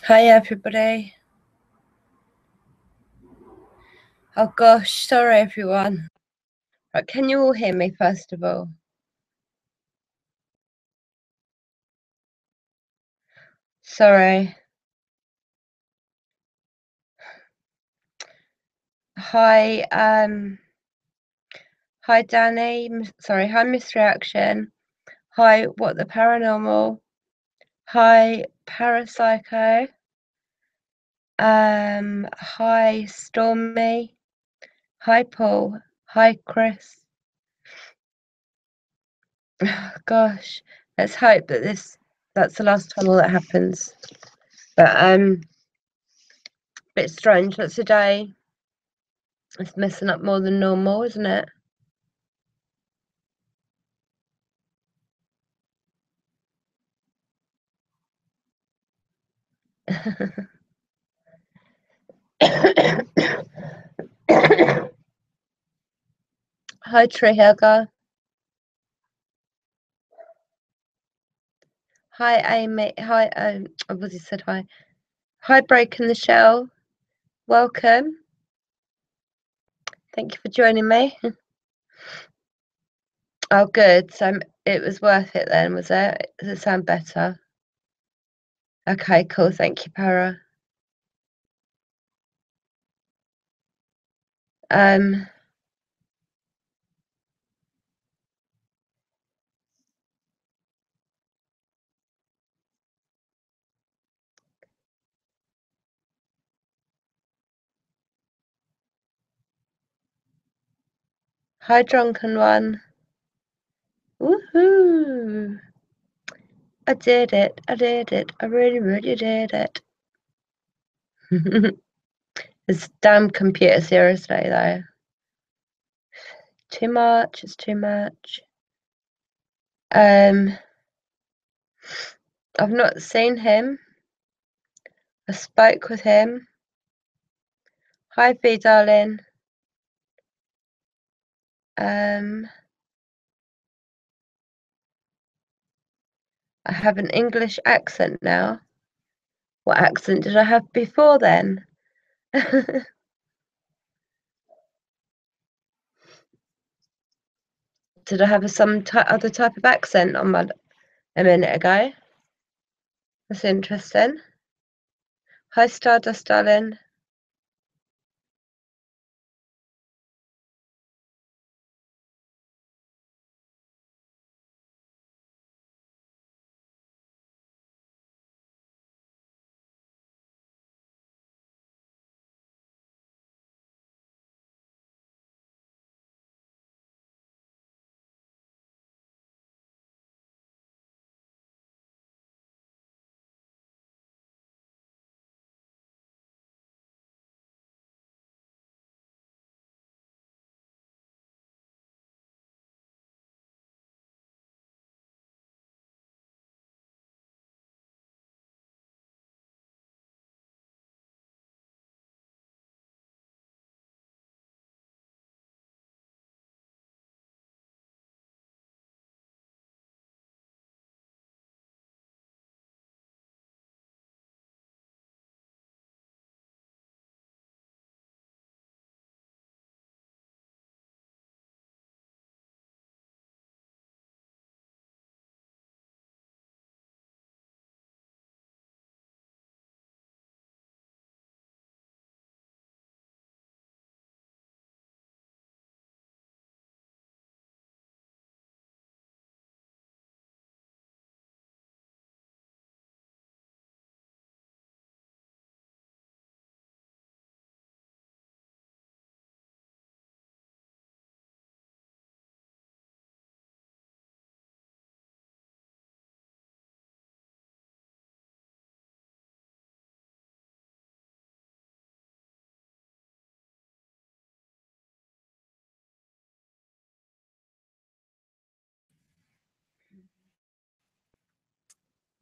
Hi everybody. Oh gosh, sorry everyone. Right, can you all hear me first of all? Sorry. Hi, hi Danny. Sorry, hi Misreaction. Hi, What the Paranormal. Hi, Parapsycho. Hi Stormy. Hi Paul. Hi Chris. Gosh, let's hope that that's the last time all that happens. But bit strange. That's a day. It's messing up more than normal, isn't it? Hi Trihaga. Hi Amy. Hi I've already said hi. Hi Breaking the Shell. Welcome. Thank you for joining me. Oh good. So it was worth it then, was it? Does it sound better? Okay, cool. Thank you, Para. Um Hi Drunken One. Woohoo! I did it. I did it. I really, really did it. This damn computer, seriously though. Too much, it's too much. I've not seen him. I spoke with him. Hi V darling. I have an English accent now. What accent did I have before then? Did I have some other type of accent on a minute ago? That's interesting. Hi Stardust darling.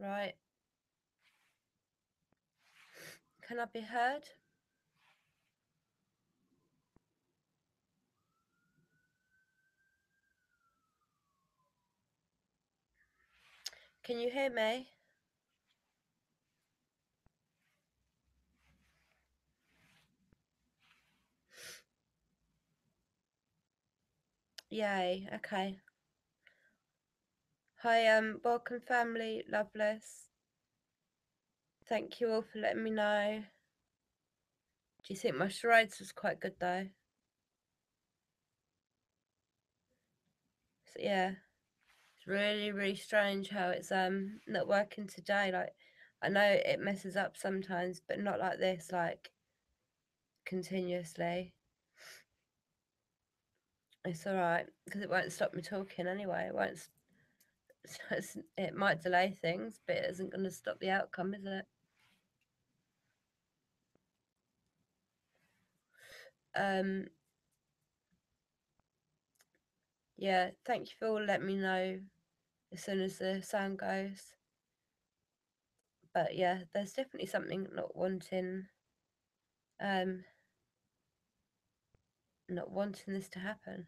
Right. Can I be heard? Can you hear me? Yay, okay. Hi, welcome family, Loveless. Thank you all for letting me know. Do you think my charades was quite good though? So yeah, it's really, really strange how it's not working today. Like, I know it messes up sometimes, but not like this, like continuously. It's alright, because it won't stop me talking anyway. It won't. It might delay things, but it isn't going to stop the outcome, is it? Um, yeah, thank you for all letting me know as soon as the sound goes. But yeah, there's definitely something um, not wanting this to happen.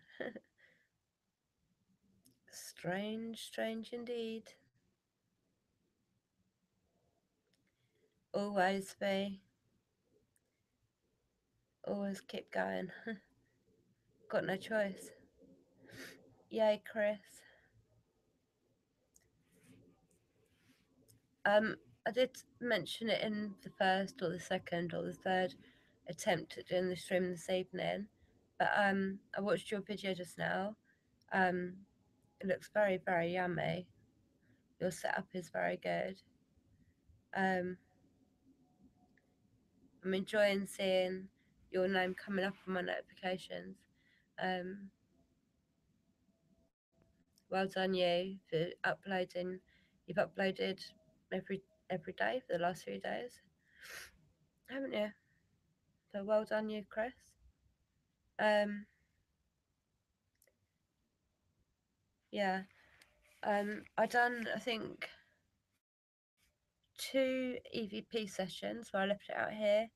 Strange, strange indeed. Always be. Always keep going. Got no choice. Yay, Chris. I did mention it in the first or the second or the third attempt at doing the stream this evening, but I watched your video just now. It looks very, very yummy. Your setup is very good. I'm enjoying seeing your name coming up on my notifications. Um, well done you for uploading. You've uploaded every day for the last 3 days, haven't you? So well done you, Chris. Um, yeah. I done I think 2 EVP sessions where I left it out here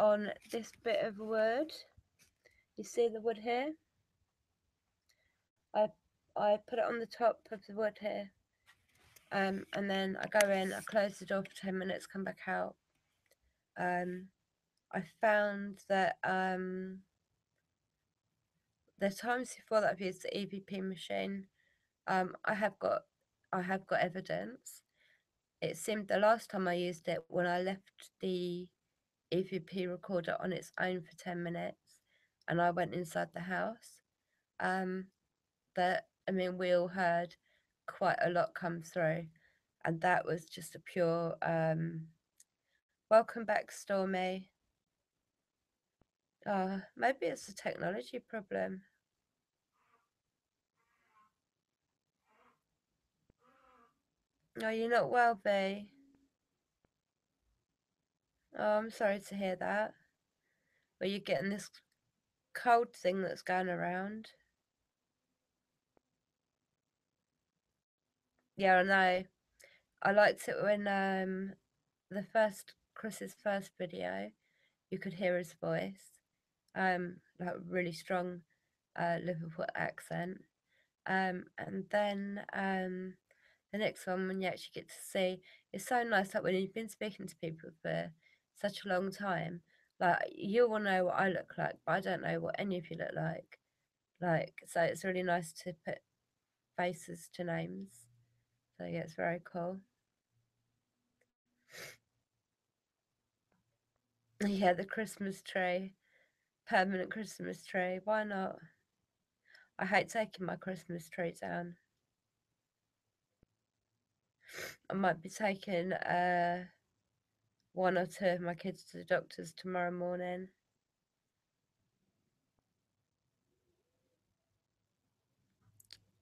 on this bit of wood. You see the wood here? I I put it on the top of the wood here. And then I go in, I close the door for 10 minutes, come back out. I found that the times before that I've used the EVP machine, I have got evidence. It seemed the last time I used it when I left the EVP recorder on its own for 10 minutes and I went inside the house. That I mean we all heard quite a lot come through, and that was just a pure welcome back, Stormy. Maybe it's a technology problem. No, you're not well, B. Oh, I'm sorry to hear that. But you're getting this cold thing that's going around. Yeah, I know. I liked it when Chris's first video, you could hear his voice, like really strong Liverpool accent. And then the next one, when you actually get to see, it's so nice. Like when you've been speaking to people for such a long time, like you will know what I look like, but I don't know what any of you look like. So it's really nice to put faces to names. So yeah, it's very cool. Yeah, the Christmas tree, permanent Christmas tree. Why not? I hate taking my Christmas tree down. I might be taking one or two of my kids to the doctor's tomorrow morning.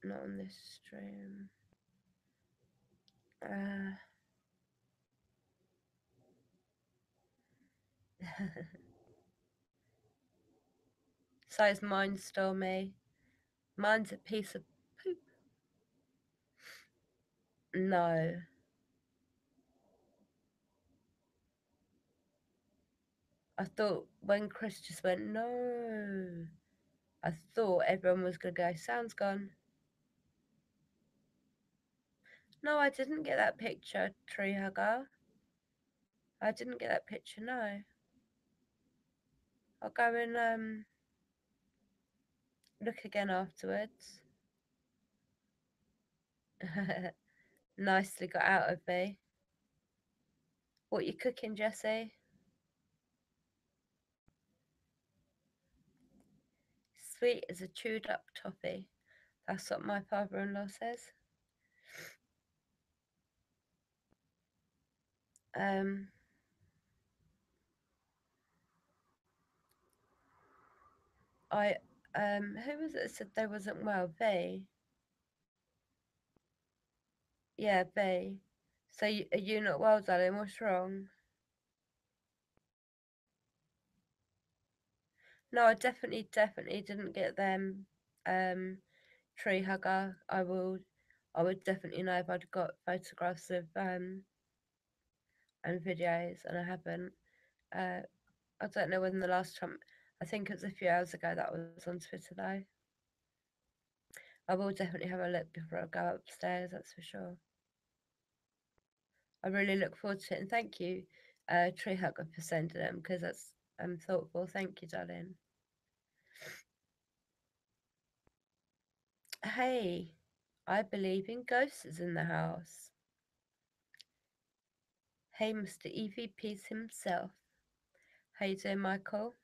Not on this stream. So's mine, Stormy. Mine's a piece of poop. No. I thought when Chris just went, no, I thought everyone was going to go, sound's gone. No, I didn't get that picture, tree hugger. I didn't get that picture, no. I'll go and Look again afterwards. Nicely got out of me. What you cooking, Jessie? Sweet as a chewed up toffee. That's what my father-in-law says. Um, I who was it that said they wasn't well? V. Yeah, V. So are you not well, darling? What's wrong? No, I definitely didn't get them. Tree hugger. I would definitely know if I'd got photographs of and videos, and I haven't. Uh, I don't know when the last time. I think it was a few hours ago that was on Twitter though. I will definitely have a look before I go upstairs. That's for sure. I really look forward to it, and thank you, Tree Hugger, for sending them because that's thoughtful. Thank you, darling. Hey, I believe in ghosts in the house. Hey, Mr. EVP's himself. How you doing, Michael?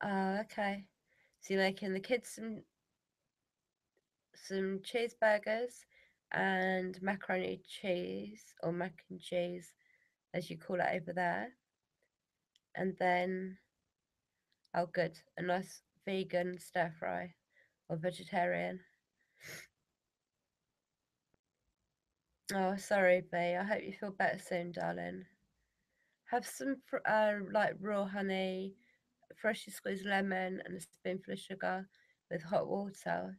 Okay. So you're making the kids some cheeseburgers and macaroni cheese or mac and cheese, as you call it over there, and then oh, good, a nice vegan stir fry or vegetarian. Oh, sorry, Bea. I hope you feel better soon, darling. Have some like raw honey, freshly squeezed lemon, and a spoonful of sugar with hot water.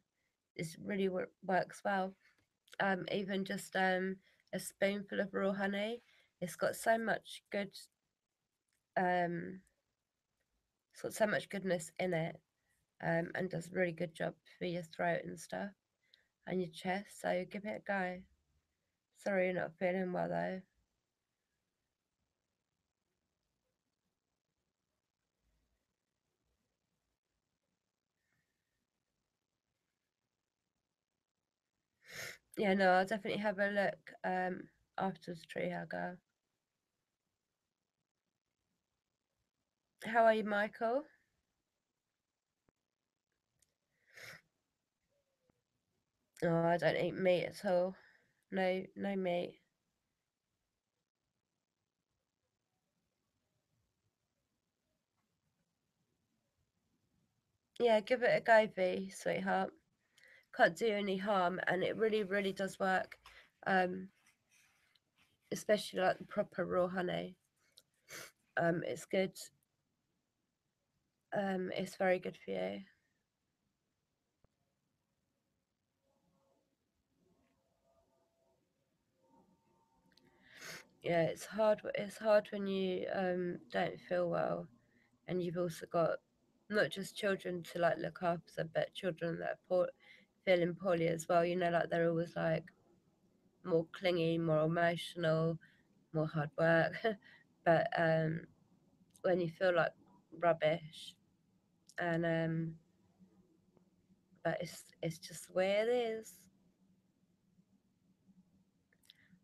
This really works well. Even just a spoonful of raw honey. It's got so much good. It's got so much goodness in it, and does a really good job for your throat and stuff and your chest. So give it a go. Sorry you're not feeling well though. Yeah, no, I'll definitely have a look afterwards, Tree Hugger. How are you, Michael? Oh, I don't eat meat at all. No, no meat. Yeah, give it a go, V, sweetheart. Can't do any harm, and it really does work. Um, Especially like the proper raw honey. It's good. It's very good for you. Yeah, it's hard. It's hard when you don't feel well, and you've also got not just children to like look after, but children that are feeling poorly as well. You know, like they're always like more clingy, more emotional, more hard work. But when you feel like rubbish, and but it's just the way it is.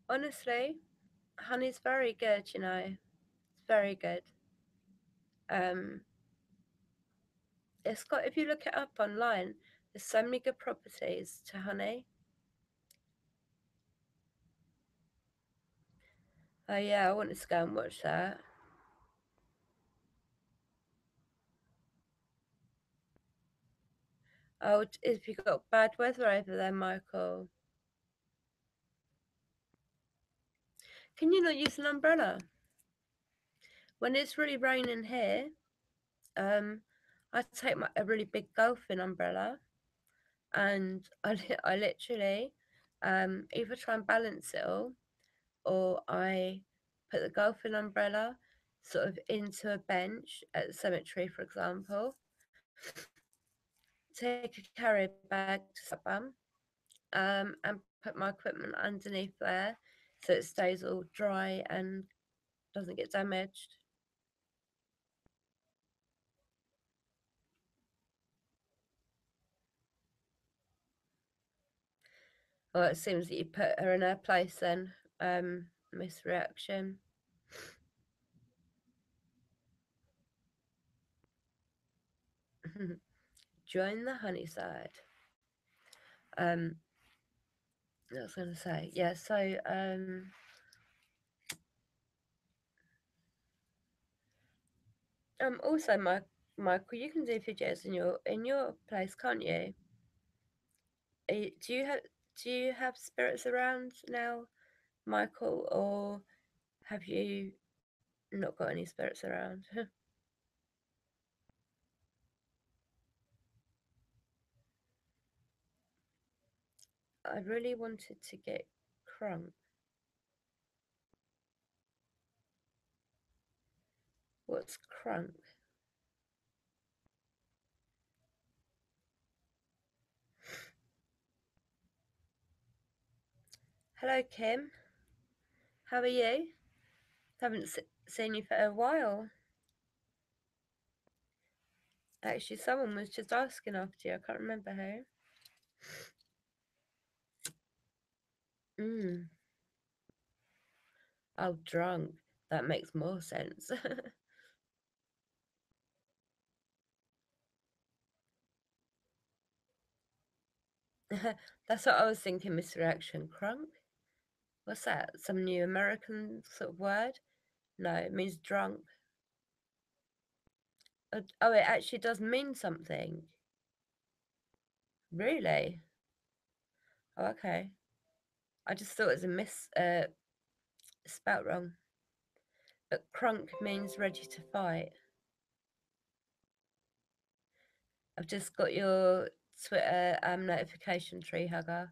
Honestly, honey's very good. You know, it's very good. Um, it's got if you look it up online, there's so many good properties to honey. Oh yeah, I wanted to go and watch that. Oh, if you got bad weather over there, Michael, can you not use an umbrella when it's really raining here? Um, I take a really big golfing umbrella, and I literally either try and balance it all, or I put the golfing umbrella sort of into a bench at the cemetery, for example. Take a carrier bag to Sabam, and put my equipment underneath there so it stays all dry and doesn't get damaged. Well, it seems that you put her in her place then, misreaction. Join the honey side. Um, I was going to say, yeah. So, also, Michael, you can do videos in your place, can't you? Do you have spirits around now, Michael, or have you not got any spirits around? I really wanted to get crunk. What's crunk? Hello, Kim. How are you? Haven't seen you for a while. Actually, someone was just asking after you. I can't remember who. Oh, drunk. That makes more sense. That's what I was thinking, misreaction. Crunk? What's that? Some new American sort of word? No, it means drunk. Oh, it actually does mean something. Really? Oh, okay. I just thought it was a spelt wrong. But crunk means ready to fight. I've just got your Twitter notification tree hugger.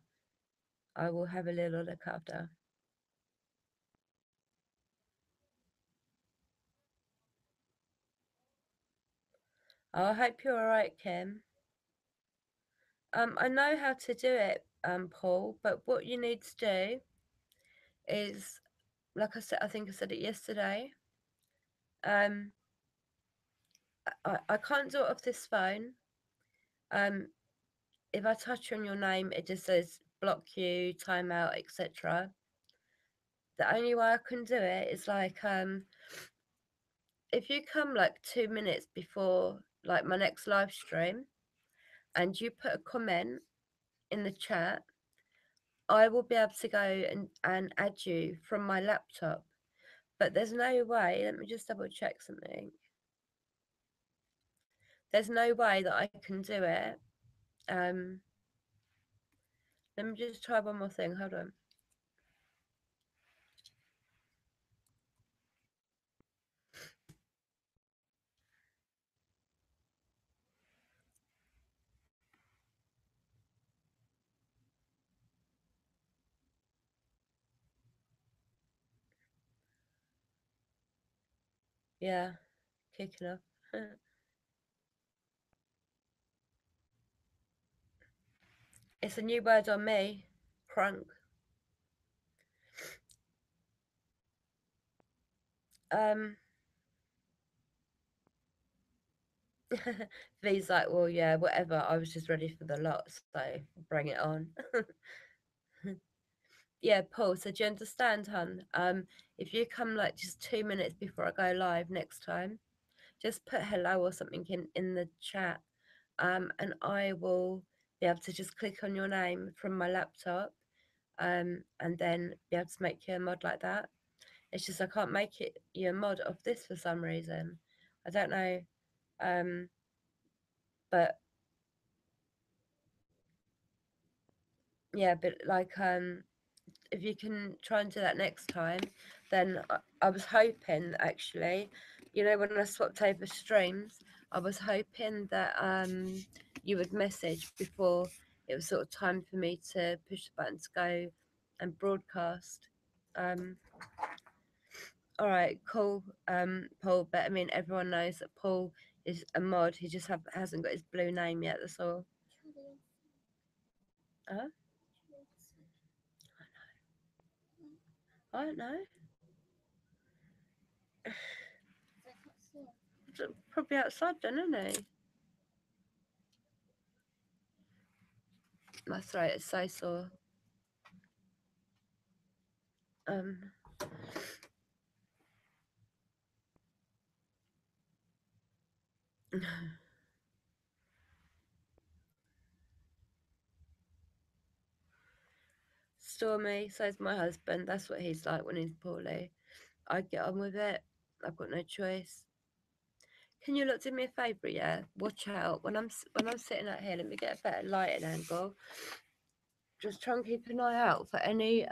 I will have a little look after. Oh, I hope you're alright, Kim. I know how to do it, Paul, but what you need to do is, like I said, I think I said it yesterday. Um, I can't do it off this phone. Um, if I touch on your name, it just says block you, timeout, etc. The only way I can do it is like if you come like 2 minutes before like my next live stream and you put a comment in the chat, I will be able to go and add you from my laptop. But there's no way, let me just double check something. There's no way that I can do it. Um, Let me just try one more thing. Hold on. Yeah, kicking off. It's a new word on me. Crunk. Um, V's like, well, yeah, whatever. I was just ready for the lot, so bring it on. Yeah, Paul. So do you understand, hun? If you come like just 2 minutes before I go live next time, just put hello or something in the chat, and I will be able to just click on your name from my laptop, and then be able to make you a mod like that. It's just I can't make it you a mod of this for some reason. I don't know, um, but yeah, but like if you can try and do that next time, then I was hoping actually, when I swapped over streams, I was hoping that you would message before it was sort of time for me to push the button to go and broadcast. Um, all right, cool, Paul. But I mean, everyone knows that Paul is a mod. He just hasn't got his blue name yet. That's all. Huh? I don't know. probably outside then, isn't he? My throat is so sore. Um, Stormy, so's my husband. That's what he's like when he's poorly. I get on with it. I've got no choice. Can you look do me a favour, yeah? Watch out when I'm sitting out here. Let me get a better lighting angle. Just try and keep an eye out for any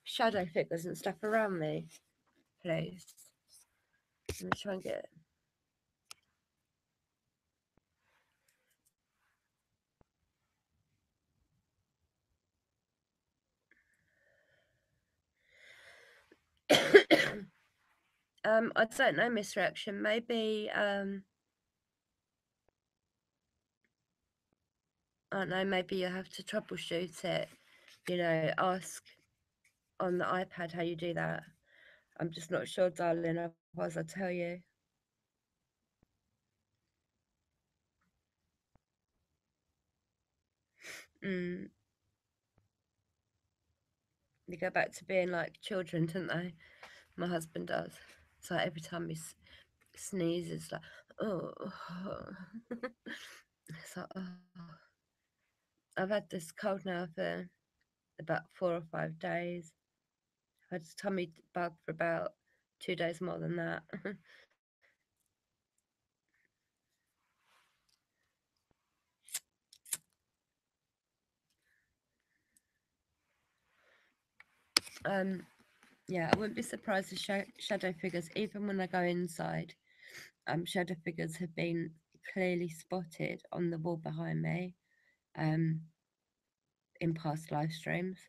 shadow figures and stuff around me, please. Let me try and get. I don't know, misreaction. Maybe I don't know. Maybe you have to troubleshoot it. You know, ask on the iPad how you do that. I'm just not sure, darling. Otherwise, I'll tell you. Mm, they go back to being like children, don't they? My husband does. So every time he sneezes, like, oh, it's like, oh. I've had this cold now for about 4 or 5 days. I've had a tummy bug for about 2 days more than that. um, yeah, I wouldn't be surprised if shadow figures, even when I go inside, shadow figures have been clearly spotted on the wall behind me um, in past live streams.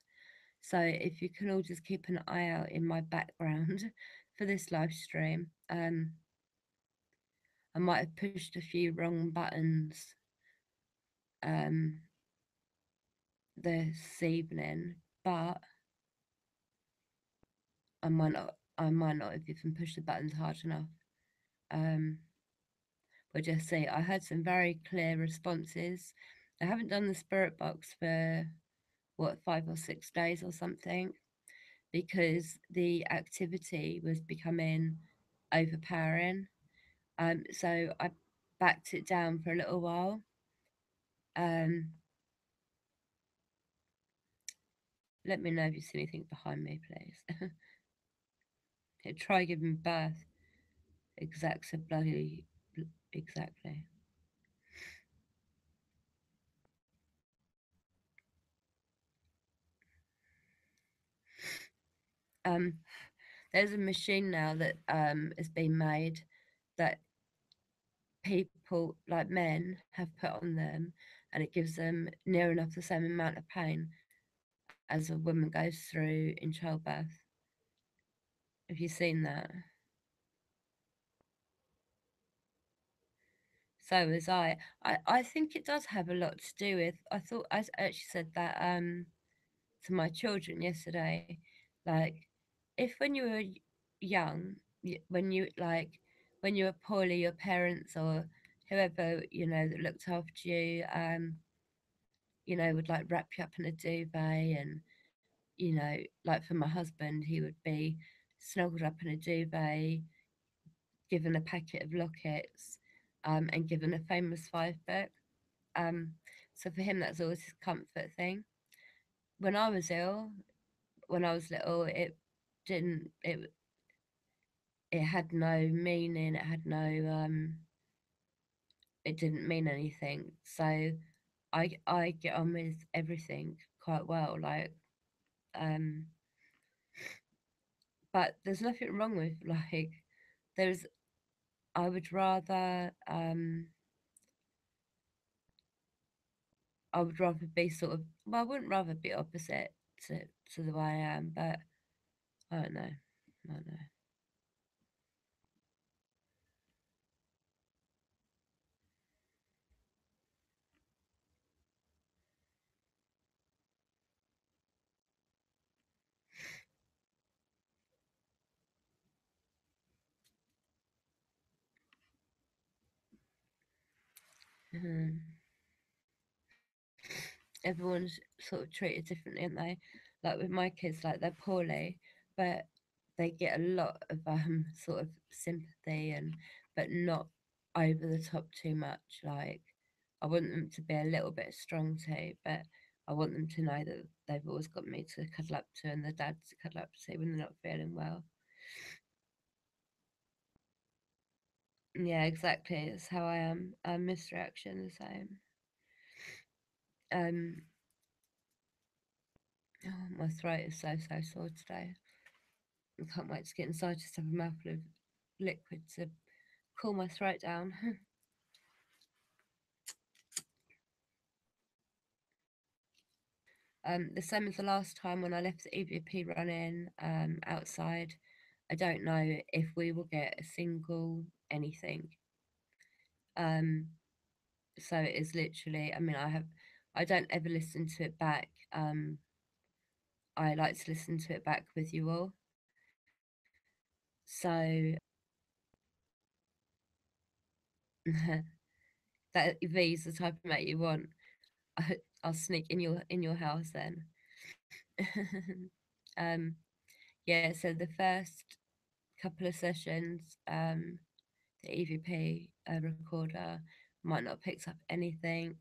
So if you can all just keep an eye out in my background for this live stream, I might have pushed a few wrong buttons um, this evening, but I might not have even pushed the buttons hard enough. Um, we'll just see. I had some very clear responses. I haven't done the spirit box for what 5 or 6 days or something because the activity was becoming overpowering. So I backed it down for a little while. Um, let me know if you see anything behind me, please. Try giving birth exact bloody exactly. Um, there's a machine now that has been made that people like men have put on them, and it gives them near enough the same amount of pain as a woman goes through in childbirth. Have you seen that? So as I think it does have a lot to do with. I thought I actually said that to my children yesterday. Like, if when you were young, when you like when you were poorly, your parents or whoever that looked after you, would like wrap you up in a duvet, and like for my husband, he would be snuggled up in a duvet, given a packet of lockets, and given a famous five book. Um, so for him, that's always his comfort thing. When I was ill, when I was little, didn't it had no meaning. It didn't mean anything. So I get on with everything quite well. Like, um, but there's nothing wrong with like there's. I would rather I would rather be sort of, well, I wouldn't rather be opposite to the way I am, but I don't know. I don't know. Mhm. Everyone's sort of treated differently, aren't they? Like with my kids, like they're poorly, but they get a lot of sort of sympathy and but not over the top too much. Like I want them to be a little bit strong too, but I want them to know that they've always got me to cuddle up to and the dad to cuddle up to when they're not feeling well. Yeah, exactly. It's how I am. Misreaction the same. Um, oh, my throat is so sore today. I can't wait to get inside just have a mouthful of liquid to cool my throat down. The same as the last time when I left the EVP running outside. I don't know if we will get a single anything. Um, so it is literally. I mean, I don't ever listen to it back. I like to listen to it back with you all. So that V's the type of mate you want. I'll sneak in your house then. um, yeah. So the first couple of sessions, the EVP recorder might not have picked up anything,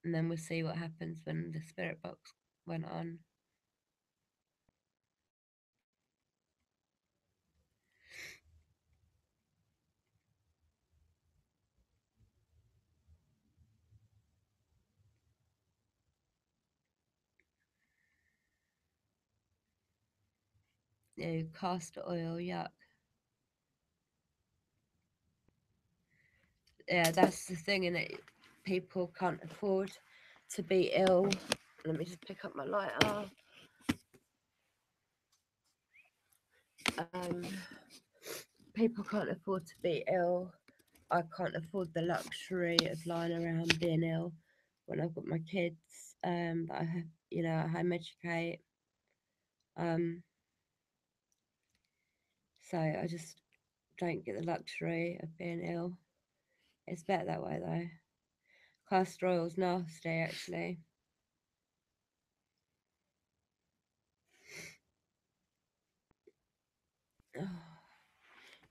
and then we'll see what happens when the spirit box went on. Castor oil, yuck. Yeah, that's the thing, and it people can't afford to be ill. Let me just pick up my lighter. Um, people can't afford to be ill. I can't afford the luxury of lying around being ill when I've got my kids that I have, I home educate. Um, so I just don't get the luxury of being ill. It's better that way though. Castor oil's nasty actually.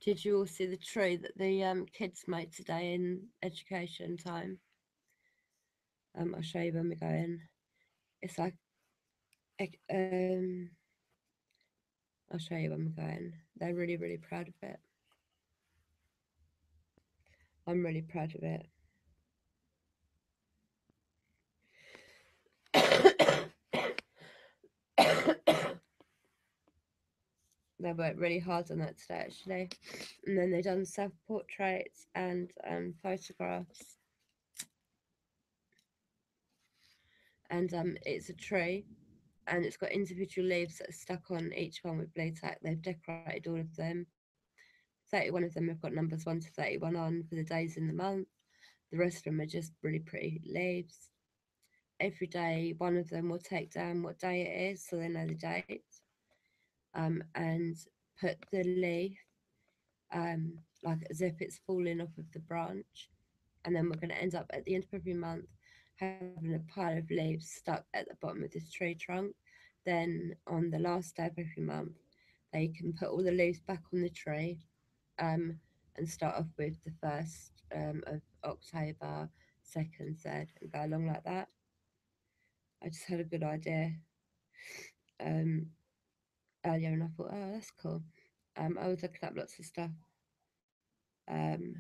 Did you all see the tree that the kids made today in education time? I'll show you when we go in. It's like um, I'll show you when we go in. They're really proud of it. I'm really proud of it. They worked really hard on that today actually, and then they done self portraits and photographs. And it's a tree, and it's got individual leaves that are stuck on each one with blue tack. They've decorated all of them. 31 of them have got numbers 1 to 31 on for the days in the month. The rest of them are just really pretty leaves. Every day, one of them will take down what day it is so they know the date, and put the leaf like as if it's falling off of the branch. And then we're going to end up at the end of every month having a pile of leaves stuck at the bottom of this tree trunk. Then on the last day of every month, they can put all the leaves back on the tree, um, and start off with the first of October, second, third, and go along like that. I just had a good idea um, earlier, and I thought, oh, that's cool. I was looking up lots of stuff. Um,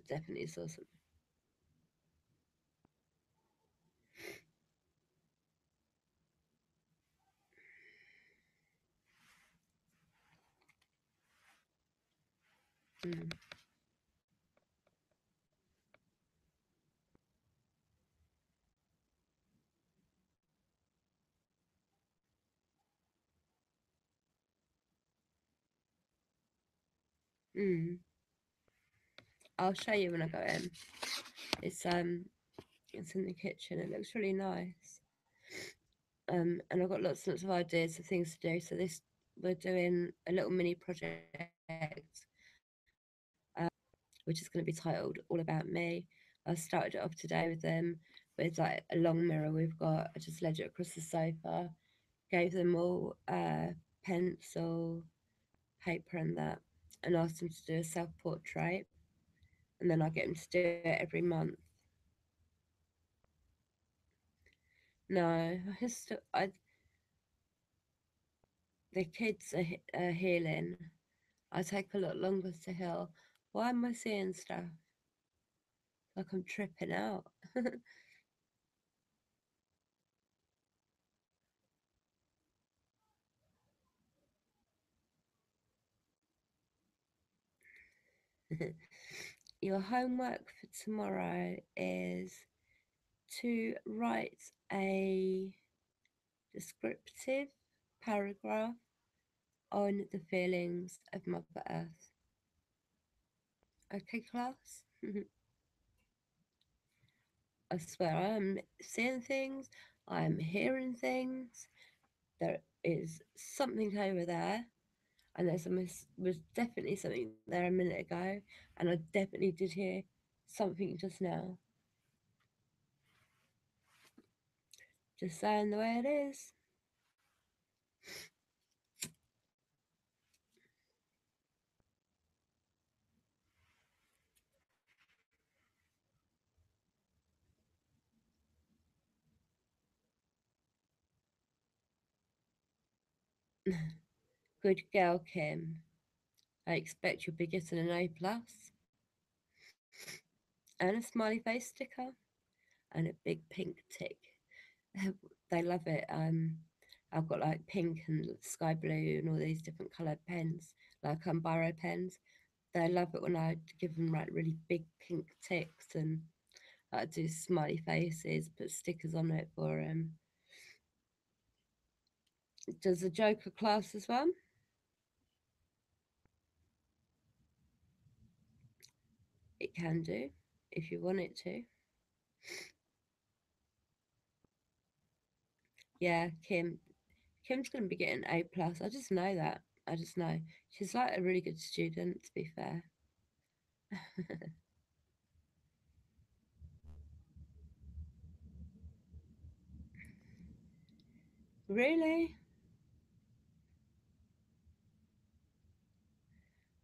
definitely saw some. Mm, mm. I'll show you when I go in. It's um, it's in the kitchen. It looks really nice. And I've got lots and lots of ideas of things to do. So this we're doing a little mini project which is going to be titled All About Me. I started it off today with them, but it's like a long mirror we've got. I just laid it across the sofa, gave them all pencil, paper, and that, and asked them to do a self portrait, and then I get them to do it every month. No, the kids are healing. I take a lot longer to heal. Why am I seeing stuff like I'm tripping out? Your homework for tomorrow is to write a descriptive paragraph on the feelings of Mother Earth. Okay, class? I swear I am seeing things, I am hearing things. There is something over there, and was definitely something there a minute ago, and I definitely did hear something just now. Just saying the way it is. Good girl, Kim. I expect you'll be getting an A plus and a smiley face sticker and a big pink tick. They love it. I've got like pink and sky blue and all these different coloured pens, like biro pens. They love it when I give them like really big pink ticks and I do smiley faces, put stickers on it for them. Does the Joker class as well? It can do if you want it to. Yeah, Kim's gonna be getting A plus. I just know that. I just know. She's like a really good student, to be fair. Really?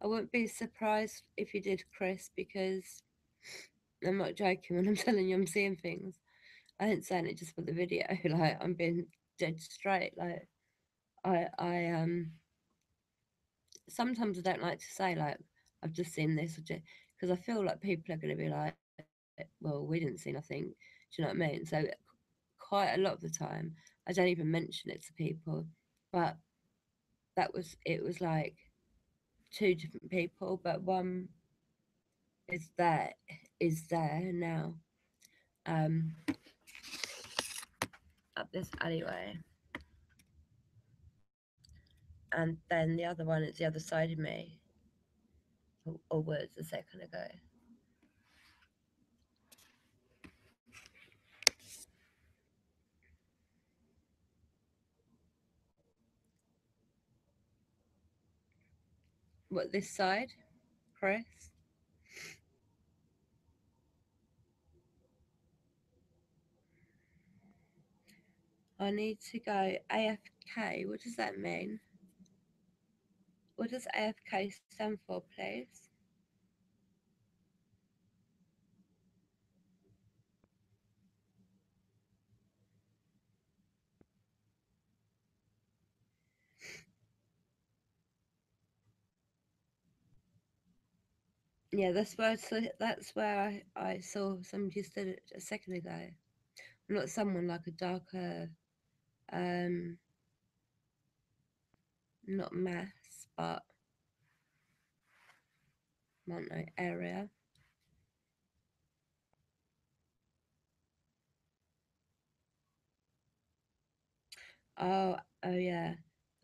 I wouldn't be surprised if you did, Chris, because I'm not joking when I'm telling you I'm seeing things. I ain't saying it just for the video. Like I'm being dead straight. Like I sometimes I don't like to say like I've just seen this because I feel like people are going to be like, well, we didn't see nothing. Do you know what I mean? So quite a lot of the time, I don't even mention it to people. But it was like two different people, but one is there is there now, um, up this alleyway, and then the other one is the other side of me, or was a second ago. What this side, Chris? I need to go AFK. What does that mean? What does AFK stand for, please? Yeah, that's where I saw somebody stood a second ago. Not someone like a darker, um, not mass, but I don't know, area. Oh, oh yeah,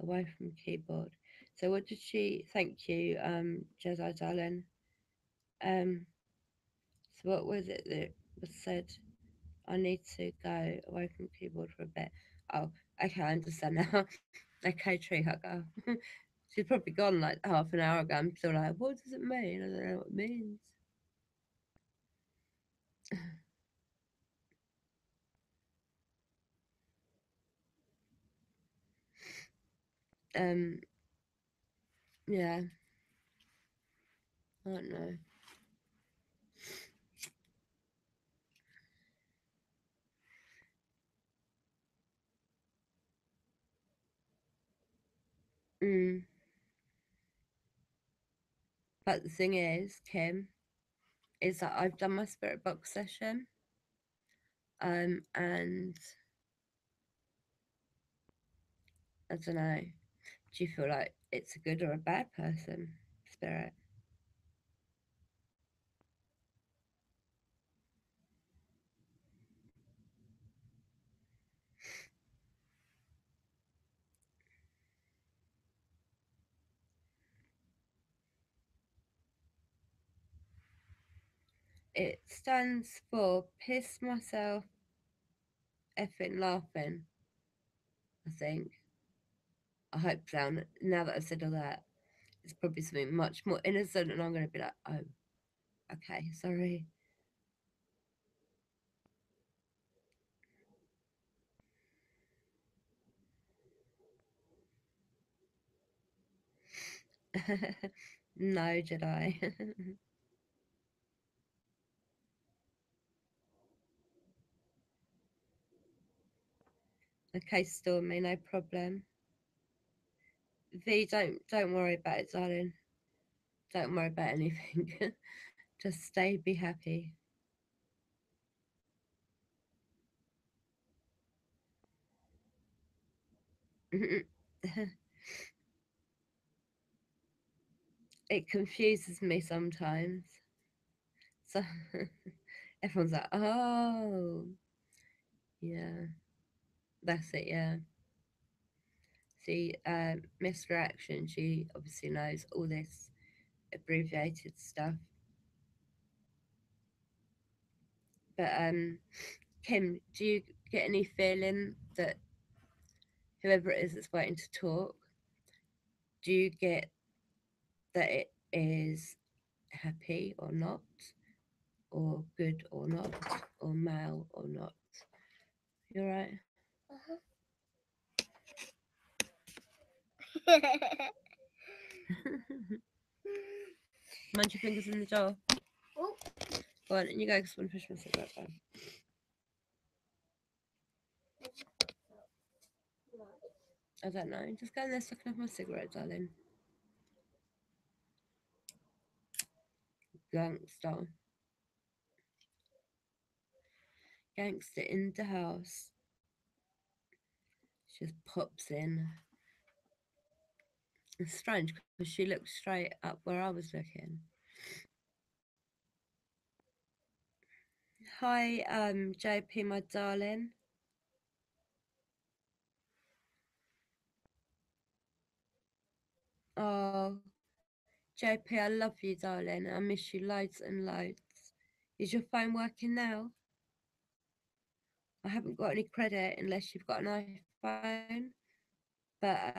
away from keyboard. So what did she? Thank you, Jedi darling. Um, so what was it that was said? I need to go away from keyboard for a bit. Oh, okay, I understand now. Okay, tree hugger. She's probably gone like half an hour ago. I'm still like, what does it mean? I don't know what it means. Um, yeah, I don't know. Mm. But the thing is, Kim, is that I've done my spirit box session, and I don't know. Do you feel like it's a good or a bad person, spirit? It stands for piss myself effing laughing, I think. I hope so. Now that I've said all that, it's probably something much more innocent, and I'm going to be like, oh, okay, sorry. No, did I? Okay, Stormy, no problem. V, don't worry about it, darling. Don't worry about anything. Just stay, be happy. It confuses me sometimes. So everyone's like, oh, yeah, that's it, yeah. See, Miss Reaction, she obviously knows all this abbreviated stuff. But Kim, do you get any feeling that whoever it is that's waiting to talk, do you get that it is happy or not, or good or not, or male or not? You're right. Mind your fingers in the jar. Oh. Go on, and you go because I want to push my cigarette down. I don't know. Just go in there sucking off my cigarette, darling. Gangster. Gangster in the house. She just pops in. It's strange because she looked straight up where I was looking. Hi, JP, my darling. Oh, JP, I love you, darling. I miss you loads and loads. Is your phone working now? I haven't got any credit unless you've got an iPhone. But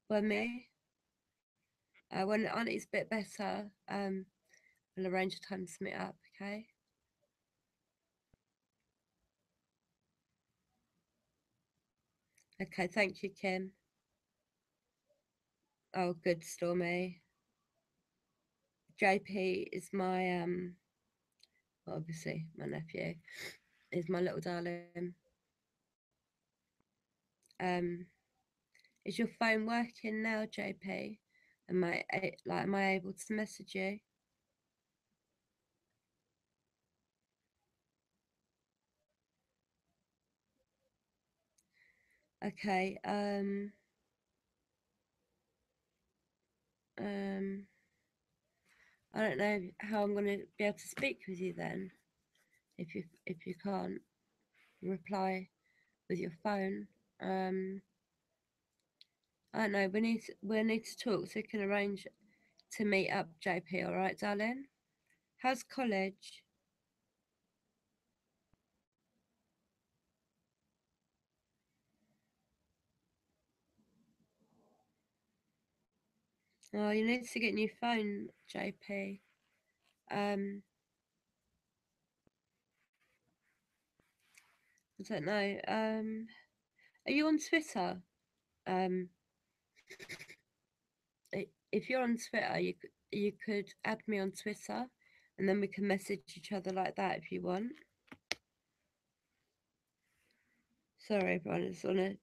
when me, when Auntie's a bit better, we'll arrange a time to meet up. Okay. Okay. Thank you, Kim. Oh, good, Stormy. JP is my well, obviously my nephew. Is my little darling. Um, is your phone working now, JP? Am I able to message you? Okay. Um, I don't know how I'm going to be able to speak with you then. If you can't reply with your phone, I don't know. We need to talk so we can arrange to meet up, JP. All right, darling. How's college? Oh, you need to get a new phone, JP. I don't know. Are you on Twitter? Um, if you're on Twitter, you could add me on Twitter, and then we can message each other like that if you want. Sorry, everyone. It's on a.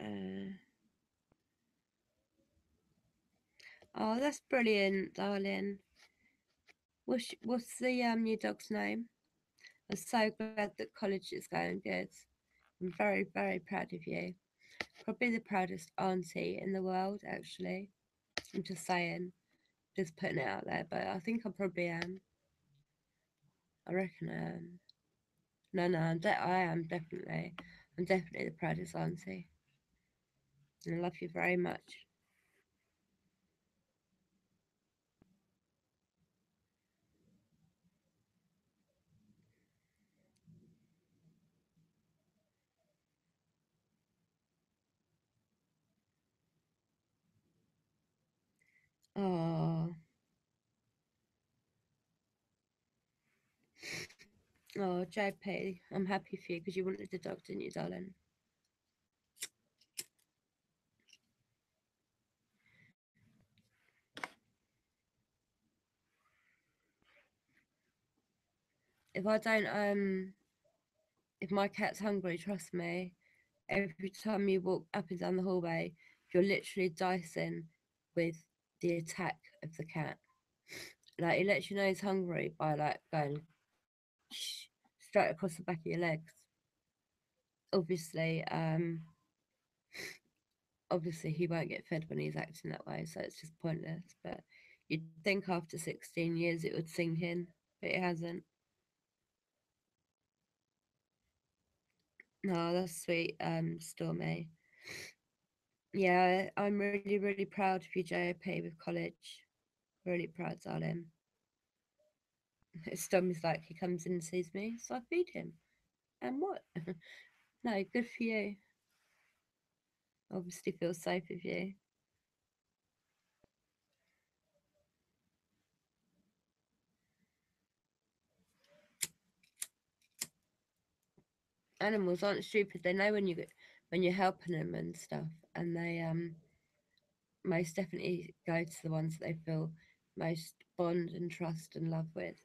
Uh... Oh, that's brilliant, darling. What's the your dog's name? I'm so glad that college is going good. I'm very, very proud of you. Probably the proudest auntie in the world, actually. I'm just saying, just putting it out there, but I think I probably am. I reckon I am. No, no, I am definitely. I'm definitely the proudest auntie. And I love you very much. Oh, oh, JP, I'm happy for you because you wanted the dog, didn't you, darling? If I don't, if my cat's hungry, trust me, every time you walk up and down the hallway, you're literally dicing with the attack of the cat. Like, it lets you know he's hungry by like going straight across the back of your legs. Obviously, obviously he won't get fed when he's acting that way, so it's just pointless. But you'd think after 16 years it would sink in, but it hasn't. No, that's sweet, Stormy. Yeah, I'm really, really proud of you, JP, with college. Really proud, darling. Stormy's like, he comes in and sees me, so I feed him. And what? No, good for you. Obviously feels safe with you. Animals aren't stupid. They know when you're helping them and stuff, and they most definitely go to the ones that they feel most bond and trust and love with.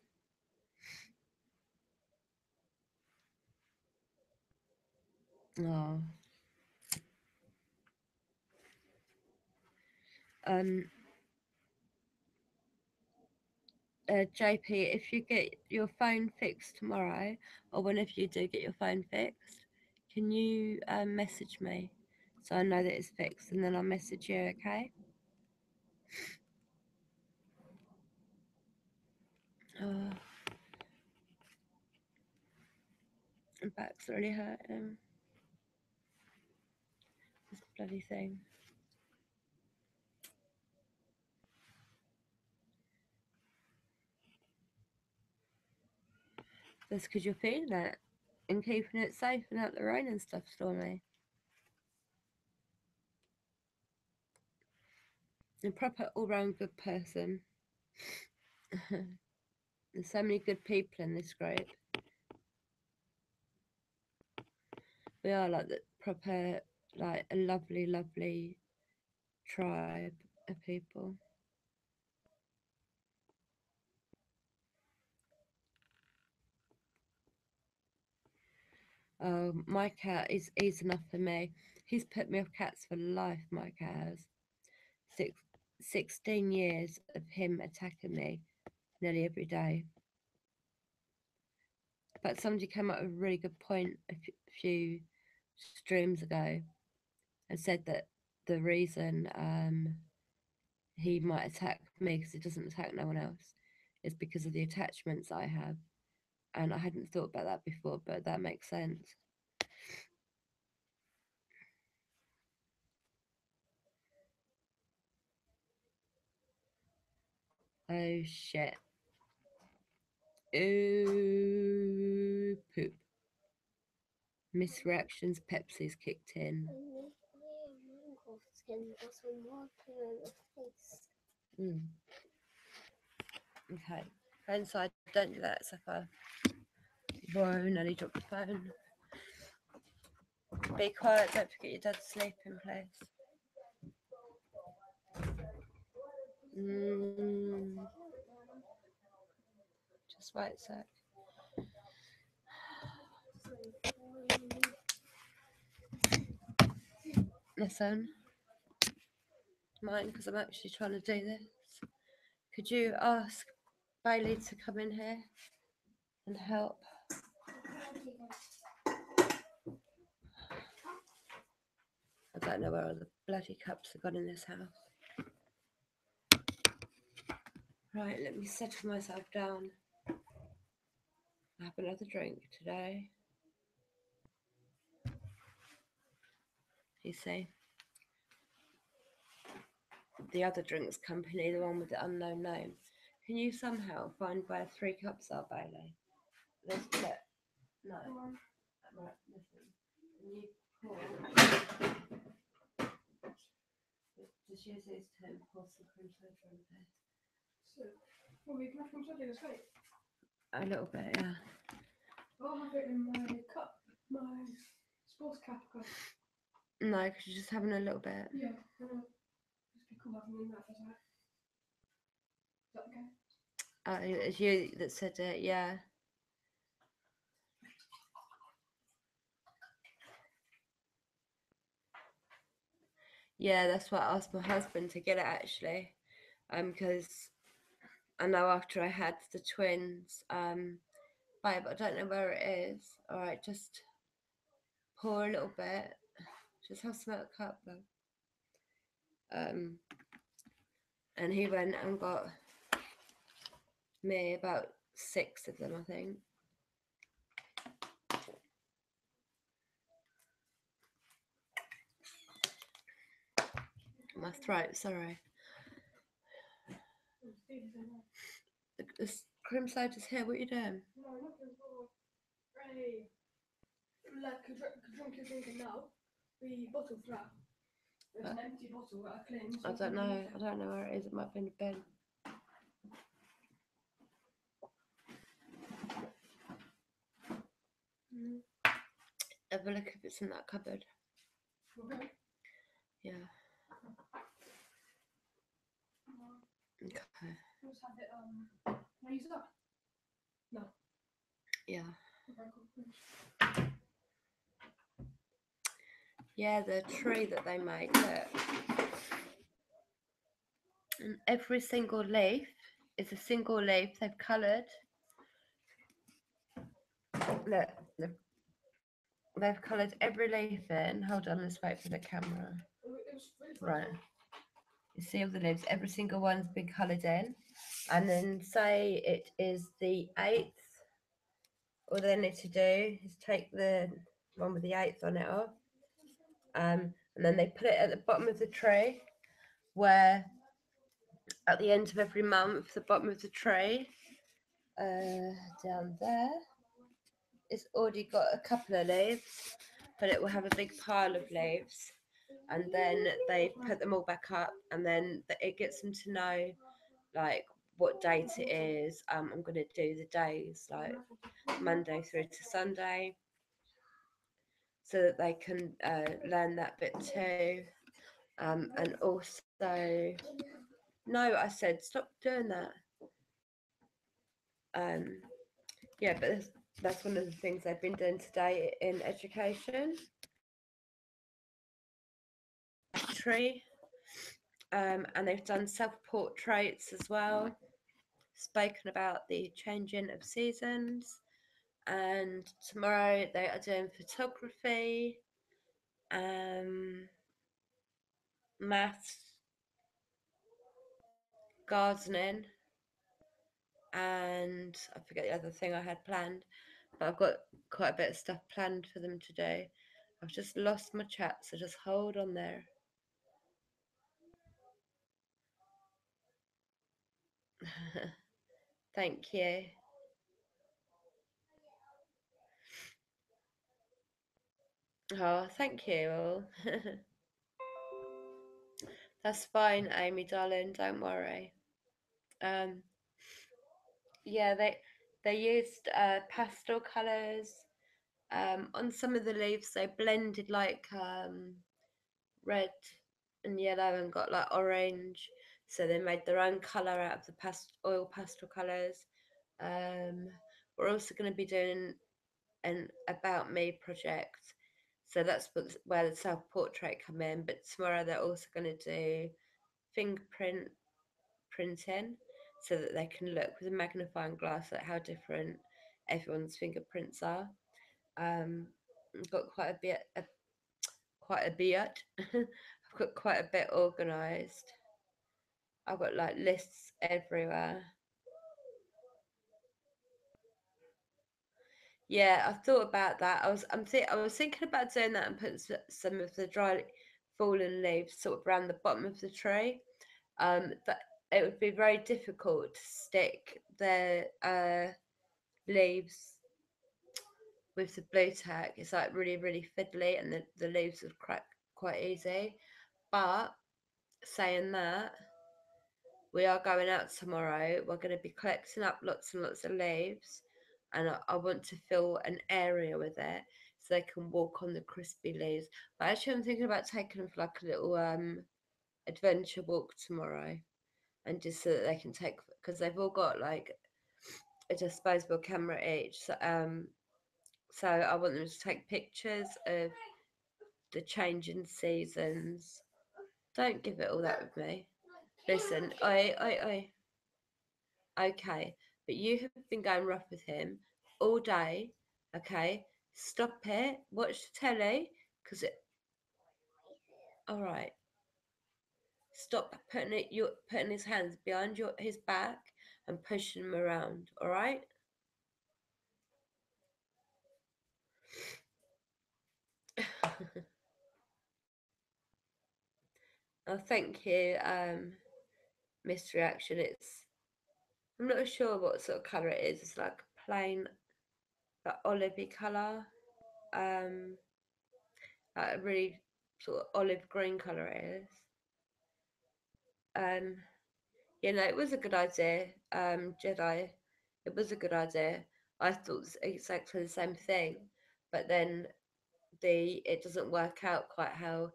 Oh, um, JP, if you get your phone fixed tomorrow, or whenever you do get your phone fixed, can you message me so I know that it's fixed, and then I'll message you. Okay? Oh, my back's really hurting. This bloody thing. That's because you're feeling it and keeping it safe and out the rain and stuff, Stormy. A proper all round good person. There's so many good people in this group. We are like the proper, like a lovely, lovely tribe of people. My cat is enough for me. He's put me off cats for life, my cat has. Six, 16 years of him attacking me nearly every day. But somebody came up with a really good point a few streams ago and said that the reason he might attack me because he doesn't attack no one else is because of the attachments I have. And I hadn't thought about that before, but that makes sense. Oh shit. Ooh, poop. Misreactions, Pepsi's kicked in. Mm. Okay. Go inside. Don't do that, Safa. Whoa, nearly dropped the phone. Be quiet, don't forget your dad's sleeping place. Just wait a sec. Listen, mine, because I'm actually trying to do this. Could you ask Bailey to come in here and help? I don't know where all the bloody cups have gone in this house. Right, let me settle myself down. I have another drink today. You see? The other drinks company, the one with the unknown name. Can you somehow find where 3 cups are, Bailey? Let's split. No. Right, listen. Can you pour? Just use these 2 and pour some cream soda in there. So, well, we can have cream soda in a slate. A little bit, yeah. I'll have it in my cup, my sports cap cup. No, because you're just having a little bit. Yeah, I know. Just be cool having in that, doesn't it? Is that okay? It's you that said it, yeah. Yeah, that's what I asked my husband to get it actually. Because I know after I had the twins, babe, I don't know where it is. Alright, just pour a little bit. Just have some at the cup though. And he went and got me about 6 of them, I think. My throat, sorry. The cream soda's here, what are you doing? No, I'm not going for like a drink you're drinking now. The bottle flat. There's an empty bottle that I cleaned. I don't know where it is, it might be in the bin. Have a look if it's in that cupboard. Okay. Yeah. Okay. Let's have it, can I use that? No. Yeah. Okay, cool. Yeah, the tree that they made, look. And every single leaf is a single leaf they've coloured. Look, they've coloured every leaf in. Hold on, let's wait for the camera. Right. You see all the leaves, every single one's been coloured in. And then say it is the 8th. All they need to do is take the one with the 8th on it off. And then they put it at the bottom of the tree, where at the end of every month, the bottom of the tree, down there, it's already got a couple of leaves, but it will have a big pile of leaves. And then they put them all back up, and then it gets them to know like what date it is. I'm going to do the days like Monday through to Sunday, so that they can learn that bit too. And also, no, I said stop doing that. Yeah, but that's one of the things they've been doing today in education. Tree, and they've done self-portraits as well, spoken about the changing of seasons, and tomorrow they are doing photography, maths, gardening, and I forget the other thing I had planned, but I've got quite a bit of stuff planned for them to do. I've just lost my chat, so just hold on there. Thank you. Oh, thank you all. That's fine, Amy, darling. Don't worry. Um, yeah, They used pastel colours. On some of the leaves, they blended like red and yellow and got like orange. So they made their own colour out of the oil pastel colours. Um, we're also going to be doing an About Me project. So that's where the self portrait come in. But tomorrow they're also going to do fingerprint printing so that they can look with a magnifying glass at how different everyone's fingerprints are. I've got quite a bit. I've got quite a bit organised. I've got like lists everywhere. Yeah, I've thought about that. I was thinking about doing that and putting some of the dry fallen leaves sort of around the bottom of the tree. But it would be very difficult to stick the leaves with the blue tack. It's like really fiddly, and the leaves would crack quite easy. But saying that, we are going out tomorrow. We're going to be collecting up lots and lots of leaves, and I want to fill an area with it so they can walk on the crispy leaves. But actually, I'm thinking about taking them for like a little adventure walk tomorrow, and just so that they can take, because they've all got like a disposable camera each. So I want them to take pictures of the changing seasons. Don't give it all that with me. Listen, okay, but you have been going rough with him all day, okay? Stop it. Watch the telly, because it. All right. Stop putting his hands behind his back and pushing him around. All right. Oh, thank you, Mr. Reaction. I'm not sure what sort of colour it is. It's like a plain, like olivey colour. Um, like a really sort of olive green colour it is. Um, it was a good idea. Jedi, it was a good idea. I thought exactly the same thing, but then it doesn't work out quite how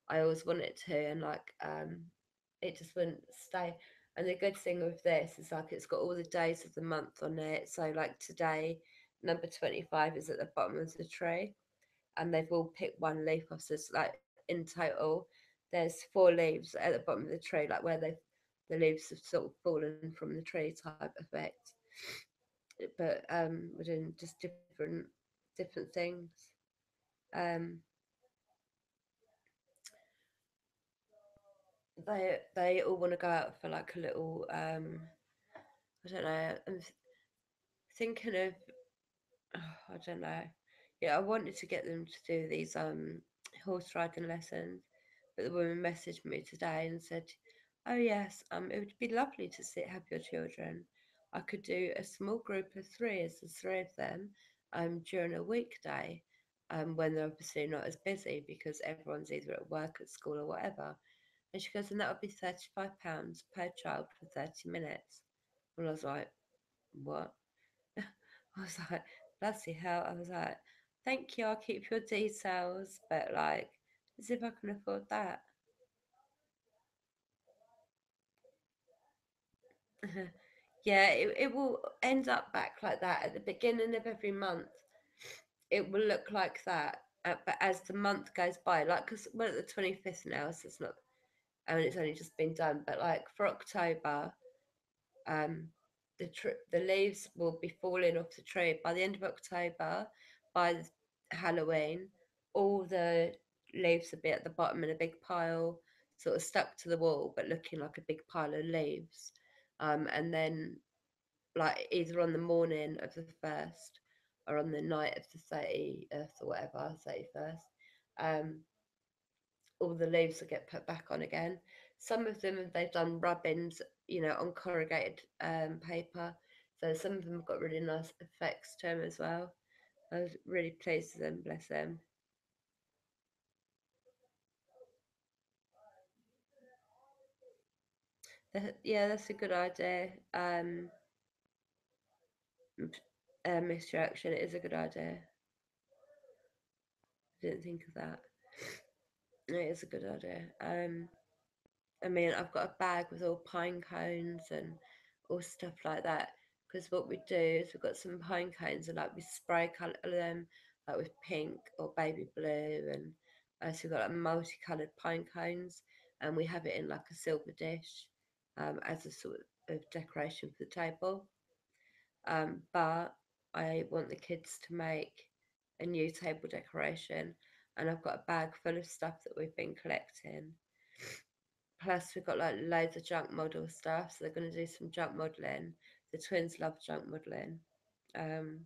I always want it to, and like it just wouldn't stay. And the good thing with this is like it's got all the days of the month on it. So like today, number 25 is at the bottom of the tree, and they've all picked one leaf off. So it's like in total, there's 4 leaves at the bottom of the tree, like where the leaves have sort of fallen from the tree type effect. But we're doing just different things. Um, they all want to go out for like a little I don't know. I'm thinking of I don't know. Yeah, I wanted to get them to do these horse riding lessons, but the woman messaged me today and said, "Oh yes, it would be lovely to have your children. I could do a small group of 3, as the 3 of them, during a weekday, when they're obviously not as busy because everyone's either at work, at school, or whatever." And she goes, "And that would be £35 per child for 30 minutes." And I was like, "What?" I was like, bloody hell. I was like, thank you, I'll keep your details, but like, as if I can afford that. Yeah, it will end up back like that at the beginning of every month. It will look like that. But as the month goes by, like, because we're at the 25th now, so it's not, I mean, it's only just been done, but like for October, um, the leaves will be falling off the tree by the end of October. By Halloween, all the leaves will be at the bottom in a big pile, sort of stuck to the wall, but looking like a big pile of leaves. And then, like either on the morning of the first or on the night of the 30th or whatever, 31st, um, all the leaves will get put back on again. Some of them they've done rubbings, on corrugated paper. So some of them have got really nice effects to them as well. I was really pleased with them, bless them. Yeah, that's a good idea. misdirection. It is a good idea. I didn't think of that. It is a good idea. I mean, I've got a bag with all pine cones and all stuff like that. Because what we do is we've got some pine cones and like we spray colour them like with pink or baby blue, and so we've got like multicoloured pine cones, and we have it in like a silver dish as a sort of decoration for the table. But I want the kids to make a new table decoration, and I've got a bag full of stuff that we've been collecting. Plus, we've got like loads of junk model stuff, so they're going to do some junk modelling. The twins love junk modelling. Um,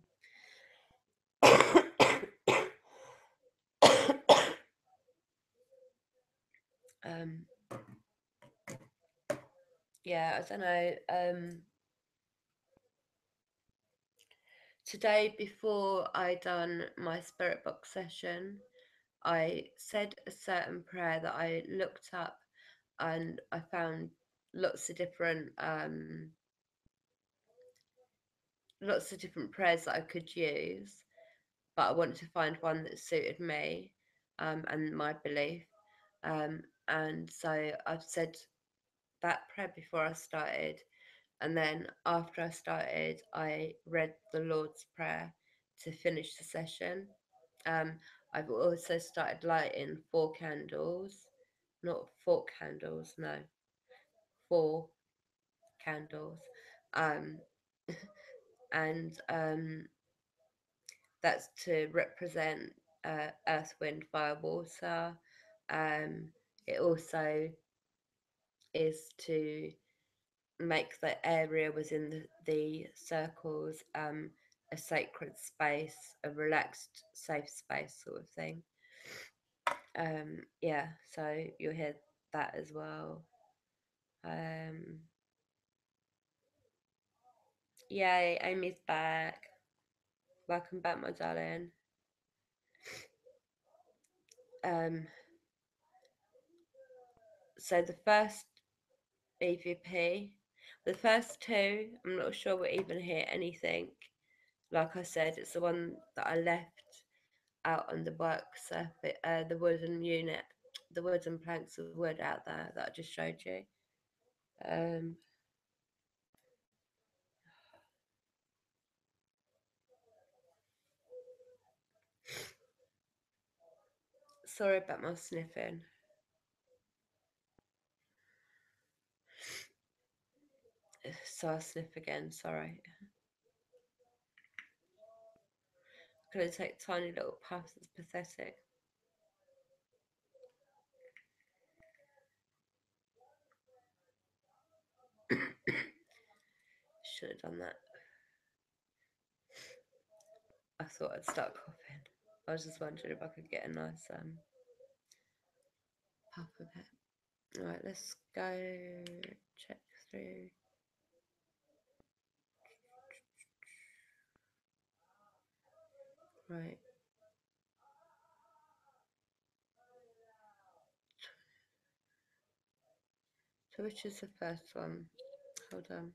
um, yeah, I don't know. Today, before I done my spirit box session, I said a certain prayer that I looked up, and I found lots of different lots of different prayers that I could use, but I wanted to find one that suited me and my belief. And so I've said that prayer before I started, and then after I started, I read the Lord's Prayer to finish the session. Um, I've also started lighting 4 candles, not 4 candles, no, 4 candles. Um, and that's to represent earth, wind, fire, water. It also is to make the area within the circles a sacred space, a relaxed, safe space, sort of thing. Yeah, so you'll hear that as well. Um, Yay, Amy's back. Welcome back, my darling. Um, so the first EVP, the first two, I'm not sure we'll even hear anything. Like I said, it's the one that I left out on the work surface, the wooden unit, the wooden planks of wood out there that I just showed you. Um, Sorry about my sniffing. So I sniff again, sorry. I'm going to take tiny little puffs, it's pathetic. Should have done that. I thought I'd start coughing. I was just wondering if I could get a nice puff of it. Right, let's go check through. Right. So which is the first one? Hold on.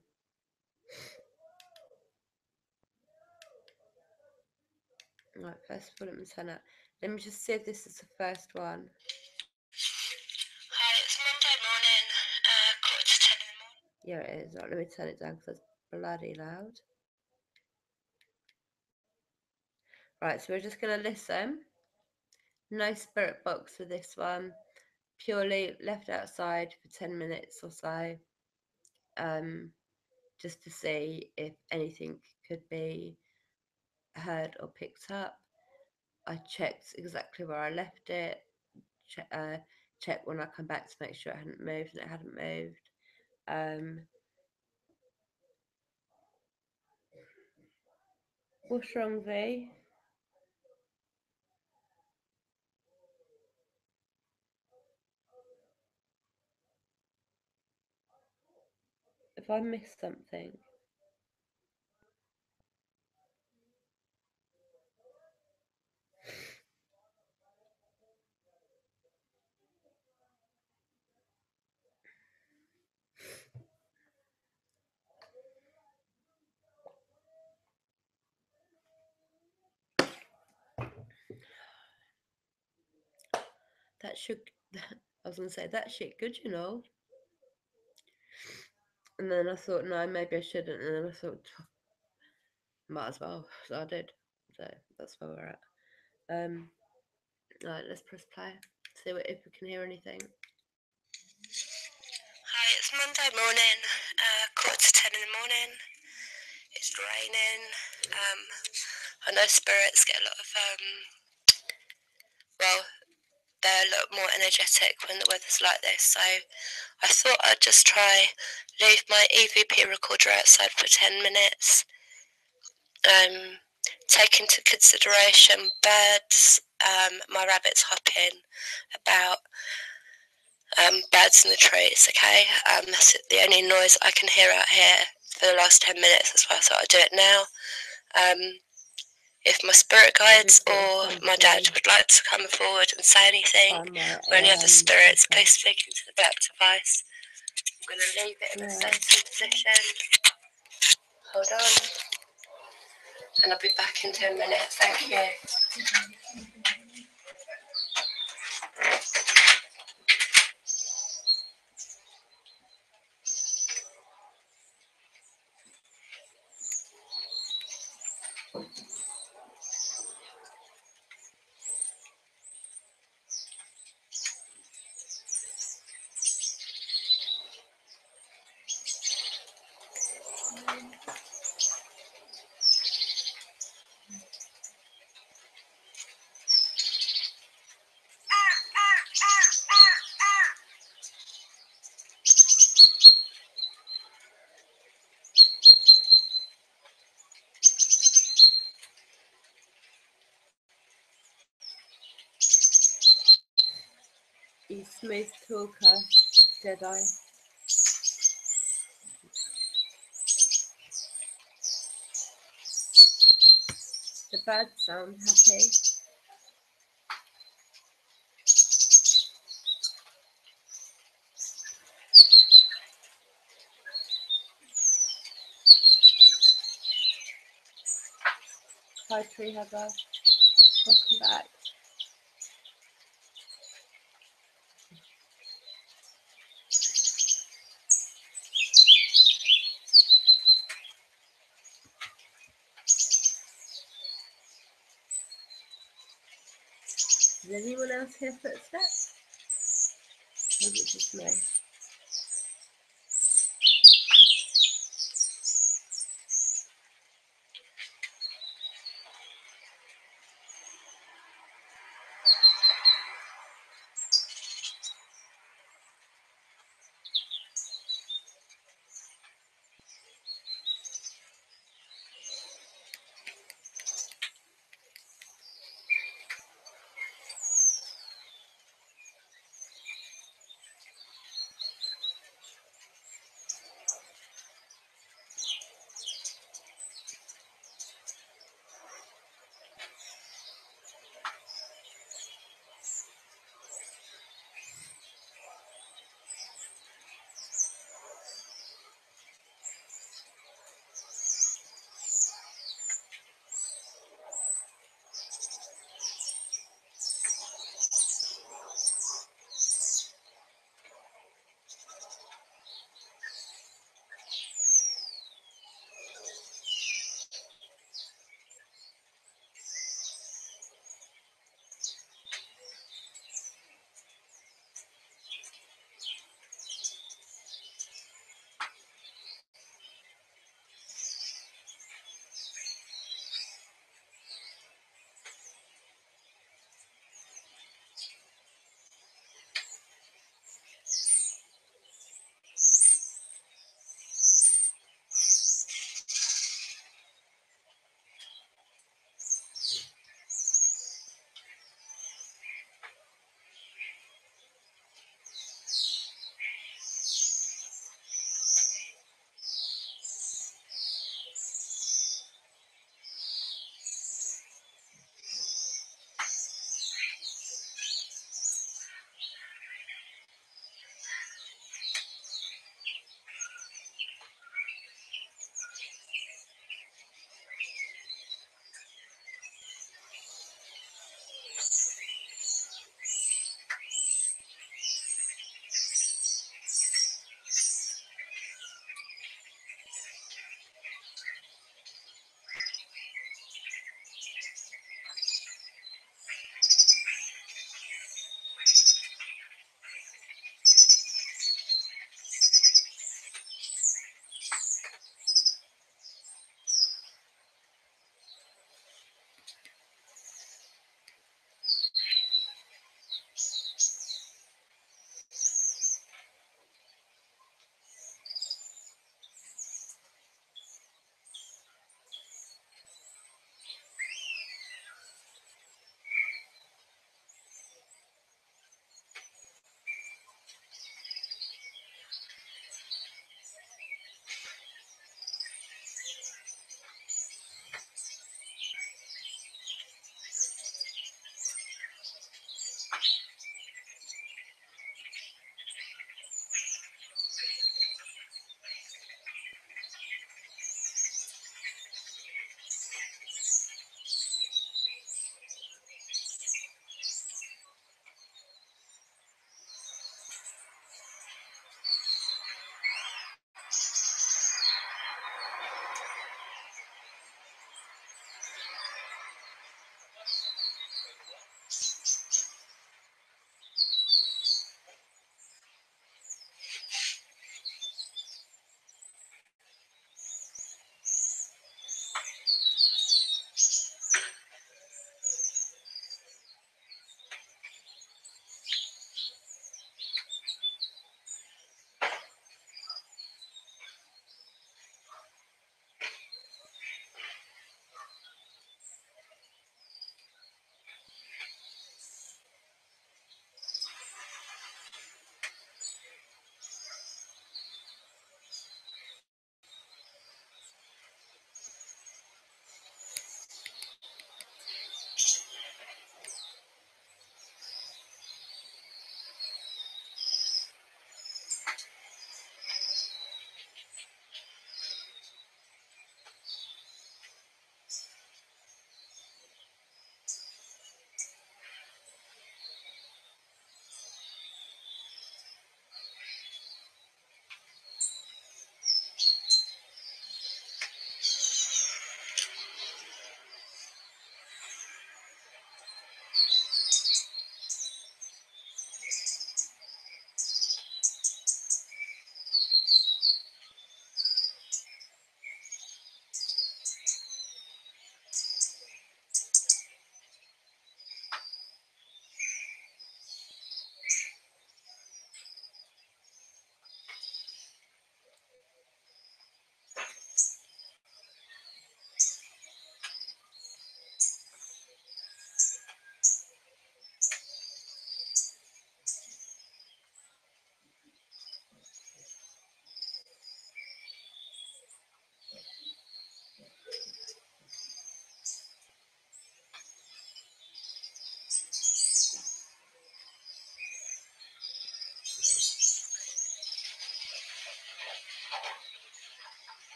Right, first of all, let me turn up. Let me just see if this is the first one. Hi, it's Monday morning, 10:15 in the morning. Yeah, it is. Right, let me turn it down because it's bloody loud. Right, so we're just going to listen. No spirit box for this one. Purely left outside for 10 minutes or so. Just to see if anything could be heard or picked up. I checked exactly where I left it. Check when I come back to make sure it hadn't moved, and it hadn't moved. What's wrong, V? If I missed something. that should, I was going to say, that shit good, you know. And then I thought, no, maybe I shouldn't. And then I thought, might as well. So I did. So that's where we're at. Right, let's press play. See if we can hear anything. Hi, it's Monday morning, 9:45 in the morning. It's raining. I know spirits get a lot of, they're a lot more energetic when the weather's like this. So I thought I'd just try leave my EVP recorder outside for 10 minutes. Take into consideration birds, my rabbits hopping about, birds in the trees, okay? That's the only noise I can hear out here for the last 10 minutes. That's why I thought I'd do it now. If my spirit guides or my dad would like to come forward and say anything, or any other spirits, please speak into the black device. I'm going to leave it in a sensing position. Hold on. And I'll be back in 10 minutes. Thank you. You smooth talker, Jedi. The birds sound happy. Hi, tree hugger. Welcome back. Does anyone else hear footsteps? Or is it just me?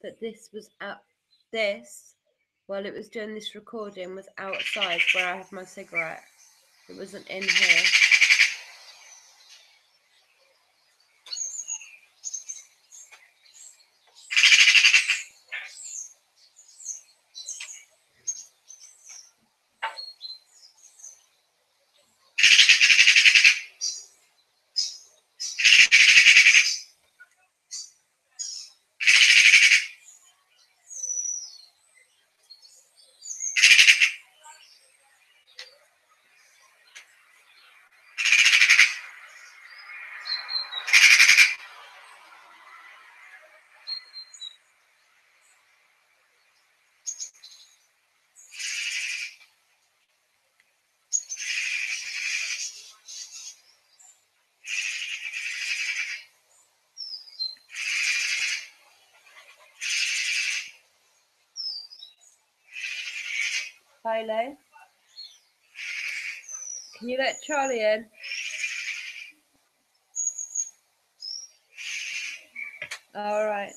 That this was at this, while it was doing this recording, was outside where I had my cigarette. It wasn't in here. Philo, can you let Charlie in? All right.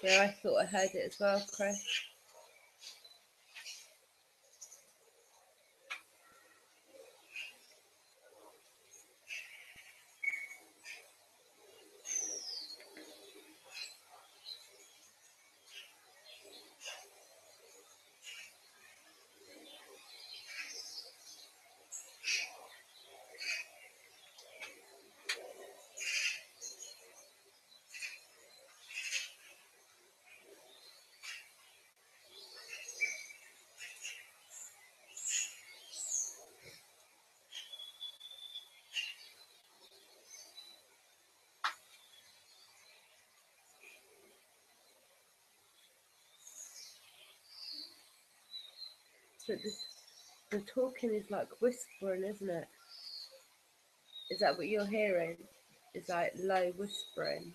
Yeah, I thought I heard it as well, Chris. But the talking is like whispering, isn't it? Is that what you're hearing? It's like low whispering.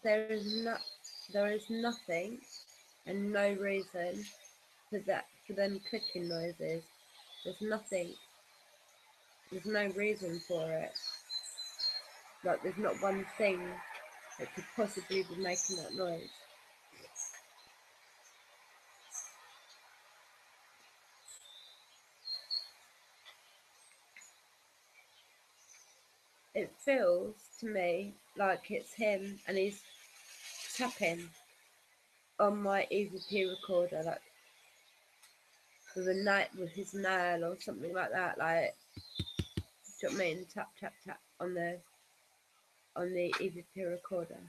There is nothing and no reason for them clicking noises. There's nothing. There's no reason for it. Like there's not one thing that could possibly be making that noise. It feels to me like it's him and he's tapping on my EVP recorder, like with his nail or something like that. Like, do you know what I mean? Tap tap tap on the EVP recorder.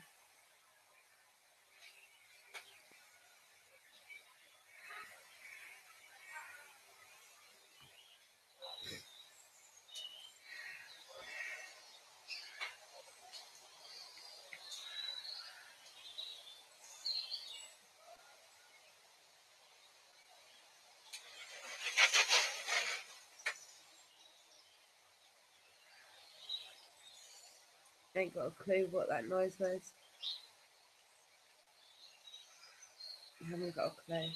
I ain't got a clue what that noise was. I haven't got a clue.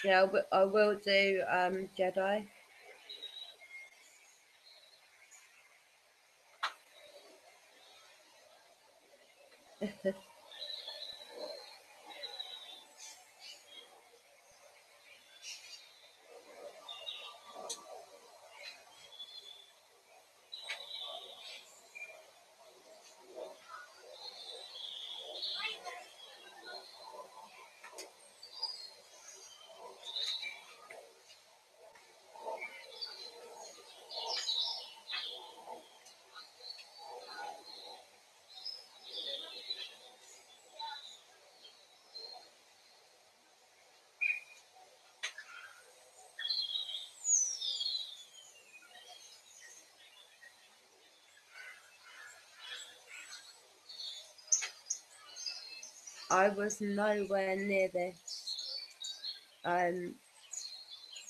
Yeah, I will do Jedi. I was nowhere near this. I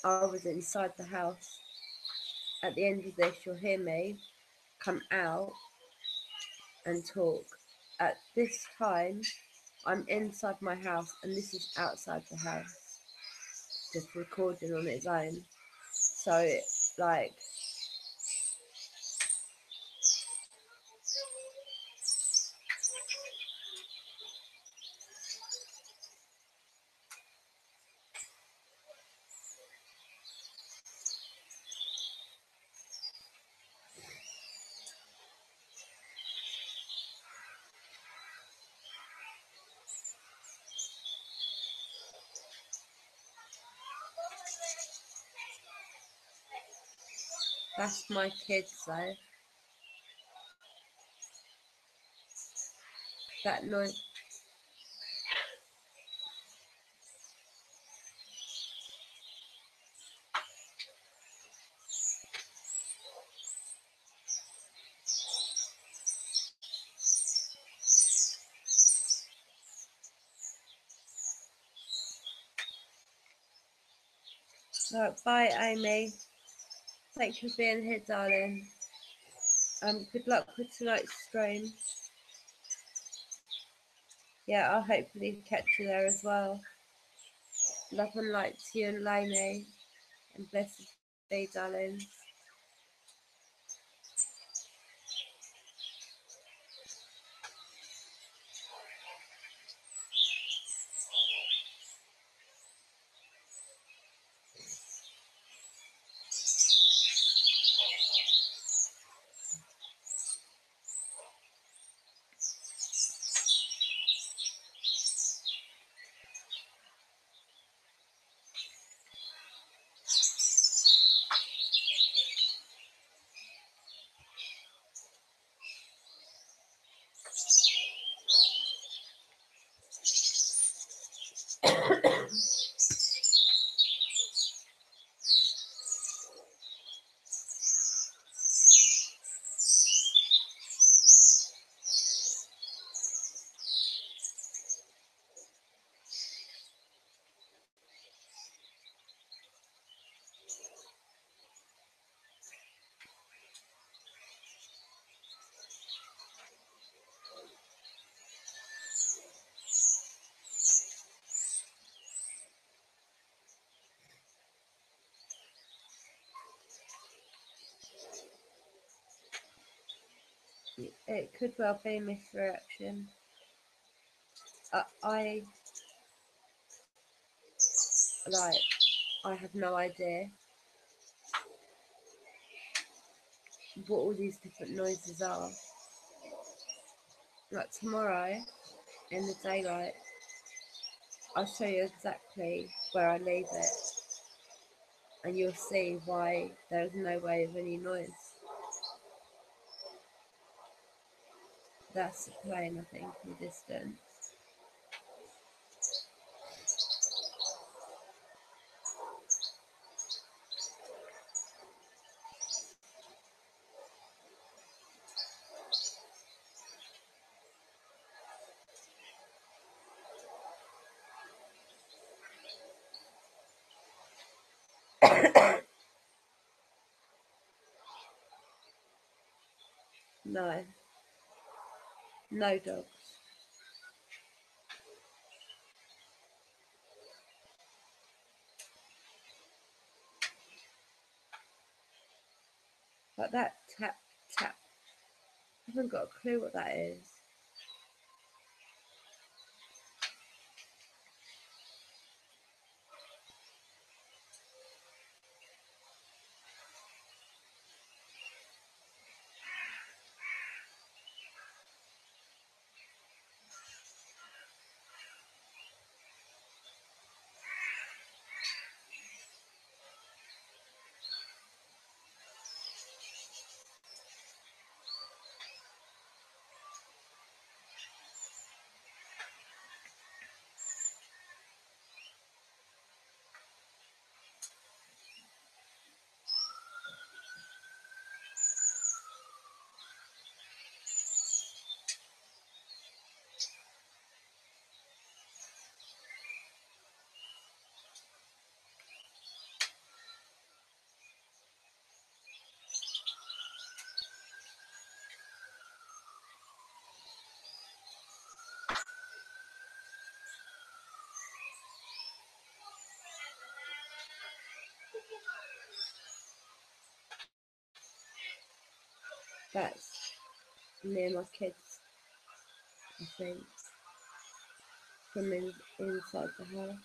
was inside the house. At the end of this, you'll hear me come out and talk. At this time, I'm inside my house, and this is outside the house, just recording on its own. So, like, that's my kids, though. That noise. Right, bye, Amy. Thank you for being here, darling. Good luck with tonight's stream. Yeah, I'll hopefully catch you there as well. Love and light to you and Lainey. And blessed be, darling. It could well be misdirection. I have no idea what all these different noises are. Like tomorrow, in the daylight, I'll show you exactly where I leave it, and you'll see why there's no way of any noise. That's the plane, I think, in the distance. No. No dogs. But that tap, tap, I haven't got a clue what that is. That's me and my kids, I think, from inside the house.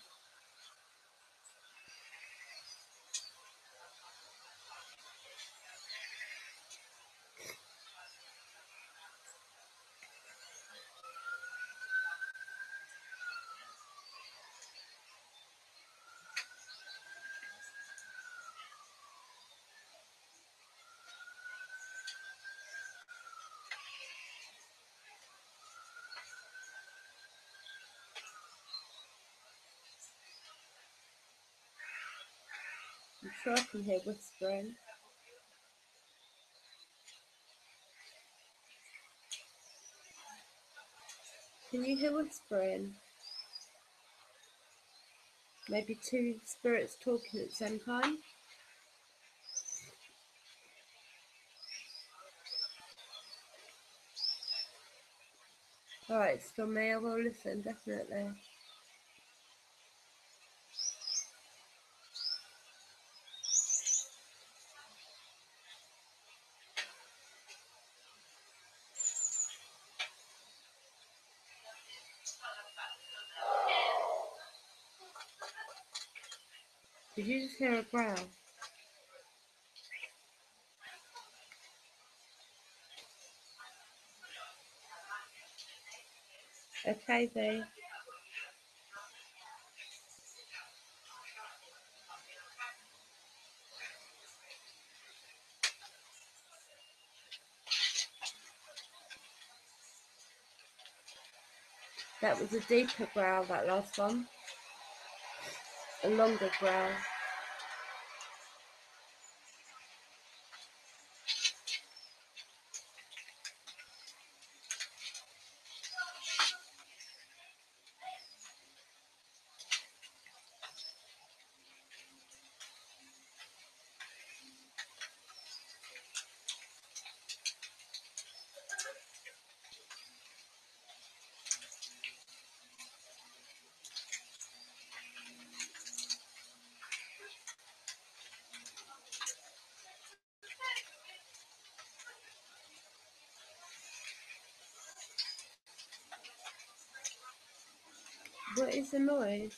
I'm sure I can hear whispering. Can you hear whispering? Maybe two spirits talking at the same time? Alright, it's still me, I will listen, definitely. Did you just hear a growl? Okay, V. That was a deeper growl, that last one. A longer growl. What is the noise?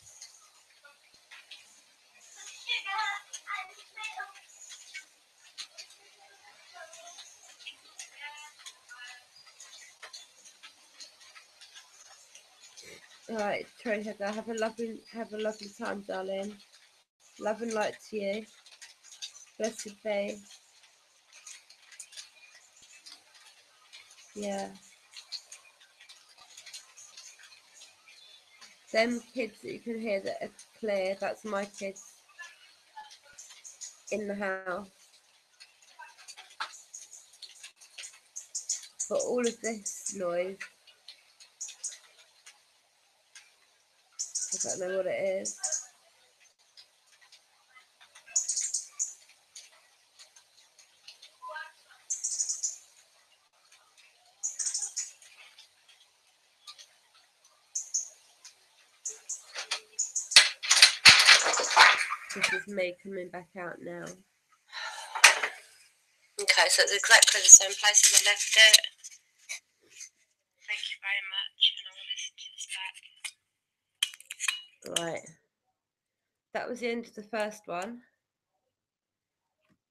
Alright, Teresa, have a lovely time, darling. Love and light to you. Blessed be. Yeah. Them kids that you can hear that are clear, that's my kids in the house. But all of this noise, I don't know what it is. This is me coming back out now. Okay, so it's exactly the same place as I left it. Thank you very much, and I will listen to this back. Right. That was the end of the first one.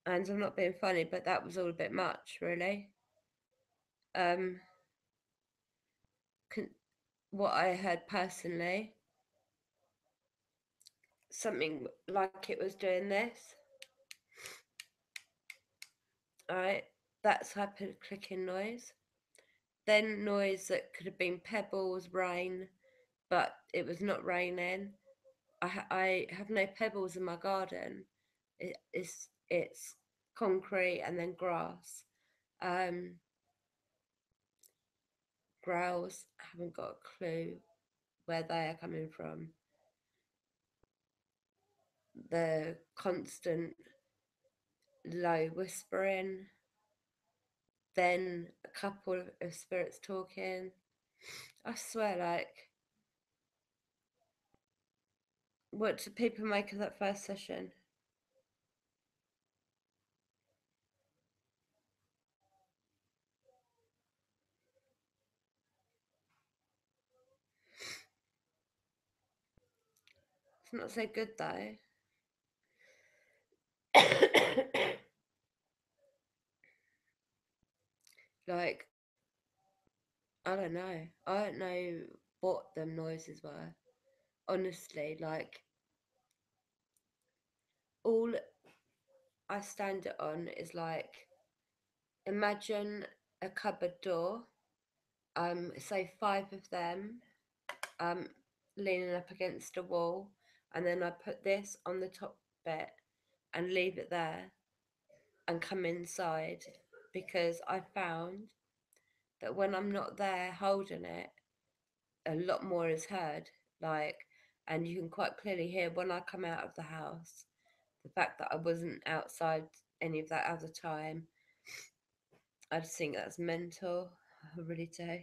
And I'm not being funny, but that was all a bit much, really. What I heard personally, something like it was doing this. Alright, that type of clicking noise. Then noise that could have been pebbles, rain, but it was not raining. I have no pebbles in my garden. It's concrete and then grass. Growls, haven't got a clue where they are coming from. The constant low whispering, then a couple of spirits talking. I swear, like, what do people make of that first session? not so good though. Like, I don't know. I don't know what them noises were. Honestly, like, all I stand it on is like, imagine a cupboard door, say 5 of them, um, leaning up against a wall, and then I put this on the top bit and leave it there and come inside, because I found that when I'm not there holding it, a lot more is heard. Like, and you can quite clearly hear when I come out of the house, the fact that I wasn't outside any of that other time. I just think that's mental. I really do.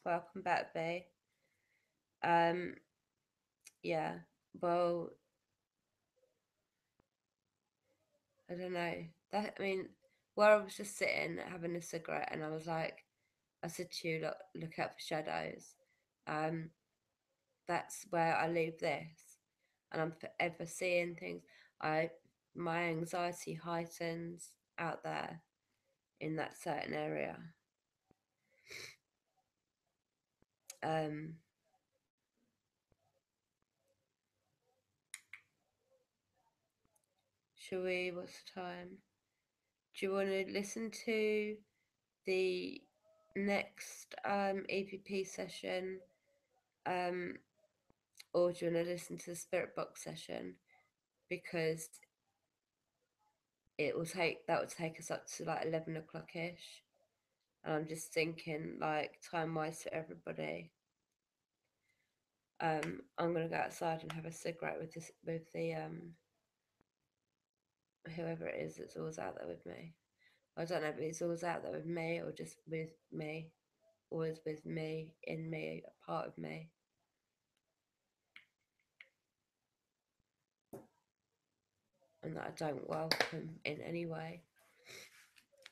Welcome back, Bea. Yeah. Well, I don't know. That, I mean, where I was just sitting having a cigarette, and I was like, I said to you, look out for shadows. Um, that's where I leave this, and I'm forever seeing things. My anxiety heightens out there in that certain area. Um, Shall we? What's the time? Do you want to listen to the next EPP session, or do you want to listen to the spirit box session? Because that will take us up to like 11 o'clock ish, and I'm just thinking, like, time wise for everybody. I'm gonna go outside and have a cigarette with the whoever it is that's always out there with me. I don't know if it's always out there with me or just with me, always with me, in me, a part of me. And that I don't welcome in any way.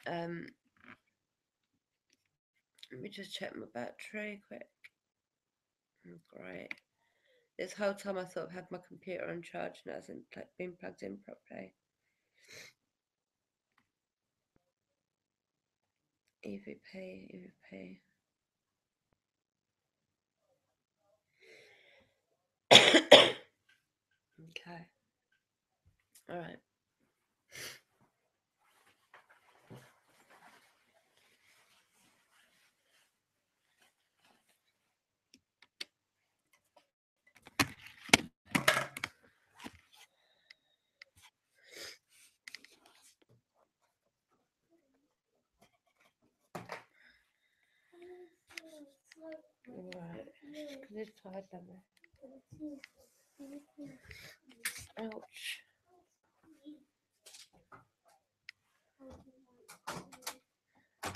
Let me just check my battery quick. Great. This whole time I thought I've had my computer on charge and it hasn't been plugged in properly. EVP. Okay. All right. Right. It's hard, ouch.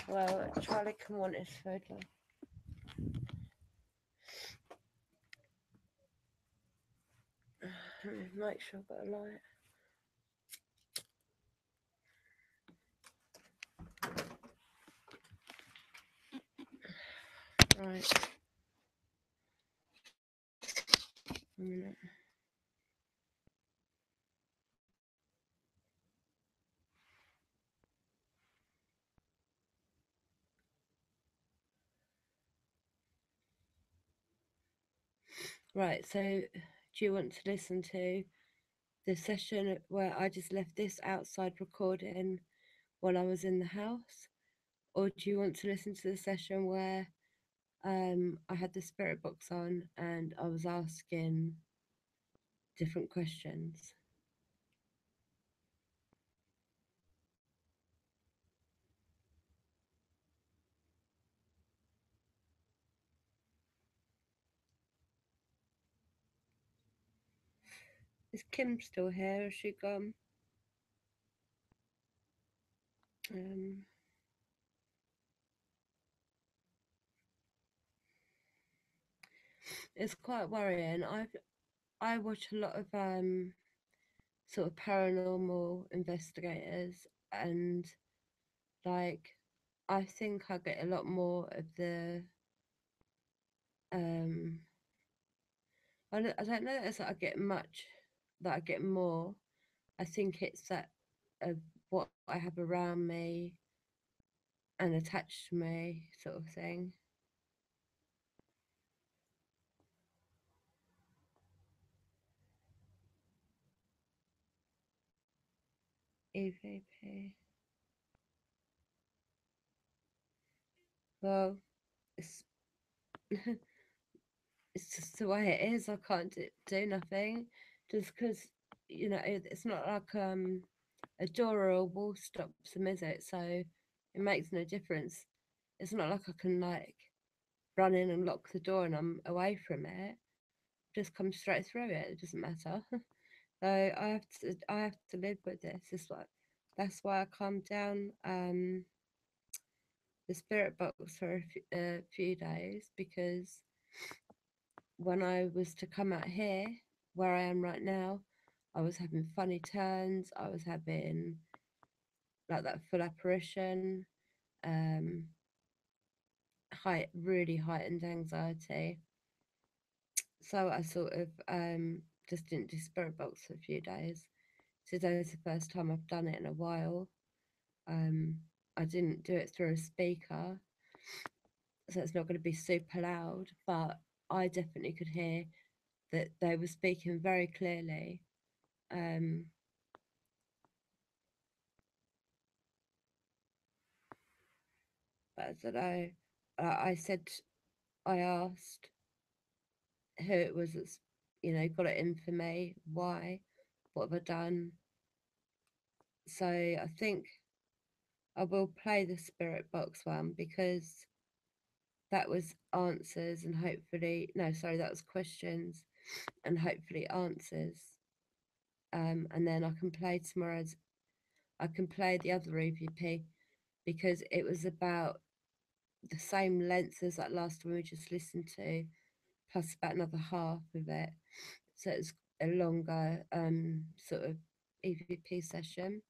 Well, Charlie can want his food now. Let me make sure I've got a light. Right. A minute. Right, so do you want to listen to the session where I just left this outside recording while I was in the house? Or do you want to listen to the session where I had the spirit box on and I was asking different questions? Is Kim still here? Or has she gone? It's quite worrying. I watch a lot of sort of paranormal investigators, and like I think I get a lot more of the um I don't know that it's that I get much, that I get more. I think it's that of what I have around me and attached to me, sort of thing. EVP. Well, it's it's just the way it is. I can't do nothing just because it's not like a door or a wall stops them, is it? So it makes no difference. It's not like I can like run in and lock the door and I'm away from it. Just come straight through it. It doesn't matter. So I have to live with this. It's like that's why I calmed down the spirit box for a few days, because when I was to come out here, where I am right now, I was having funny turns. I was having like that full apparition, um, really heightened anxiety. So I sort of just didn't do spirit box for a few days. Today's the first time I've done it in a while. Um, I didn't do it through a speaker, so it's not going to be super loud, but I definitely could hear that they were speaking very clearly. Um, but I don't know. I said, I asked who it was that's, got it in for me, why, what have I done? So I think I will play the spirit box one, because that was answers and hopefully, no, sorry, that was questions and hopefully answers. And then I can play the other EVP, because it was about the same length as that last one we just listened to, plus about another half of it. So it's a longer sort of EVP session,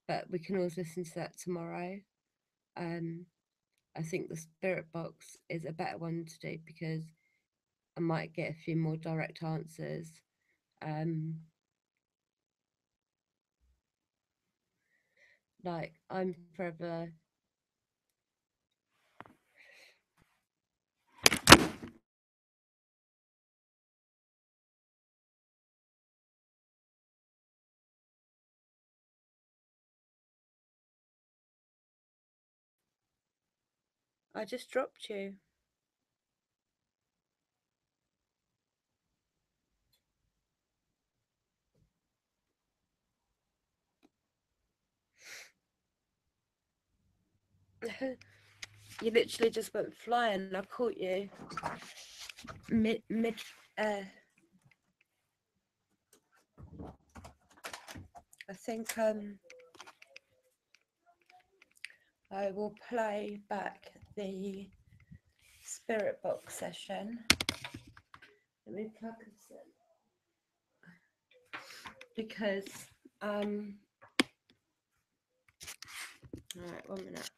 but we can always listen to that tomorrow. Um, I think the spirit box is a better one to do, because I might get a few more direct answers. Like I'm forever. I just dropped you. You literally just went flying. I caught you mid air. I think I will play back the spirit box session. Let me plug this in, because all right, 1 minute.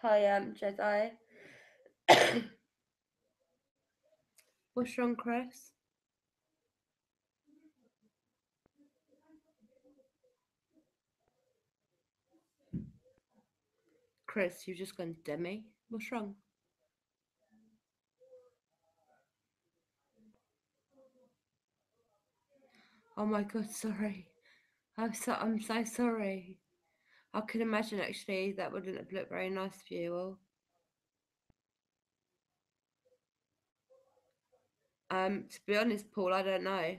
Hi, Jedi. What's wrong, Chris? Chris, you've just gone Demi. What's wrong? Oh my God, sorry. I'm so sorry. I can imagine actually that wouldn't have looked very nice for you all. To be honest, Paul, I don't know.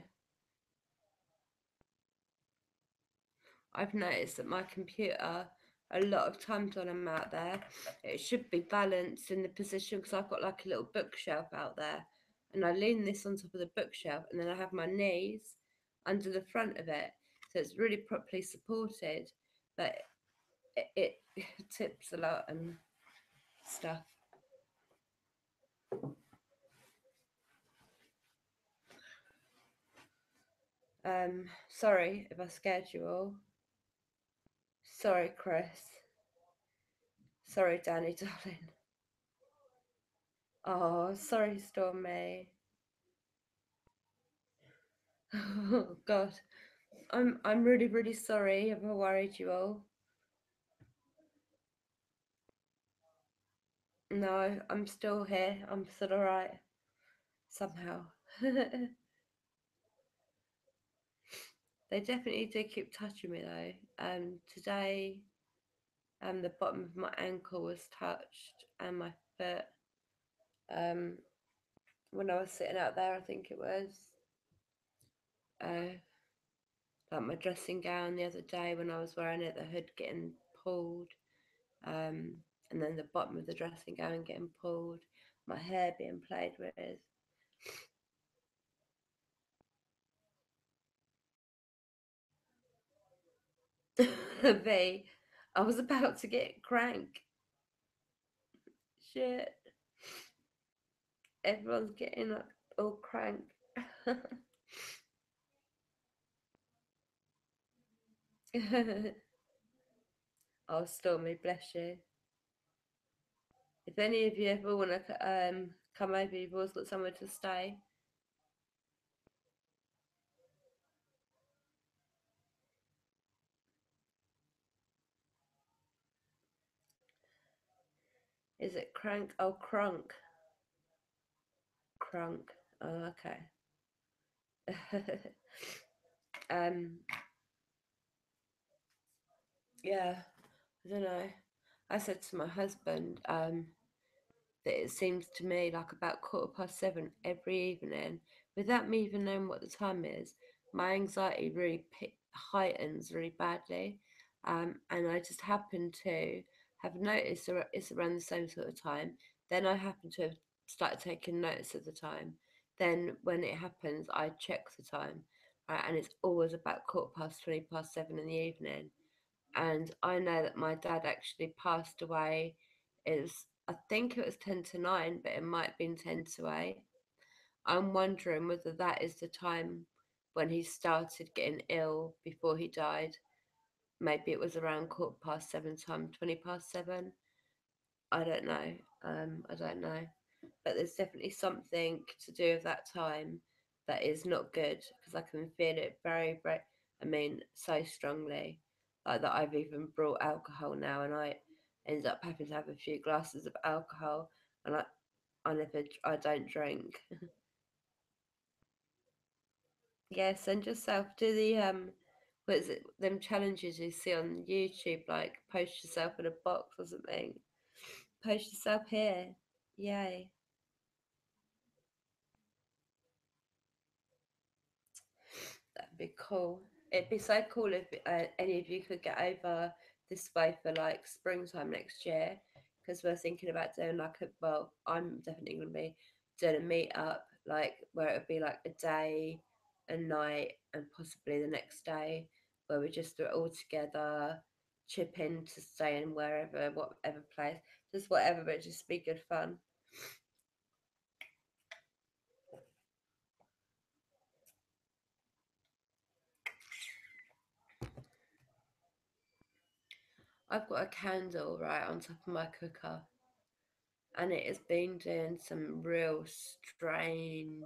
I've noticed that my computer, a lot of times when I'm out there, it should be balanced in the position, because I've got like a little bookshelf out there, and I lean this on top of the bookshelf, and then I have my knees under the front of it, so it's really properly supported, but it tips a lot and stuff. Sorry if I scared you all. Sorry, Chris. Sorry, Danny, darling. Oh, sorry, Stormy. Oh God, I'm really really sorry if I worried you all. No, I'm still here. I'm still alright somehow. They definitely do keep touching me though. Today, the bottom of my ankle was touched and my foot. Um, when I was sitting out there, I think it was. Like my dressing gown the other day when I was wearing it, the hood getting pulled, and then the bottom of the dressing gown getting pulled, my hair being played with. V, I was about to get crank. Shit, everyone's getting like all crank. Oh, Stormy, bless you. If any of you ever want to come over, you've always got somewhere to stay. Is it crank? Oh, crunk. Crunk. Oh, okay. um, yeah, I don't know. I said to my husband that it seems to me like about 7:15 every evening, without me even knowing what the time is. My anxiety really heightens really badly, and I just happen to have noticed it's around the same sort of time. Then I happen to have started taking notice of the time. Then when it happens, I check the time, right, and it's always about 7:15 in the evening. And I know that my dad actually passed away. Is I think it was 10 to 9, but it might have been 10 to 8. I'm wondering whether that is the time when he started getting ill before he died. Maybe it was around 7:15 time, 7:20. I don't know. I don't know. But there's definitely something to do with that time that is not good because I can feel it very, very, I mean, so strongly. Like that I've even brought alcohol now and I end up having to have a few glasses of alcohol and I don't drink. Yeah, send yourself do the what is it, them challenges you see on YouTube, like post yourself in a box or something. Post yourself here. Yay. That'd be cool. It'd be so cool if any of you could get over this way for like springtime next year, because we're thinking about doing like well, I'm definitely going to be doing a meet up, like where it would be like a day, a night, and possibly the next day, where we just do it all together, chip in to stay in wherever, whatever place, just whatever, but just be good fun. I've got a candle right on top of my cooker and it has been doing some real strange.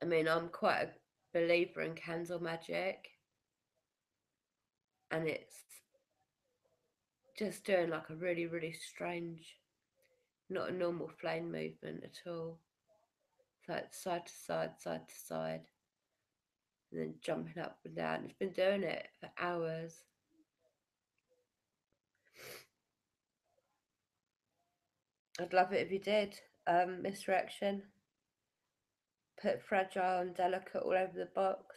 I mean, I'm quite a believer in candle magic, and it's just doing like a really, really strange, not a normal flame movement at all. It's like side to side, and then jumping up and down. It's been doing it for hours. I'd love it if you did, Misdirection. Put fragile and delicate all over the box.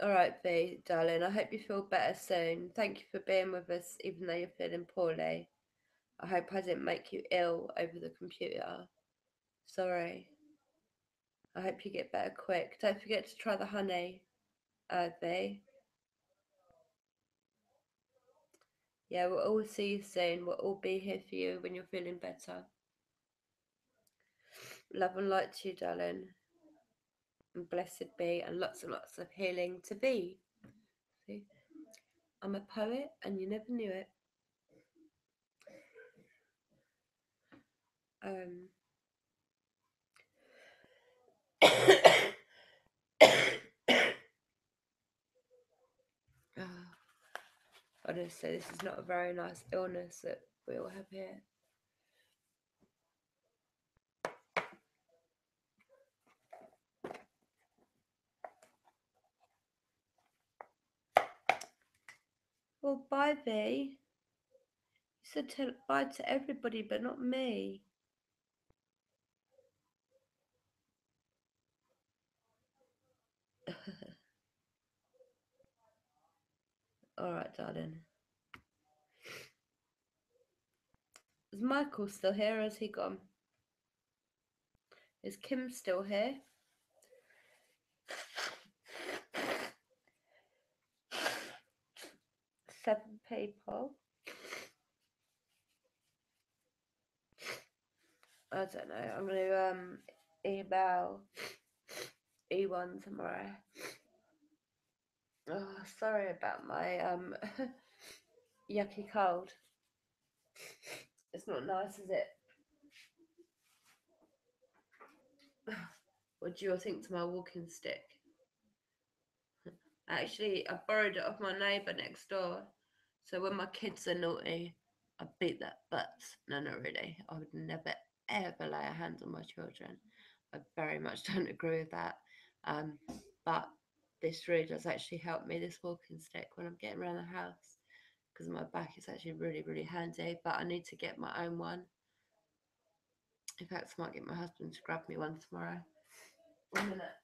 All right, V, darling. I hope you feel better soon. Thank you for being with us, even though you're feeling poorly. I hope I didn't make you ill over the computer. Sorry. I hope you get better quick. Don't forget to try the honey, V. Yeah, we'll all see you soon. We'll all be here for you when you're feeling better. Love and light to you, darling. And blessed be, and lots of healing to be. See? I'm a poet, and you never knew it. Honestly, this is not a very nice illness that we all have here. Well, bye, V. You said bye to everybody, but not me. All right, darling. Is Michael still here, or has he gone? Is Kim still here? Seven people. I don't know. I'm gonna email E1 tomorrow. Oh, sorry about my yucky cold. It's not nice, is it? What do you all think to my walking stick? Actually, I borrowed it off my neighbour next door. So when my kids are naughty, I beat that butt. No, not really. I would never, ever lay a hand on my children. I very much don't agree with that. But this really does actually help me, this walking stick, when I'm getting around the house. Because my back is actually really, really handy. But I need to get my own one. In fact, I might get my husband to grab me one tomorrow. 1 minute.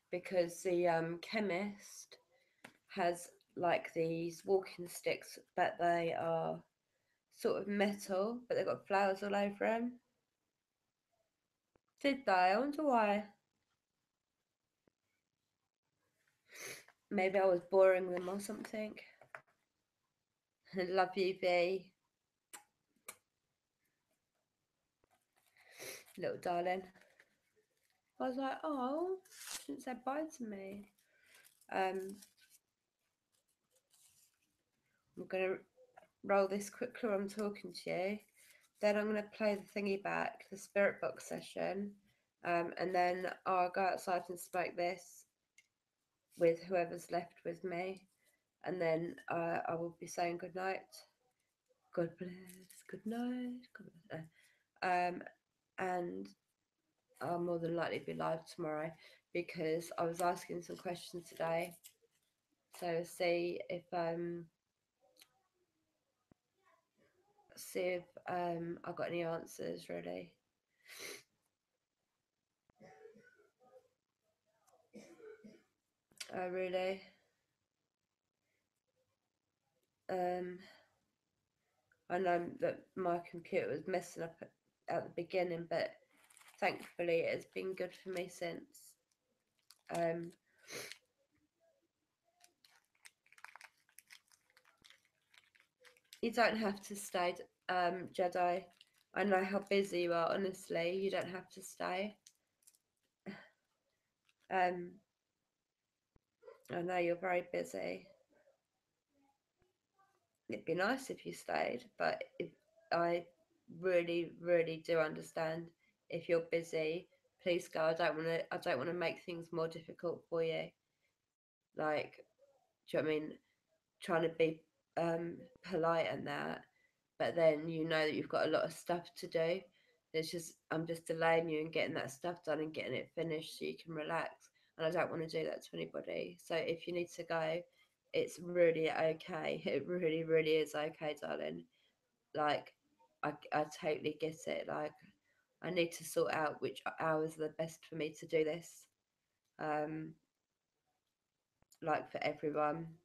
Because the chemist has like these walking sticks, but they are sort of metal, but they've got flowers all over them. Did they? I wonder why. Maybe I was boring them or something. Love you, V. Little darling. I was like, oh, she didn't say bye to me. I'm gonna roll this quickly while I'm talking to you. Then I'm gonna play the thingy back, the spirit box session, and then I'll go outside and smoke this with whoever's left with me, and then I will be saying good night. God bless. Good night. God bless. And I'll more than likely be live tomorrow because I was asking some questions today. So see if I got any answers really. I really I know that my computer was messing up at the beginning, but thankfully it has been good for me since. You don't have to stay, Jedi. I know how busy you are, honestly. You don't have to stay. I know you're very busy. It'd be nice if you stayed, but if I really, really do understand if you're busy, please go. I don't want to make things more difficult for you. Like, do you know what I mean? Trying to be polite and that, but then you know that you've got a lot of stuff to do. I'm just delaying you and getting that stuff done and getting it finished so you can relax. And I don't want to do that to anybody. So if you need to go, it's really okay. It really, really is okay, darling. Like, I totally get it. Like, I need to sort out which hours are the best for me to do this. Like for everyone.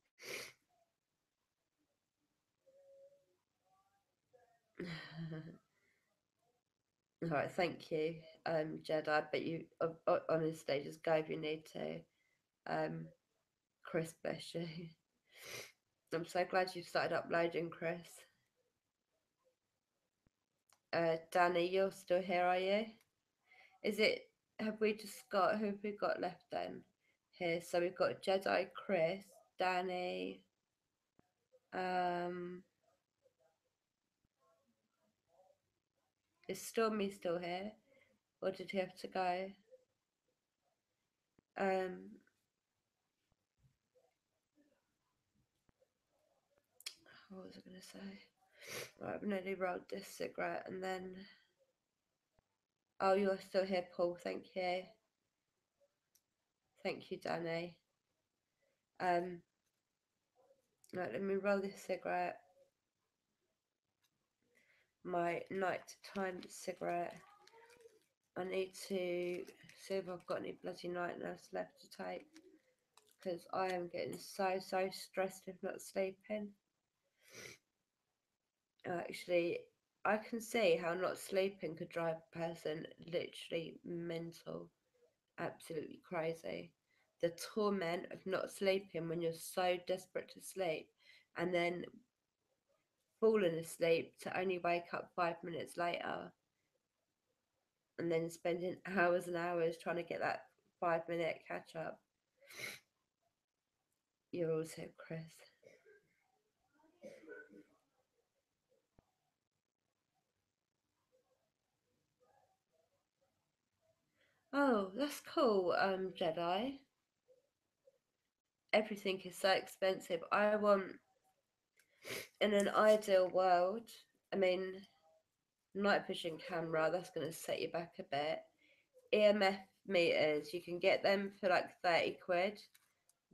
All right, thank you, Jedi. But you honestly just go if you need to. Chris, bless you. I'm so glad you started uploading, Chris. Danny, you're still here, are you? Is it, have we just got, who have we got left then? Here, so we've got Jedi Chris, Danny, is Stormy still here? Or did he have to go? What was I going to say? Right, I've nearly rolled this cigarette and then... Oh, you're still here, Paul. Thank you. Thank you, Danny. Right, let me roll this cigarette. My nighttime cigarette. I need to see if I've got any bloody night nurse left to take, because I am getting so stressed if not sleeping. Actually, I can see how not sleeping could drive a person literally mental, absolutely crazy. The torment of not sleeping when you're so desperate to sleep and then falling asleep to only wake up 5 minutes later, and then spending hours and hours trying to get that 5 minute catch up. You're also Chris. Oh, that's cool, Jedi. Everything is so expensive. I want, in an ideal world, I mean, night vision camera, that's going to set you back a bit. EMF meters, you can get them for like 30 quid,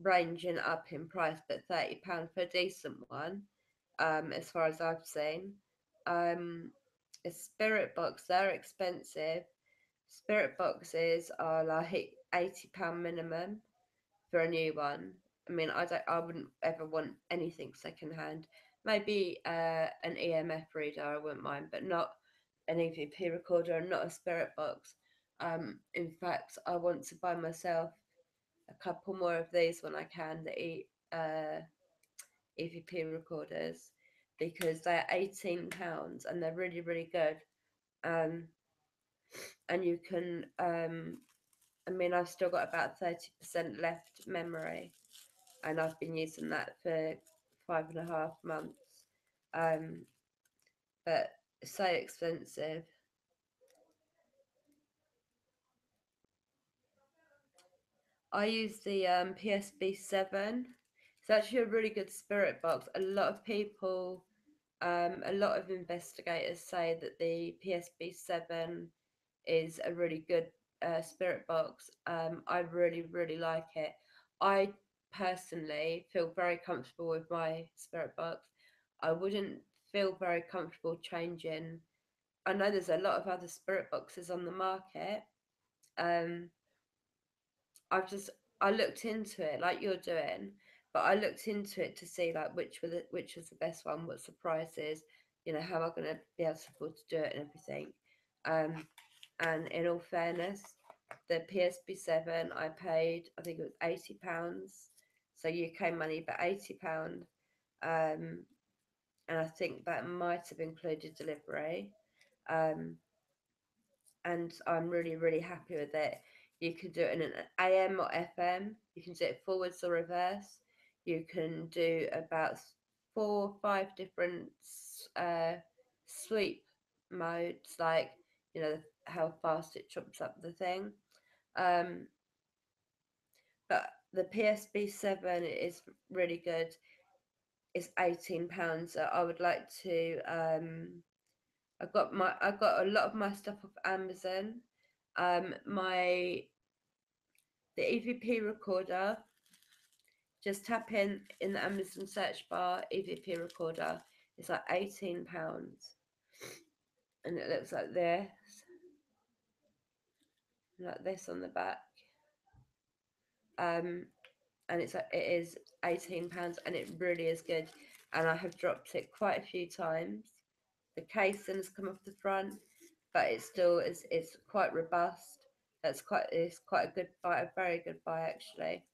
ranging up in price, but £30 for a decent one, as far as I've seen. A spirit box, they're expensive. Spirit boxes are like £80 minimum for a new one. I mean, I wouldn't ever want anything secondhand. Maybe an EMF reader, I wouldn't mind, but not an EVP recorder and not a spirit box. In fact, I want to buy myself a couple more of these when I can, the EVP recorders, because they're £18 and they're really good. And you can, I mean, I've still got about 30% left memory, and I've been using that for 5.5 months. But it's so expensive. I use the PSB7. It's actually a really good spirit box. A lot of people, a lot of investigators say that the PSB7 is a really good spirit box. I really like it. I personally feel very comfortable with my spirit box. I wouldn't feel very comfortable changing. I know there's a lot of other spirit boxes on the market. I looked into it like you're doing, but I looked into it to see like which was the best one, what's the prices, how am I going to be able to afford to do it and everything. And in all fairness, the PSB7 I paid, I think it was £80, so UK money, but £80. And I think that might have included delivery. And I'm really happy with it. You can do it in an AM or FM. You can do it forwards or reverse. You can do about 4 or 5 different sweep modes, like how fast it chops up the thing. But the PSB7 is really good. It's £18. So I would like to. I got a lot of my stuff off Amazon. The EVP recorder. Just tap in the Amazon search bar, EVP recorder. It's like £18, and it looks like this on the back. And it is £18, and it really is good. And I have dropped it quite a few times. The casing has come off the front, but it's quite robust. It's quite a good buy, a very good buy actually.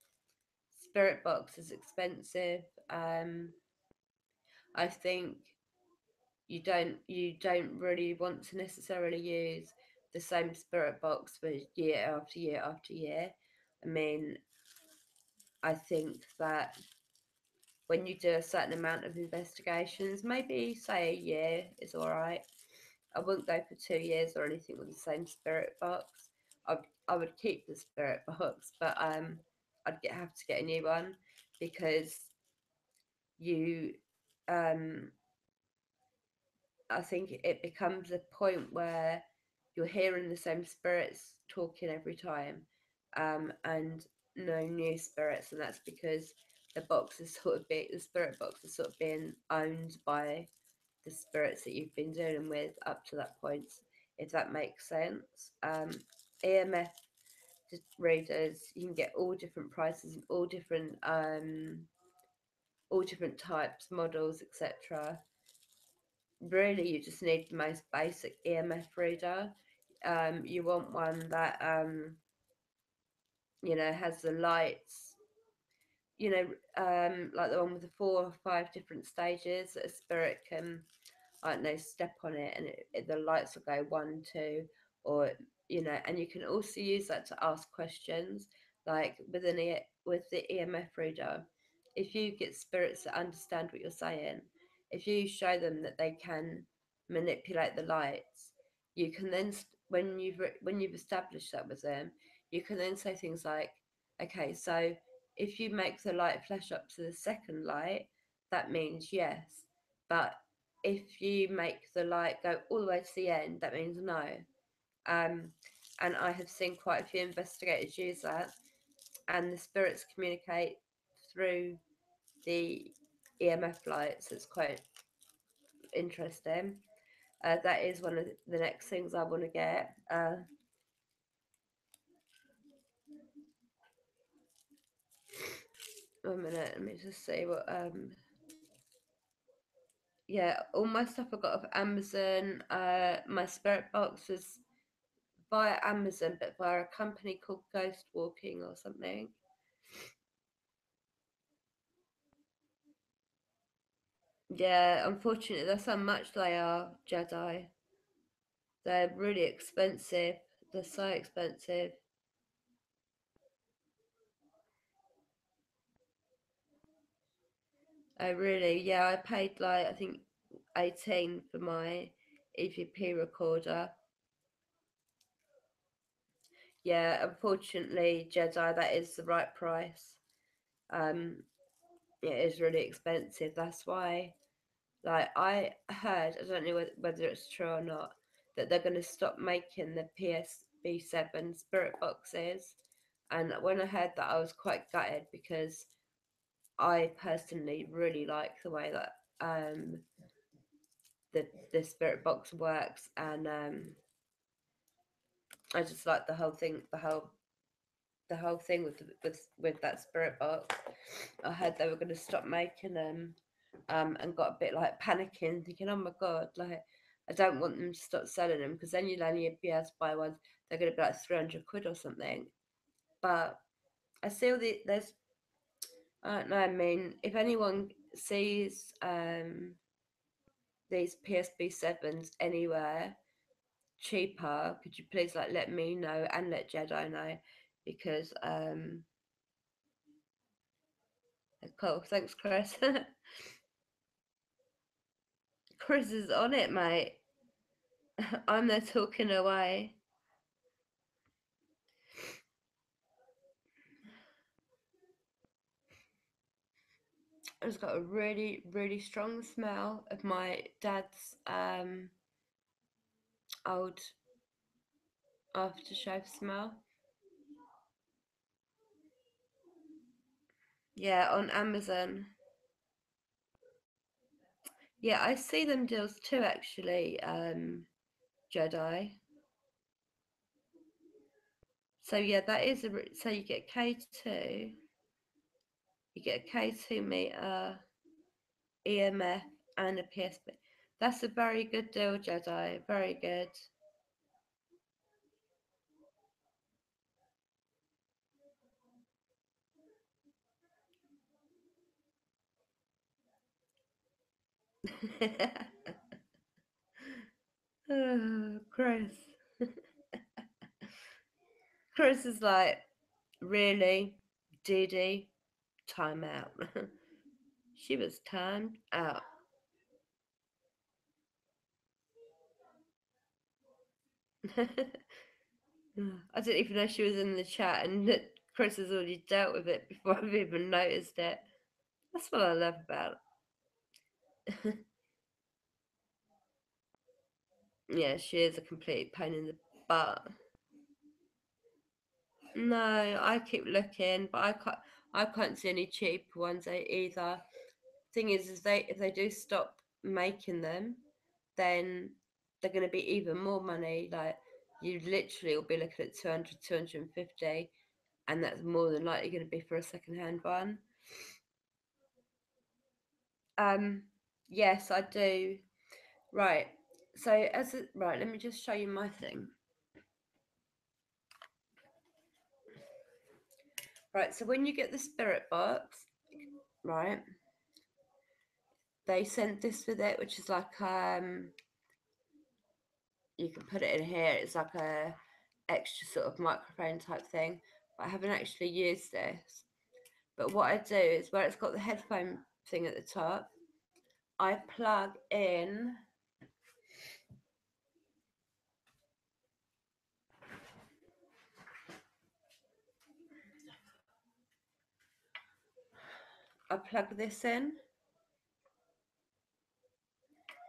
Spirit box is expensive. I think you don't really want to necessarily use the same spirit box for year after year after year. I mean, I think that when you do a certain amount of investigations, maybe say a year is all right. I wouldn't go for 2 years or anything with the same spirit box. I would keep the spirit box, but have to get a new one because you um I think it becomes a point where you're hearing the same spirits talking every time, and no new spirits, and that's because the spirit box is sort of being owned by the spirits that you've been dealing with up to that point, if that makes sense. EMF readers, you can get all different prices and all different types, models, etc. Really, you just need the most basic EMF reader. You want one that has the lights, like the one with the 4 or 5 different stages that a spirit can, I don't know, step on it, and the lights will go 1, 2, or and you can also use that to ask questions, like with the EMF reader. If you get spirits that understand what you're saying, if you show them that they can manipulate the lights, you can then when you've established that with them, you can then say things like, okay, so if you make the light flash up to the second light, that means yes, but if you make the light go all the way to the end, that means no. Um, and I have seen quite a few investigators use that, and the spirits communicate through the EMF lights. It's quite interesting. That is one of the next things I want to get. 1 minute, let me just see what. Yeah, all my stuff I got off Amazon. My spirit box was via Amazon, but via a company called Ghost Walking or something. Yeah, unfortunately, that's how much they are, Jedi. They're really expensive. They're so expensive. Oh, really? Yeah, I paid like, I think 18 for my EVP recorder. Yeah, unfortunately, Jedi, that is the right price. Um, it is really expensive. That's why, like, I heard, I don't know whether it's true or not, that they're going to stop making the PSB7 spirit boxes. And when I heard that, I was quite gutted because I personally really like the way that the spirit box works, and I just like the whole thing with that spirit box. I heard they were going to stop making them, and got a bit like panicking, thinking, "Oh my god!" Like, I don't want them to stop selling them because then you'll only be able to buy ones. They're going to be like 300 quid or something. But I still there's I don't know. I mean, if anyone sees these PSB7s anywhere cheaper, could you please like let me know and let Jedi know, because cool, thanks Chris. Chris is on it, mate. I'm there talking away. It's got a really, really strong smell of my dad's old aftershave smell. Yeah, on Amazon. Yeah, I see them deals too, actually, Jedi. So yeah, that is so you get K2, you get a K2 meter, EMF, and a PSB. That's a very good deal, Jedi. Very good. Oh, Chris. Chris is like, really? Dee Dee? Time out. She was timed out. I didn't even know she was in the chat, and that Chris has already dealt with it before I've even noticed it. That's what I love about it. Yeah, she is a complete pain in the butt. No, I keep looking, but I can't see any cheap ones either. Thing is if they do stop making them, then they're going to be even more money. Like, you literally will be looking at 200, 250, and that's more than likely going to be for a second-hand one. Yes, I do. Right. So right, let me just show you my thing. Right, so when you get the spirit box, right, they sent this with it, which is like you can put it in here. It's like a extra sort of microphone type thing, but I haven't actually used this. But what I do is where it's got the headphone thing at the top, I plug in I plug this in.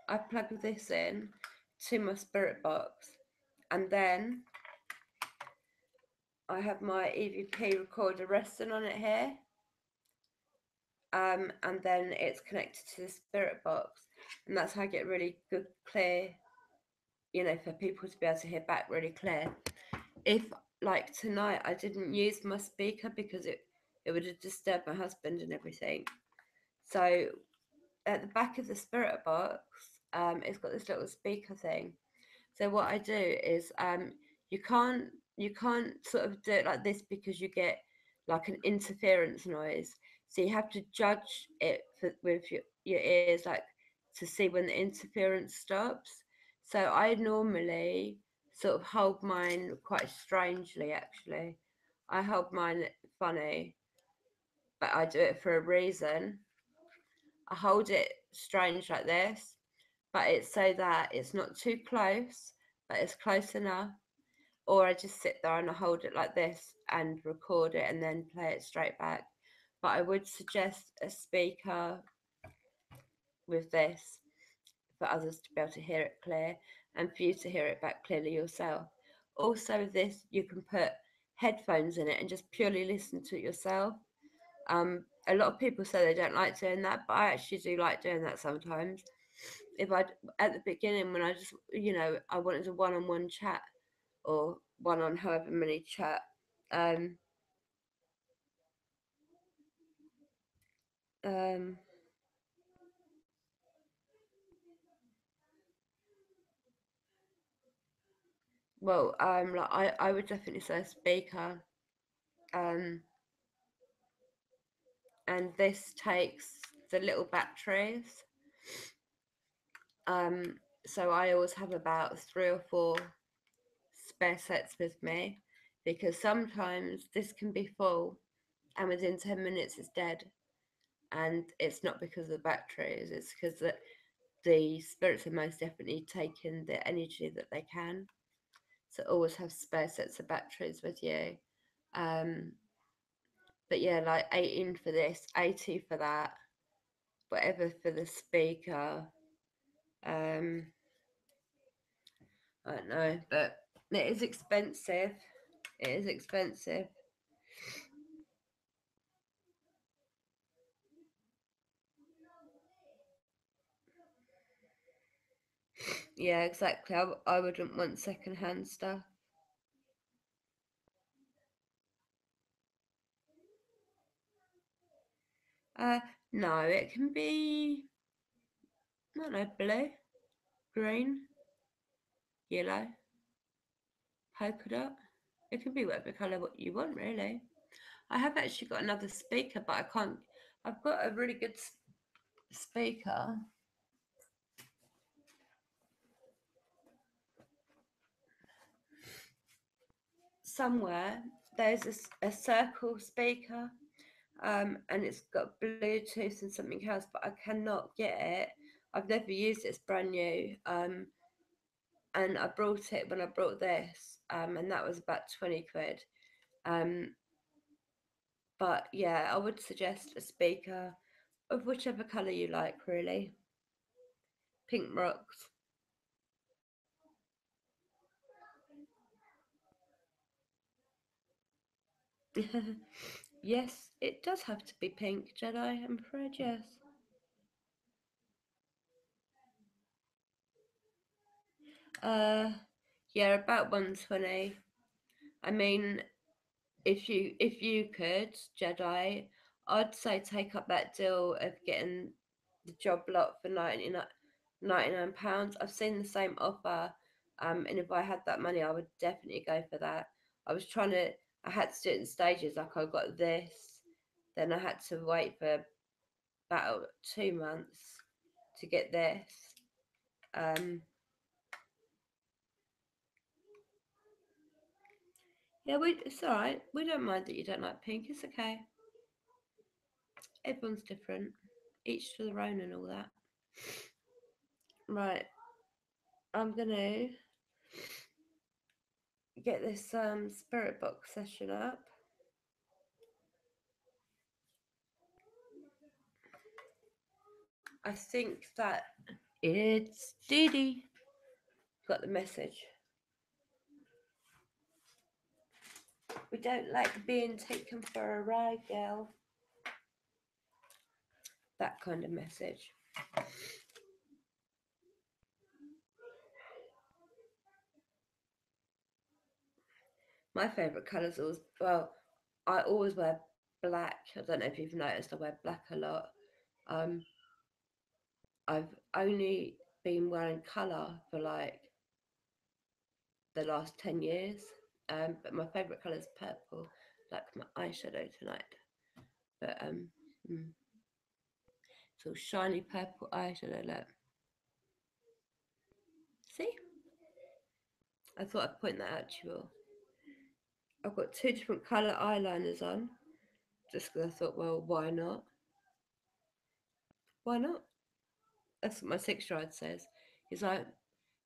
I plug this in to my spirit box, and then I have my EVP recorder resting on it here. And then it's connected to the spirit box, and that's how I get really good clear, for people to be able to hear back really clear. If like tonight I didn't use my speaker because it would have disturbed my husband and everything, so at the back of the spirit box, it's got this little speaker thing. So what I do is, you can't sort of do it like this because you get like an interference noise. So you have to judge it with your ears, like, to see when the interference stops. So I normally sort of hold mine quite strangely, actually. I hold mine funny, but I do it for a reason. I hold it strange like this, but it's so that it's not too close, but it's close enough. Or I just sit there and I hold it like this and record it and then play it straight back. But I would suggest a speaker with this for others to be able to hear it clear and for you to hear it back clearly yourself. Also, with this, you can put headphones in it and just purely listen to it yourself. A lot of people say they don't like doing that, but I actually do like doing that sometimes. If I At the beginning, when I just I wanted a one-on-one chat, or one on however many chat, um um well, like, I would definitely say a speaker. um and this takes the little batteries. So I always have about 3 or 4 spare sets with me, because sometimes this can be full and within 10 minutes it's dead, and it's not because of the batteries, it's because the spirits are most definitely taking the energy that they can. So always have spare sets of batteries with you. um but yeah, like 18 for this, 80 for that, whatever for the speaker. um I don't know, but it is expensive. It is expensive. Yeah, exactly. I wouldn't want secondhand stuff. uh no, it can be, I don't know, blue, green, yellow, polka dot. It can be whatever colour what you want, really. I have actually got another speaker, but I can't. I've got a really good speaker. somewhere there's a circle speaker, and it's got Bluetooth and something else, but I cannot get it. I've never used it. It's brand new. And I brought it when I brought this, and that was about 20 quid. But yeah, I would suggest a speaker of whichever colour you like, really. Pink rocks. Yes, it does have to be pink, Jedi, I'm afraid, yes. Yeah, about 120. I mean, if you could, Jedi, I'd say take up that deal of getting the job lot for 99 pounds. I've seen the same offer, and if I had that money, I would definitely go for that. I had to do it in stages. Like I got this, then I had to wait for about 2 months to get this. Yeah, it's all right. We don't mind that you don't like pink. It's okay. Everyone's different. Each to their own and all that. Right. I'm gonna get this spirit box session up. I think that it's Dee Dee. Got the message. We don't like being taken for a ride, girl. That kind of message. My favourite colours always, well, I always wear black. I don't know if you've noticed, I wear black a lot. I've only been wearing colour for like the last 10 years. But my favourite colour is purple, like my eyeshadow tonight. But it's all shiny purple eyeshadow, look. See? I thought I'd point that out to you all. I've got 2 different colour eyeliners on, just because I thought, well, why not? Why not? That's what my 6-year-old says. He's like,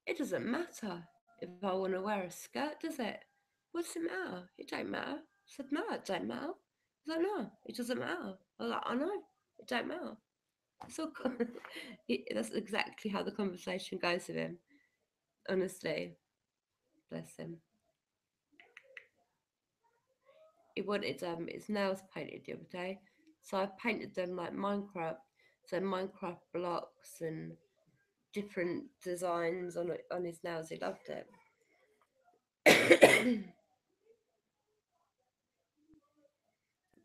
it doesn't matter if I want to wear a skirt, does it? What does it matter? It don't matter. I said, no, it don't matter. He's like, no, it doesn't matter. I was like, I know, it don't matter. It's all that's exactly how the conversation goes with him. Honestly, bless him. He wanted his nails painted the other day, so I painted them like Minecraft. So Minecraft blocks and different designs on his nails. He loved it.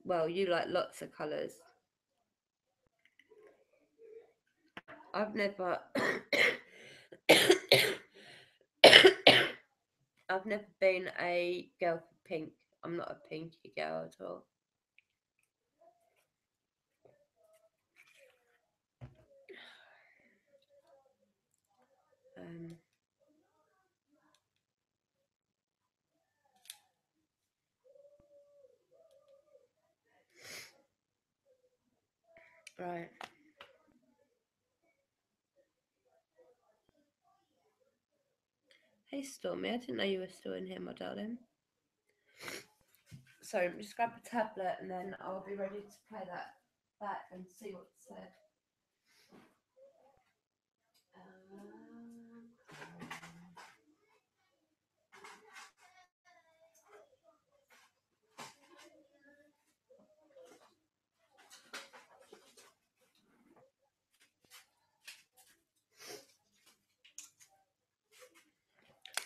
Well, you like lots of colours. I've never I've never been a girl for pink. I'm not a pinky girl at all. Right. Hey Stormy, I didn't know you were still in here, my darling. So just grab a tablet and then I'll be ready to play that back and see what's said.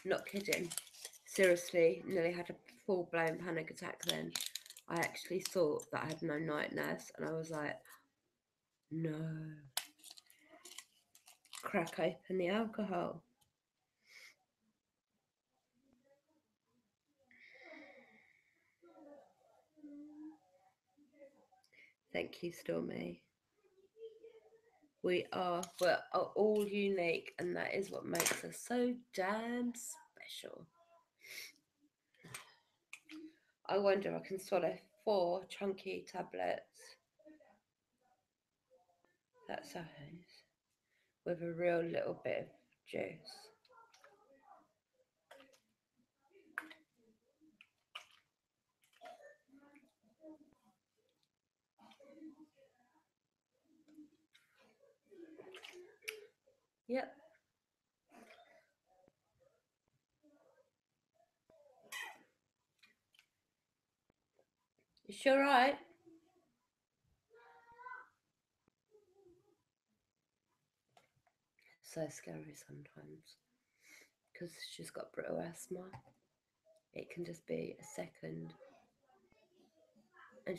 Not kidding. Seriously, nearly had a full-blown panic attack then. I actually thought that I had no night nurse and I was like, no. Crack open the alcohol. Thank you, Stormy. We're all unique, and that is what makes us so damn special. I wonder if I can swallow 4 chunky tablets. That size. With a real little bit of juice. Yep. You sure right? So scary sometimes. Because she's got brittle asthma. It can just be a second. And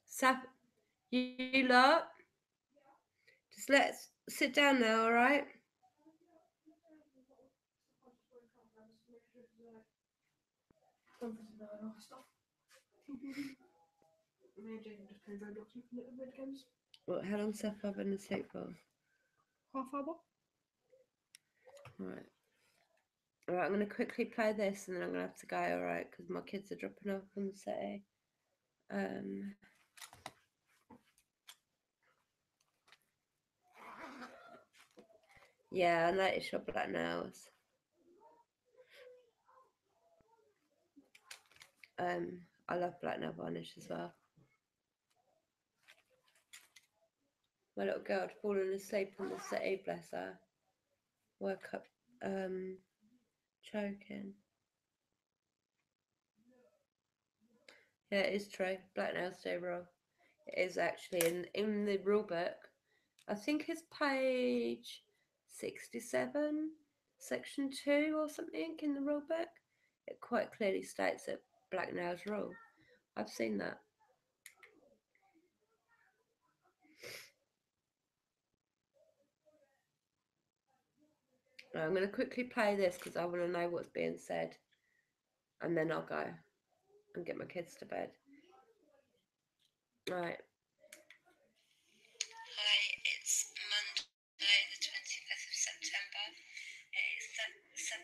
Sap, you lot, just let's sit down there, all right? Well, how long's Seth having a sleep for? Half hour. All right. All right, I'm going to quickly play this and then I'm going to have to go, all right, because my kids are dropping off from the city. Yeah, I noticed your black nails. I love black nail varnish as well. My little girl had fallen asleep in the city, bless her. Woke up choking. Yeah, it is true. Black nails do raw. It is actually in the rule book. I think it's page 67, section 2 or something in the rule book. It quite clearly states that black nails rule. I've seen that. Now, I'm going to quickly play this because I want to know what's being said. And then I'll go and get my kids to bed. Right. Hi, it's Monday the 25th of September. It is 7:40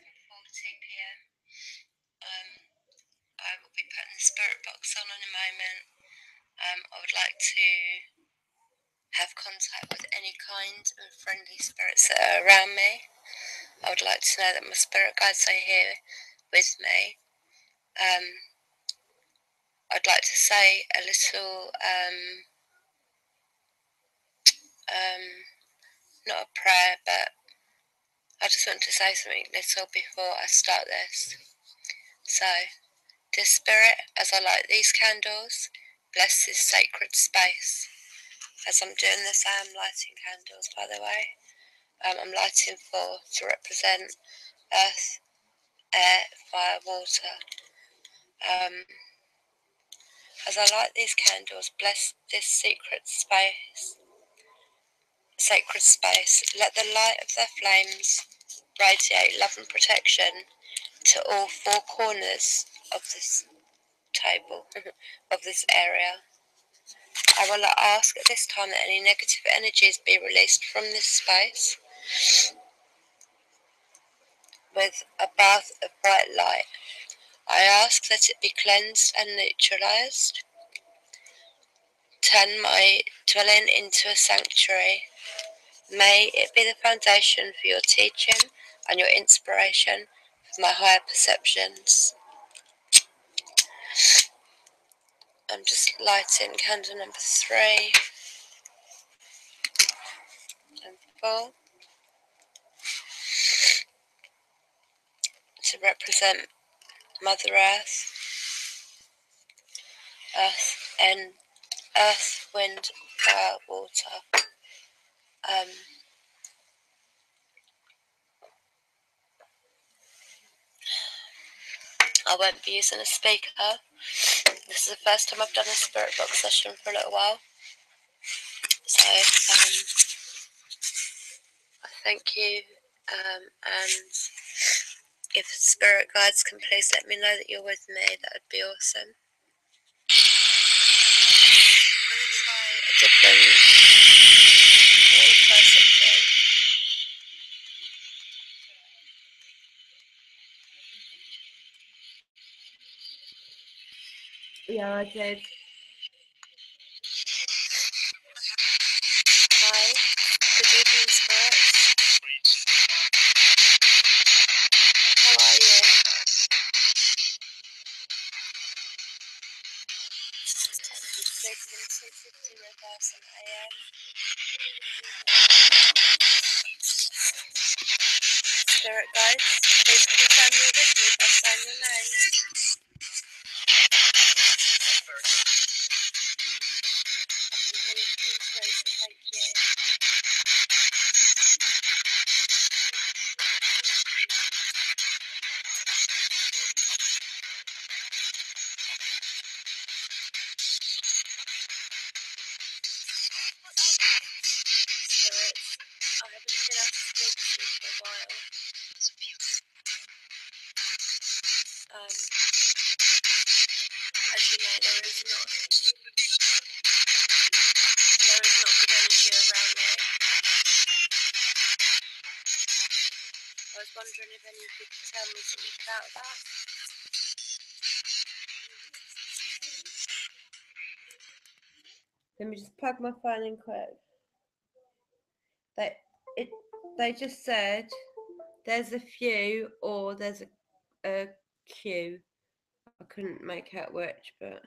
p.m. I will be putting the spirit box on in a moment. I would like to have contact with any kind of friendly spirits that are around me. I would like to know that my spirit guides are here with me. I'd like to say a little, not a prayer, but I just want to say something little before I start this. So, dear Spirit, as I light these candles, bless this sacred space. As I'm doing this, I am lighting candles, by the way. I'm lighting 4 to represent earth, air, fire, water. As I light these candles, bless this sacred space. Let the light of their flames radiate love and protection to all 4 corners of this table, of this area. I will ask at this time that any negative energies be released from this space with a bath of bright light. I ask that it be cleansed and neutralized. Turn my dwelling into a sanctuary. May it be the foundation for your teaching and your inspiration for my higher perceptions. I'm just lighting candle number 3 and 4 to represent Mother Earth, wind, fire, water. I won't be using a speaker. This is the first time I've done a spirit box session for a little while. So I thank you, and if spirit guides can please let me know that you're with me, that would be awesome. different. I want to try something. Yeah, I did. Hi. Good evening, spirits. How are you? It's 2:50 reverse AM. Spirit guides, please confirm you're with me by saying your name. I can hear your communication, thank you. Spirits, I haven't been able to speak to you for a while. As you know, there is not good energy around me. I was wondering if any of you could tell me something about that. Let me just plug my phone in quick. They just said there's a few or there's a queue. I couldn't make out which, but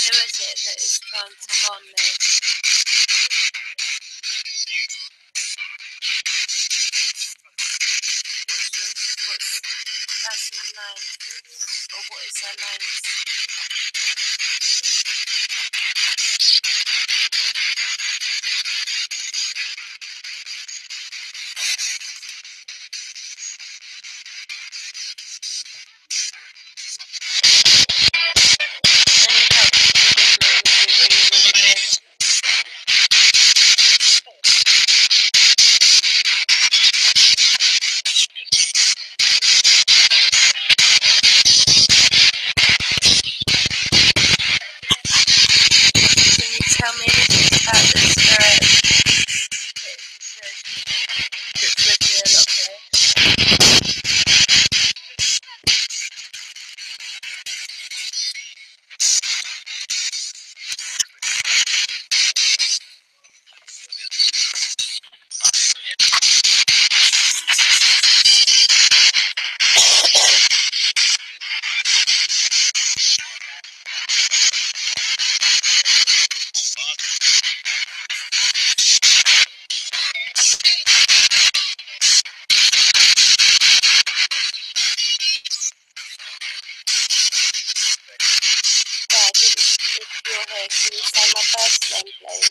Who is it that is trying to harm me? What's the person's name? Or what is their name? Any help you can give me would be really, really good. Can you tell me anything about the spirit that's with me a lot here? Dad, if you're here, can you say my first name, please?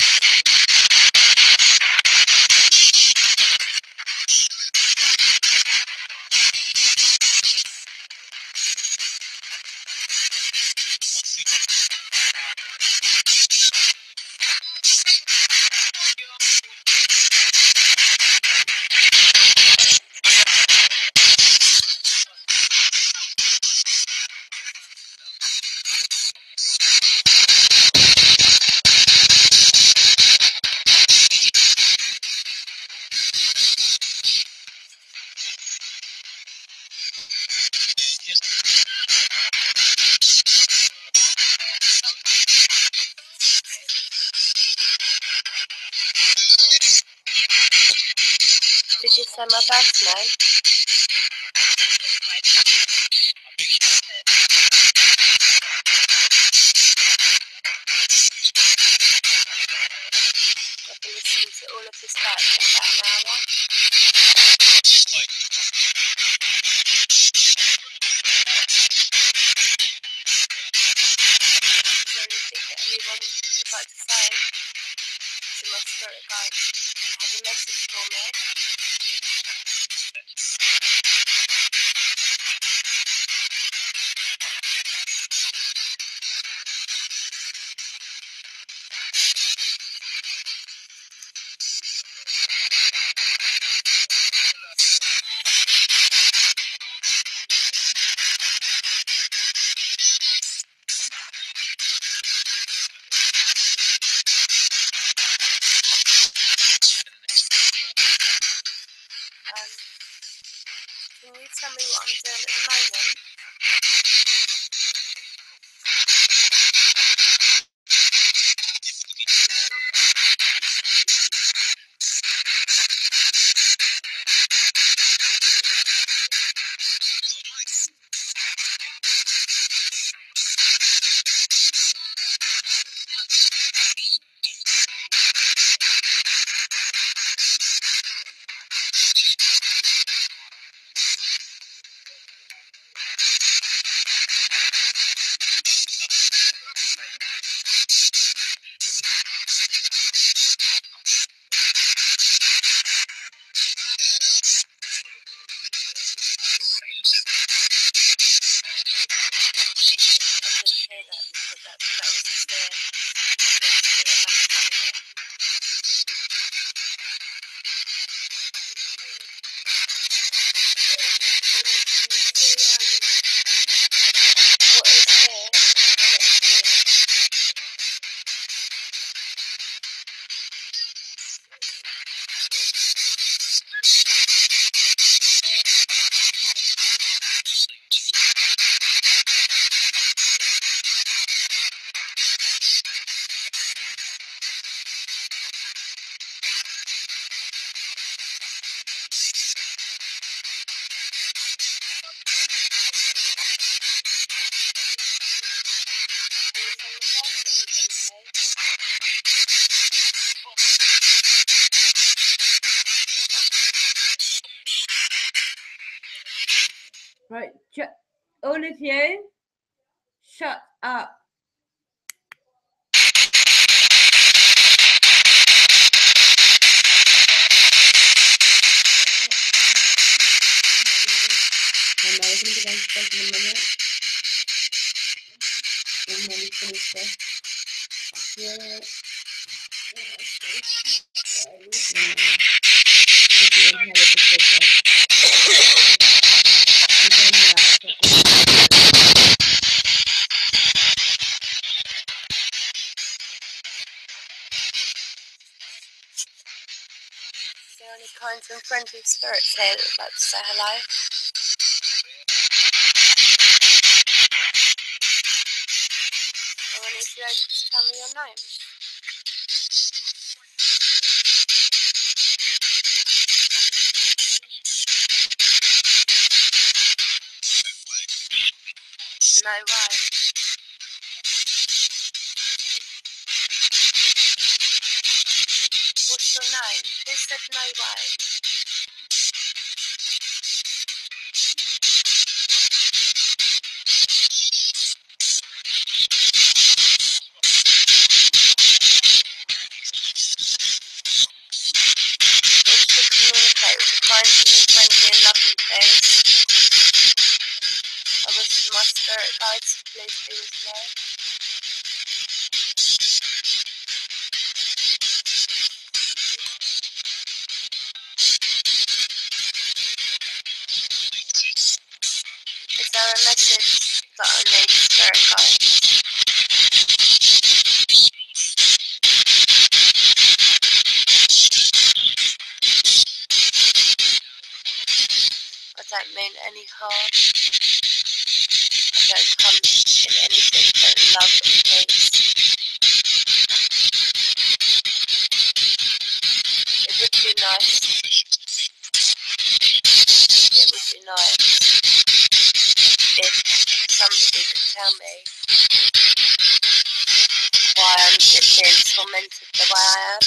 Did you say my first name? I've been listening to all of this back in about an hour. Is there anything that anyone would like to say to my spirit guide? Have a message for me? Can you tell me what I'm doing at the moment? Right, all of you, shut up. I know we're going to be going to bed in a minute. And then we finish this. Yeah. Is there any kinds and friendly spirits here that would like to say hello? Or any of you able to tell me your name? No way. What's your name? Who said no way? Wish to communicate with the kind and friendly and loving things. I wish for my spirit guides to please be with me. Is there a message that I need, spirit guides? I don't mean any harm. I don't come in anything but love and peace. It would be nice. It would be nice if somebody could tell me why I'm being tormented the way I am.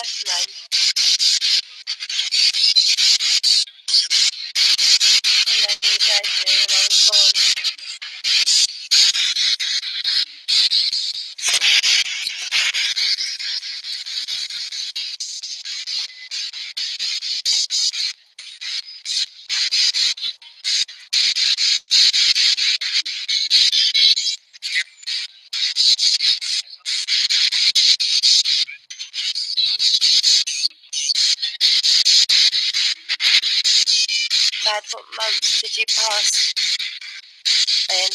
birthman. And then he died when I was born. Dad, what month did you pass in?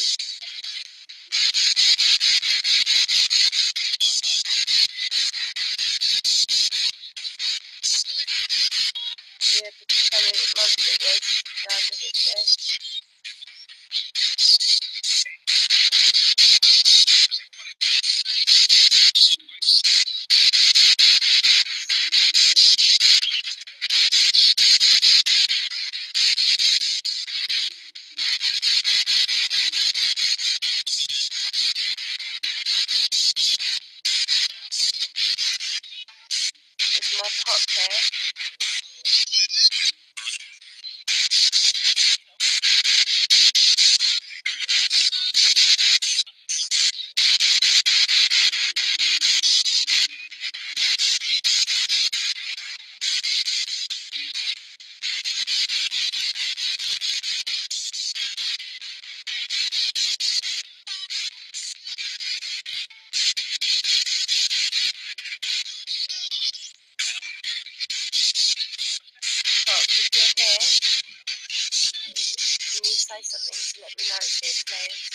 Yeah, but tell me what month it was. Dad, did it say? It's my pop here. Pop, if you're here, can you say something to let me know it's you, please?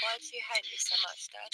Why do you hate me so much, Dad?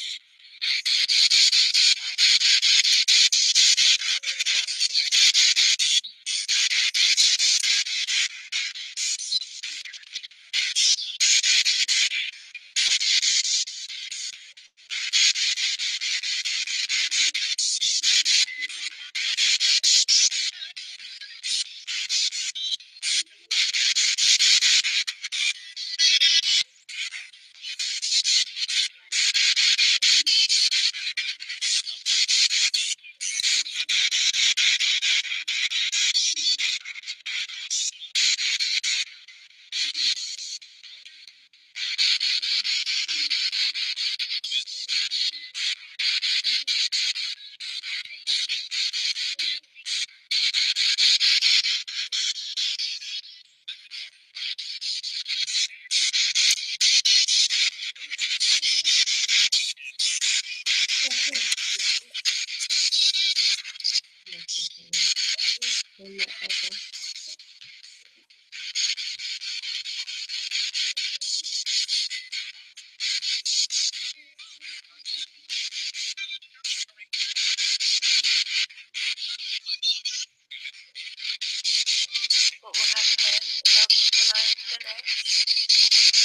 What will happen is when I finish,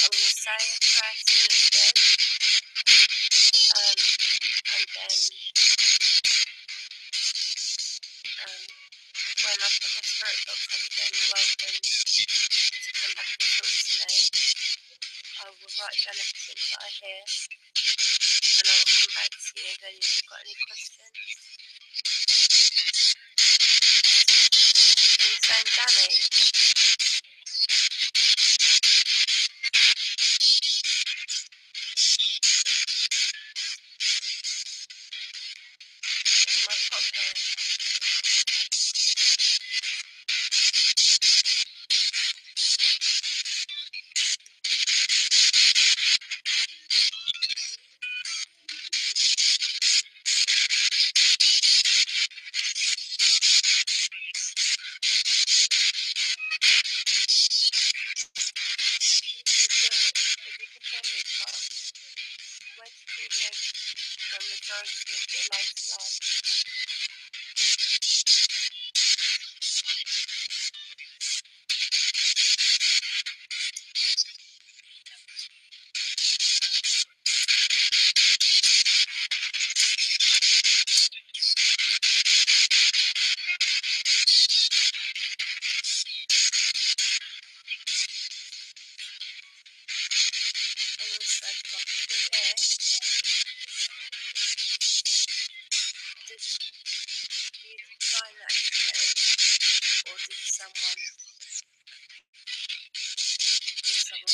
I'm going to say a prayer to Elizabeth, and then when I put my spirit box on again, welcome to come back and talk to me. I will write down everything that I hear, and I will come back to you then if you've got any questions. Are you saying Danny? My pop here. the majority of your later life. And also, what you do here, did you find that clear, or did someone do that to you?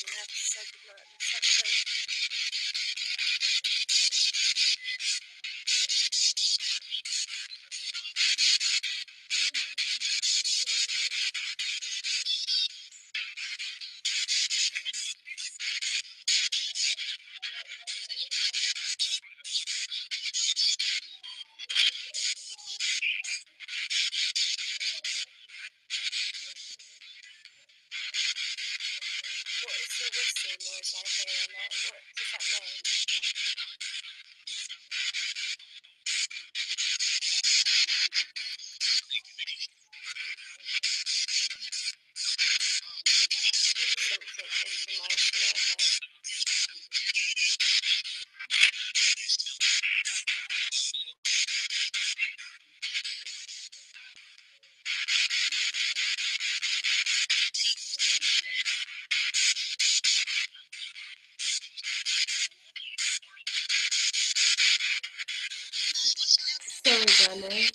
You have to say goodnight in the session. What is the whistle noise I hear on that? What does that mean? Something informational I heard. Sorry, Danny.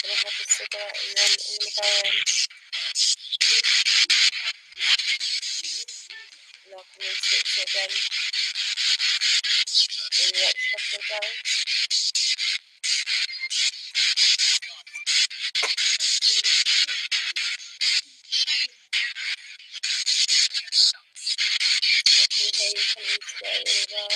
Gonna have a cigarette and then I'm gonna go in and I'll come and switch it again in the next couple of days. I can hear you coming together really well.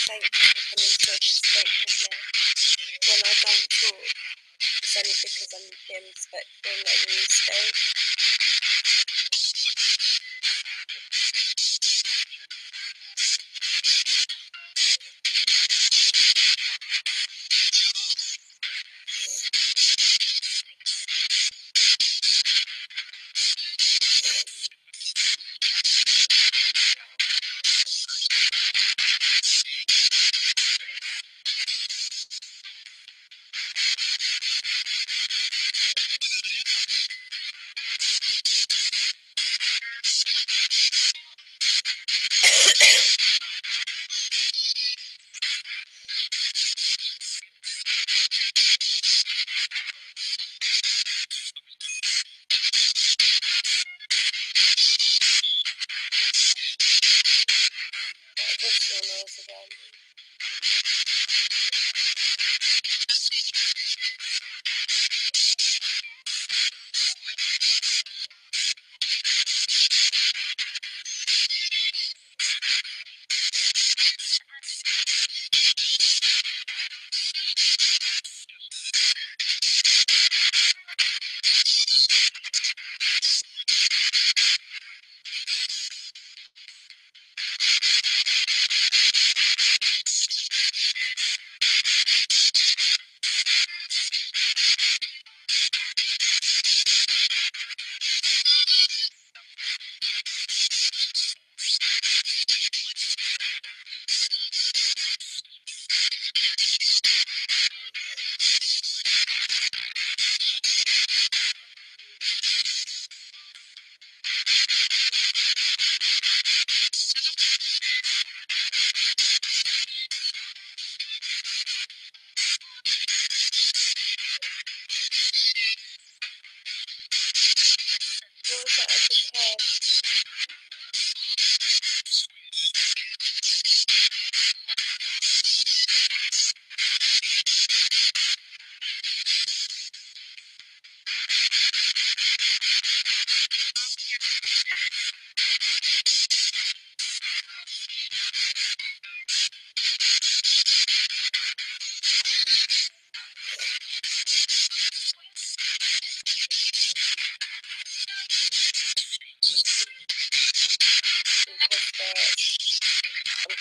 Thank you for coming to speak with me. When I don't talk, it's only because I'm being respectful and letting you speak.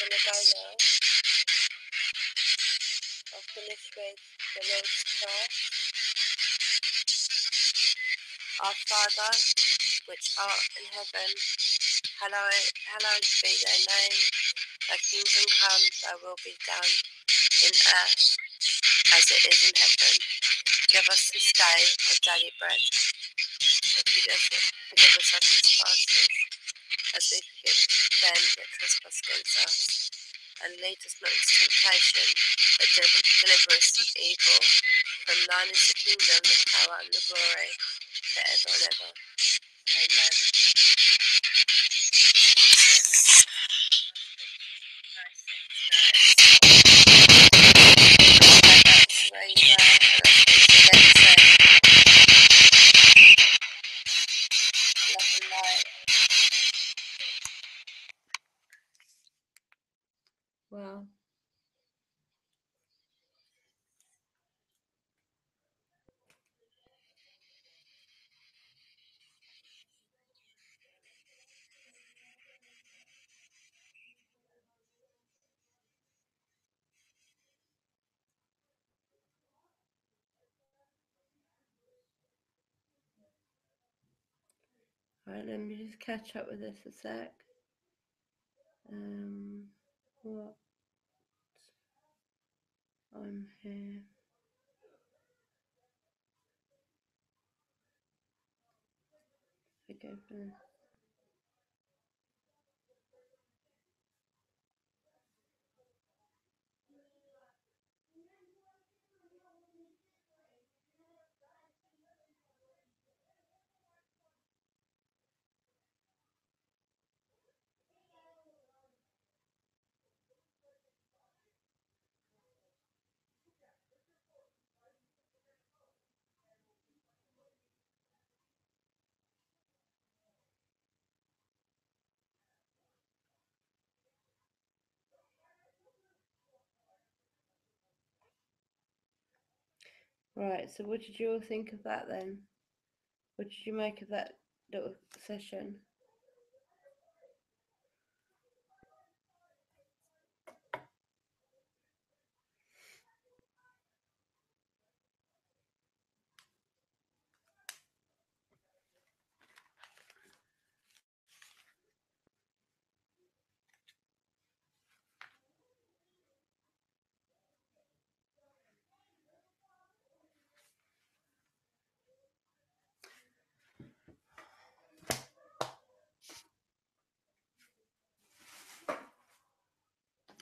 gonna go now. I'll finish with the Lord's Prayer. Our Father, which art in heaven, hallowed be thy name. Thy kingdom come, thy will be done, in earth as it is in heaven. Give us this day our daily bread. Forgive us our trespasses, as we forgive them that trespass against us. And lead us not into temptation, but deliver us from evil. From thine is the kingdom, the power, and the glory, forever and ever. Amen. Where you are, and I speak love and light. Wow. Right, let me just catch up with this a sec. What? I'm here. Forgiveness. Right, so what did you all think of that then? What did you make of that little session?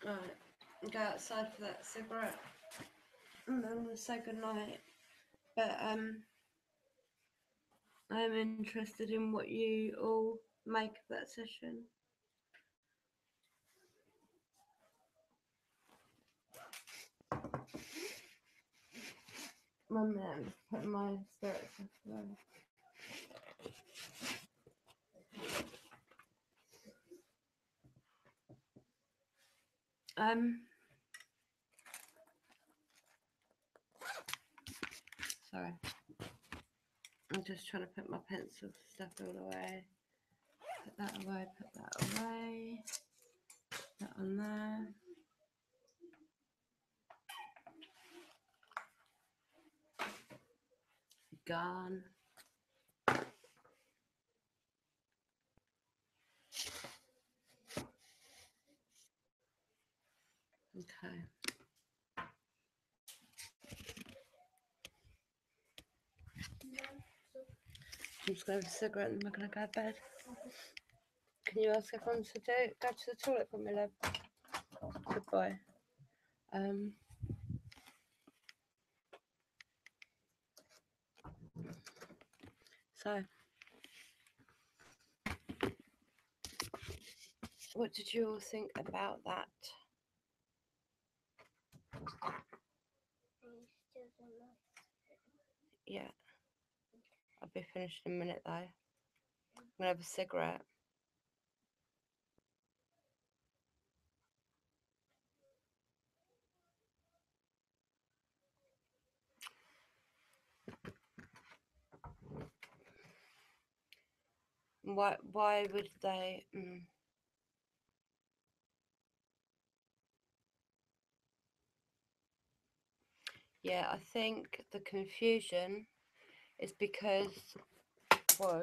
Right, go outside for that cigarette, and then we'll say goodnight. But I'm interested in what you all make of that session. 1 minute, I'm just putting my spirits away. Sorry. I'm just trying to put my pencil stuff all away. Put that away, put that away. Put that on there. Gone. Okay. I'm just going to have a cigarette and we're going to go to bed. Can you ask everyone to go to the toilet for me, love? Good boy. So, what did you all think about that? Yeah. I'll be finished in a minute though. I'm going to have a cigarette. Why would they... Yeah, I think the confusion is because, whoa,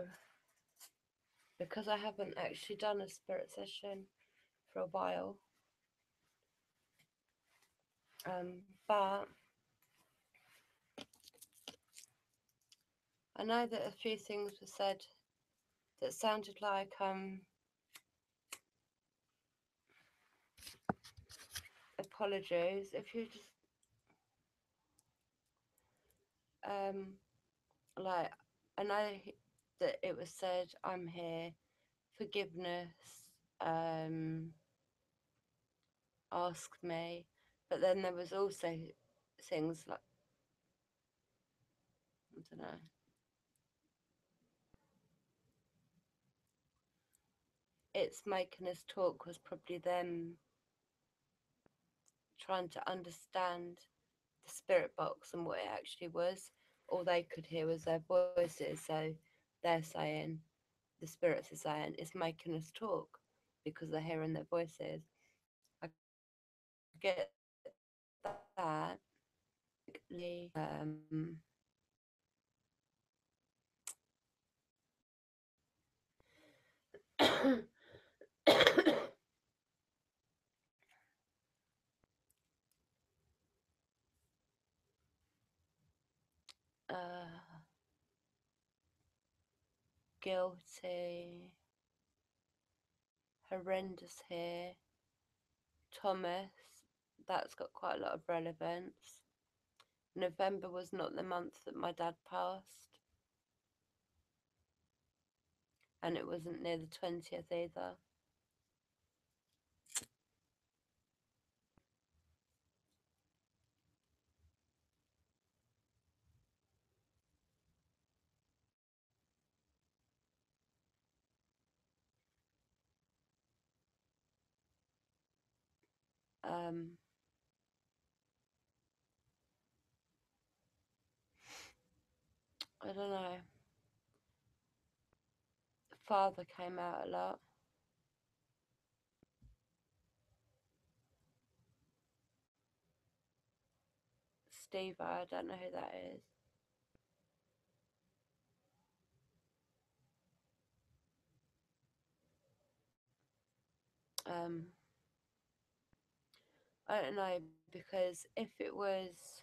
because I haven't actually done a spirit session for a while. But I know that a few things were said that sounded like apologies. If you just like, I know that it was said, I'm here, forgiveness, asked me, but then there was also things like, I don't know. It's making us talk was probably them trying to understand the spirit box and what it actually was. All they could hear was their voices, so they're saying, the spirits are saying, it's making us talk because they're hearing their voices. I get that. Guilty, horrendous here, Thomas, that's got quite a lot of relevance. November was not the month that my dad passed, and it wasn't near the 20th either. I don't know. Father came out a lot. Steve, I don't know who that is. I don't know, because if it was,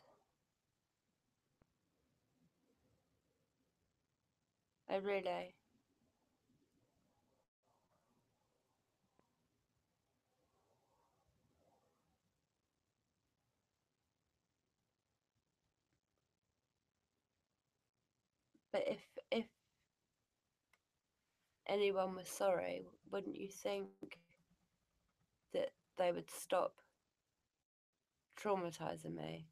oh really, but if anyone was sorry, wouldn't you think that they would stop traumatizing me?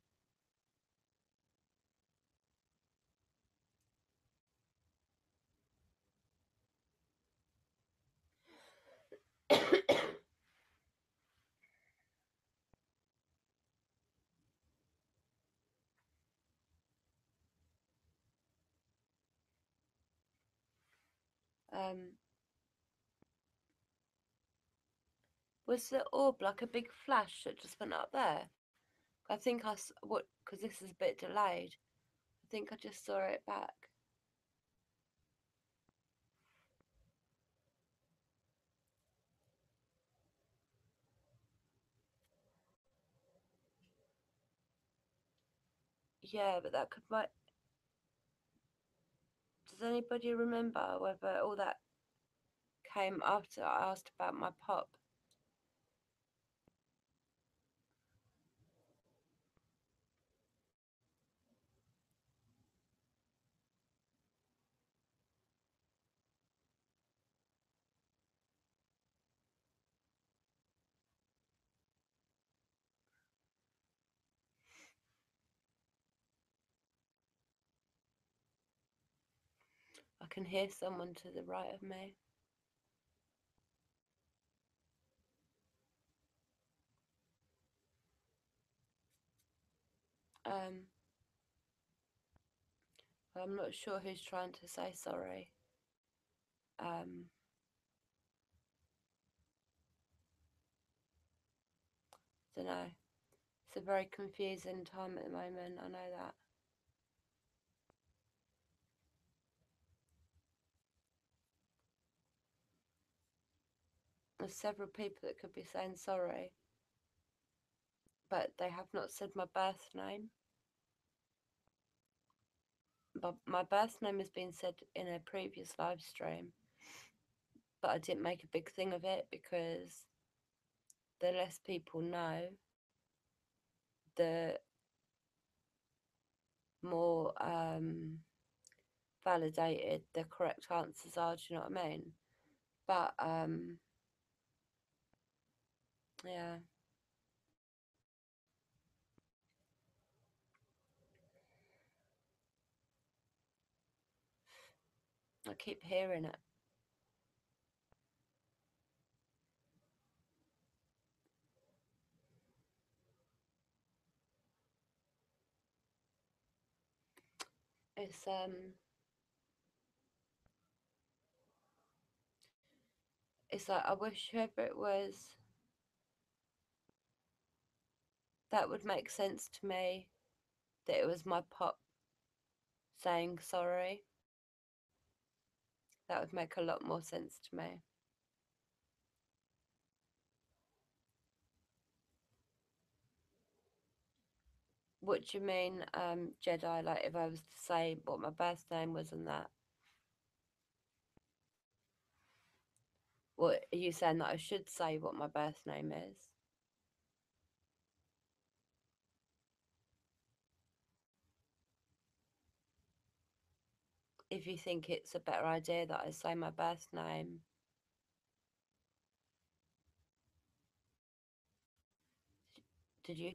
Was the orb like a big flash that just went up there? I think what, because this is a bit delayed. I think I just saw it back. Yeah, but that could might. Does anybody remember whether all that came after I asked about my pop? I can hear someone to the right of me. I'm not sure who's trying to say sorry. Don't know. It's a very confusing time at the moment, I know that. There's several people that could be saying sorry, but they have not said my birth name. But my birth name has been said in a previous live stream, but I didn't make a big thing of it because the less people know, the more validated the correct answers are, do you know what I mean? But yeah. I keep hearing it. It's like I wish whoever it was, that would make sense to me, that it was my pop saying sorry. That would make a lot more sense to me. What do you mean, Jedi? Like if I was to say what my birth name was and that? What are you saying, that I should say what my birth name is? If you think it's a better idea that I say my birth name. Did you?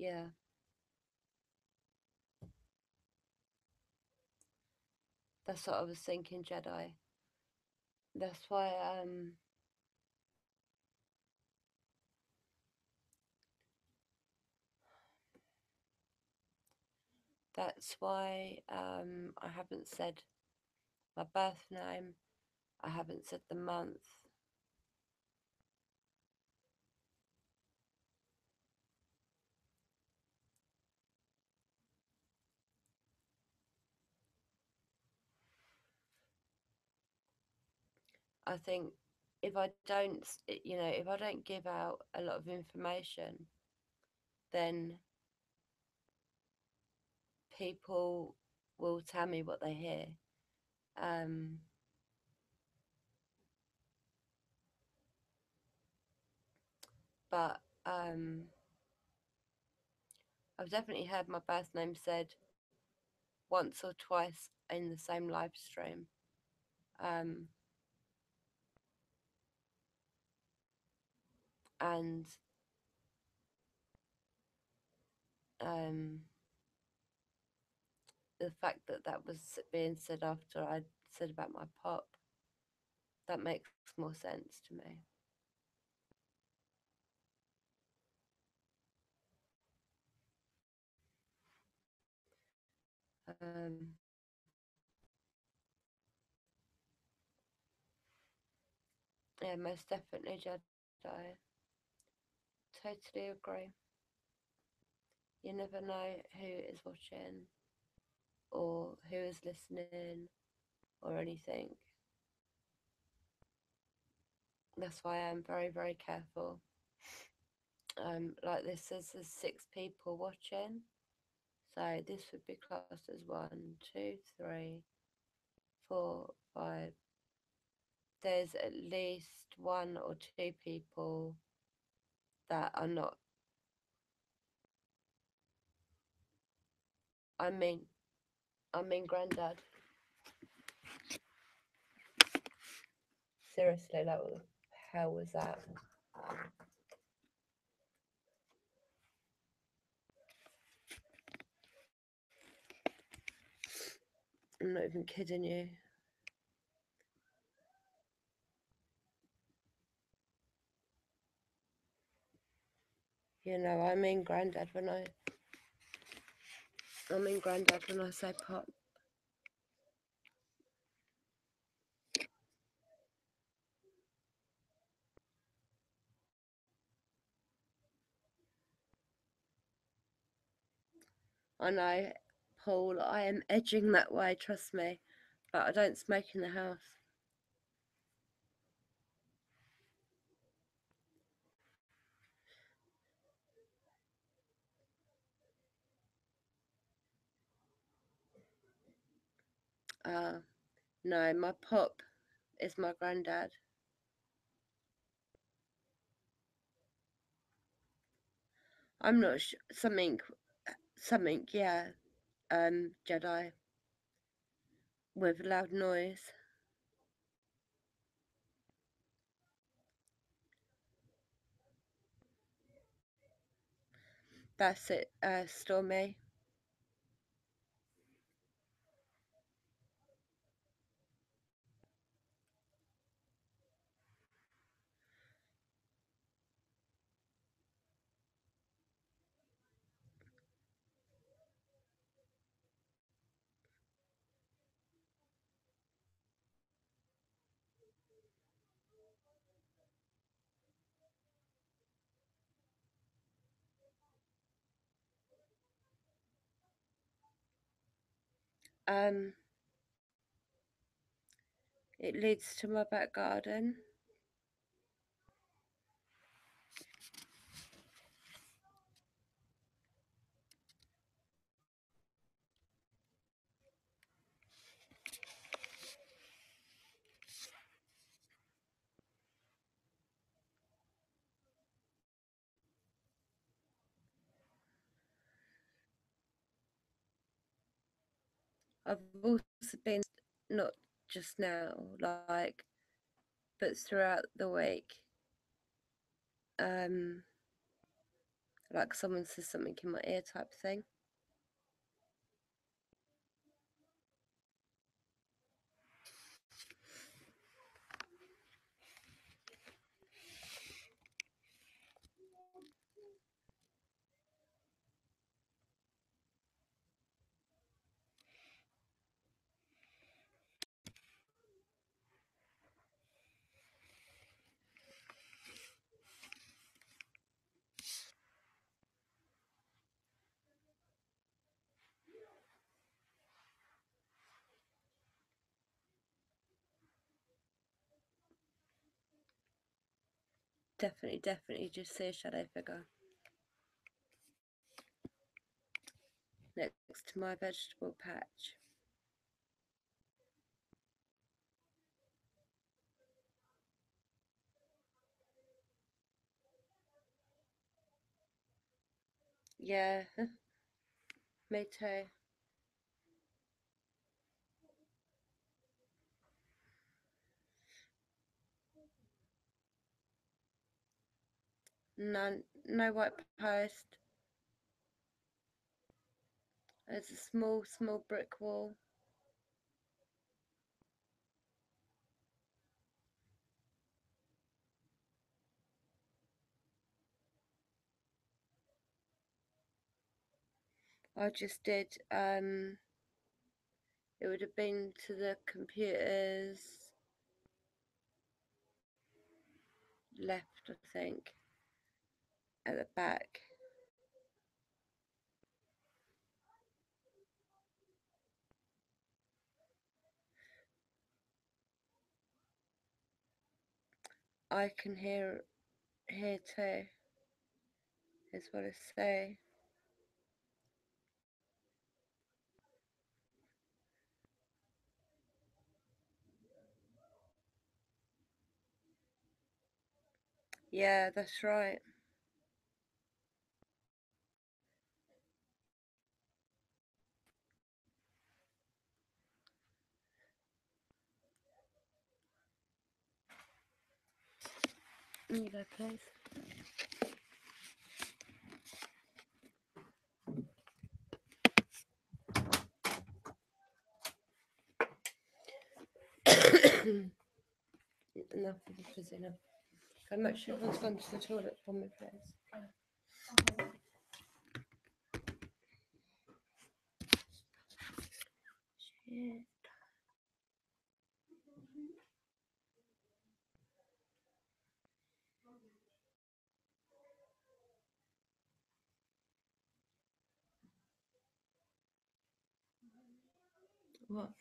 Yeah. That's what I was thinking, Jedi. That's why I haven't said my birth name. I haven't said the month. I think if I don't, if I don't give out a lot of information, then people will tell me what they hear. Um, but I've definitely heard my birth name said once or twice in the same live stream. Um, and um, the fact that that was being said after I said about my pop, that makes more sense to me. Um, yeah, most definitely, Jedi. Totally agree. You never know who is watching or who is listening or anything. That's why I'm very, very careful. Like this says there's 6 people watching. So this would be classed as 1, 2, 3, 4, 5. There's at least 1 or 2 people that are not. I mean, Granddad. seriously, like, what the hell was that? I'm not even kidding you. You know, I mean granddad when I say pop. I know, Paul, I am edging that way, trust me, but I don't smoke in the house. No, my pop is my granddad. I'm not sure, something, yeah, Jedi, with loud noise. That's it, Stormy. It leads to my back garden. I've also been, not just now, like, but throughout the week, like someone says something in my ear type thing. Definitely just see a shadow figure next to my vegetable patch. Yeah, me too. No white post. There's a small brick wall. I just did, it would have been to the computer's left, I think, at the back. I can hear here too, is what I say. Yeah, that's right. There you go, please. Enough of the prisoner. How much everyone's gone to the toilet for me, please? Shit. What?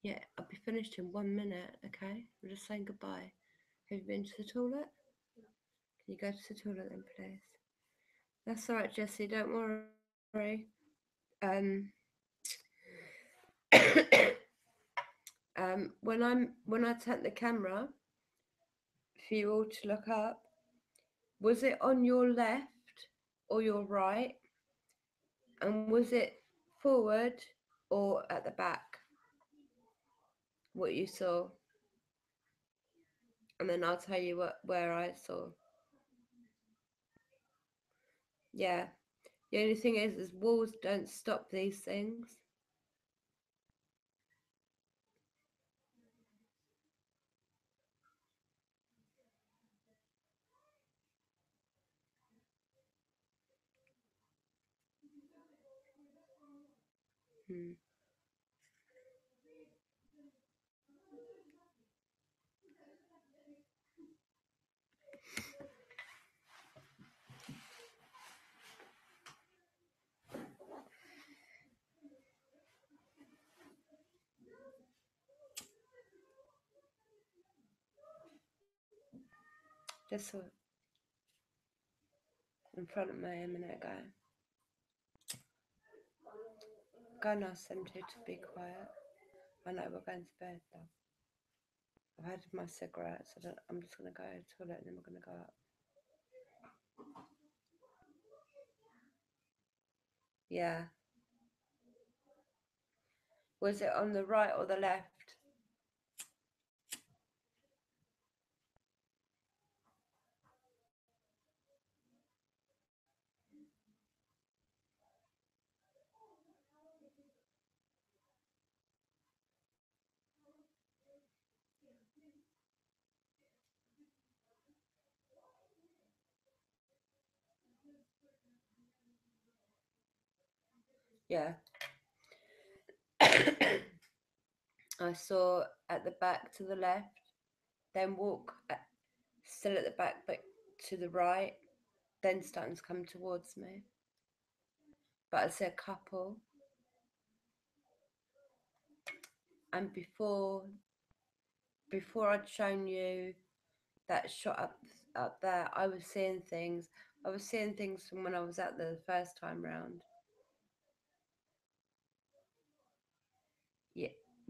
Yeah, I'll be finished in 1 minute, okay? We're just saying goodbye. Have you been to the toilet? Can you go to the toilet then, please? That's alright, Jessie, don't worry. When I turned the camera for you all to look up, was it on your left or your right? And was it forward or at the back? What you saw? And then I'll tell you where I saw. Yeah. The only thing is walls don't stop these things. Just saw it in front of me a minute ago. Go and ask them two to be quiet. I know we're going to bed though. I've had my cigarettes, so I'm just going to go to the toilet and then we're going to go up. Yeah. Was it on the right or the left? Yeah. I saw at the back to the left, then walk still at the back but to the right, then starting to come towards me. But I see a couple. And before I'd shown you that shot up there, I was seeing things. I was seeing things from when I was out there the first time round.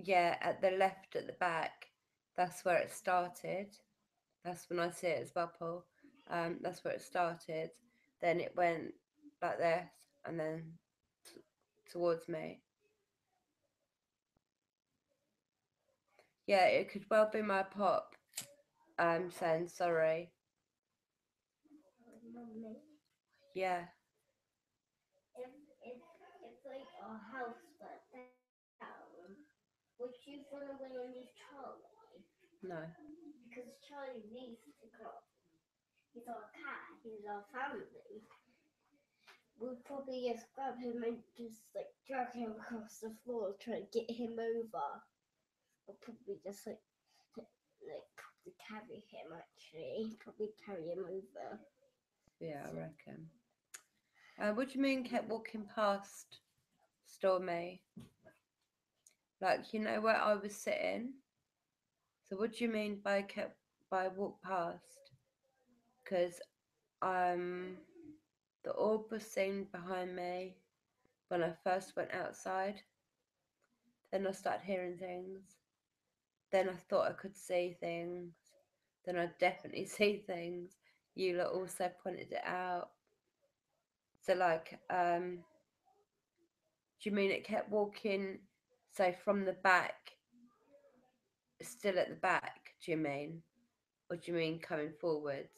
Yeah, at the left at the back, that's where it started. That's when I see it as bubble. That's where it started. Then it went like this, and then towards me. Yeah, it could well be my pop. Saying sorry. Mummy, Yeah. if like our house burnt down, would you run away and leave Charlie? No. Because Charlie needs to come. He's our cat. He's our family. We'd probably just grab him and just like drag him across the floor, try to get him over. Or probably just like probably carry him actually. Probably carry him over. Yeah, I reckon. What do you mean kept walking past Stormy? Like, you know where I was sitting? So what do you mean by walk past? Because the orb was seen behind me when I first went outside. Then I started hearing things. Then I thought I could see things. Then I definitely see things. You lot also pointed it out. So like, do you mean it kept walking, so from the back, still at the back, do you mean? Or do you mean coming forwards?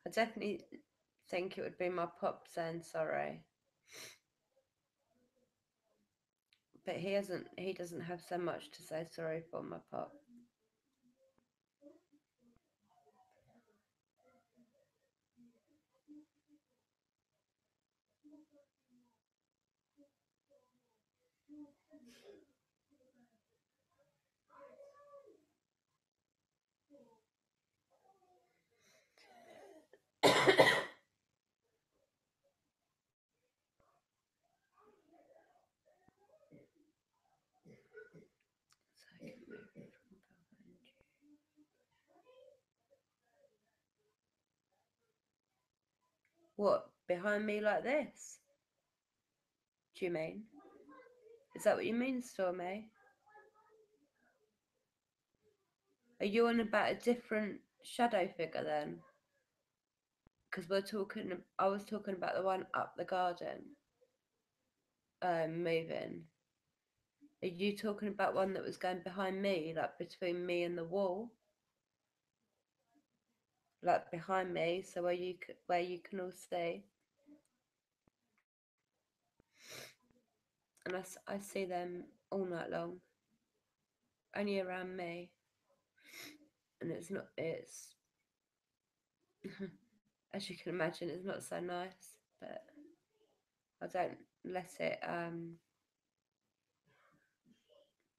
I definitely think it would be my pop saying sorry. But he doesn't have so much to say sorry for, my pop. What, behind me like this? Do you mean? Is that what you mean, Stormy? Are you on about a different shadow figure then? Because I was talking about the one up the garden, moving. Are you talking about one that was going behind me, like between me and the wall? Like behind me, so where you can all see. And I see them all night long, only around me. And it's, as you can imagine, it's not so nice, but I don't let it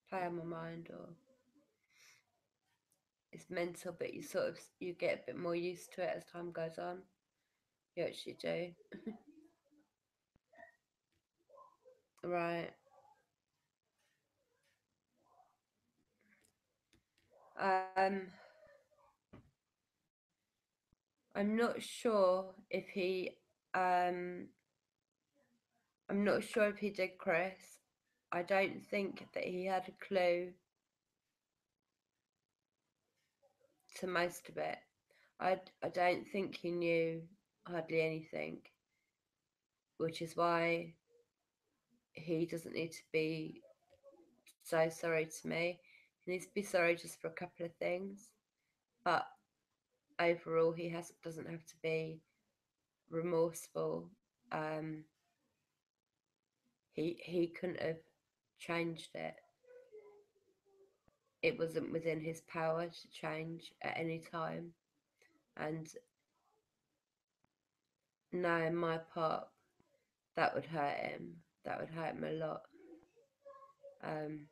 play on my mind, or it's mental, but you get a bit more used to it as time goes on. You actually do. Right. Um, I'm not sure if he um I'm not sure if he did Chris. I don't think that he had a clue to most of it. I don't think he knew hardly anything, which is why he doesn't need to be so sorry to me. He needs to be sorry just for a couple of things, but overall doesn't have to be remorseful. Um, he couldn't have changed it. It wasn't within his power to change at any time, and knowing my part, that would hurt him. That would hurt him a lot. Um,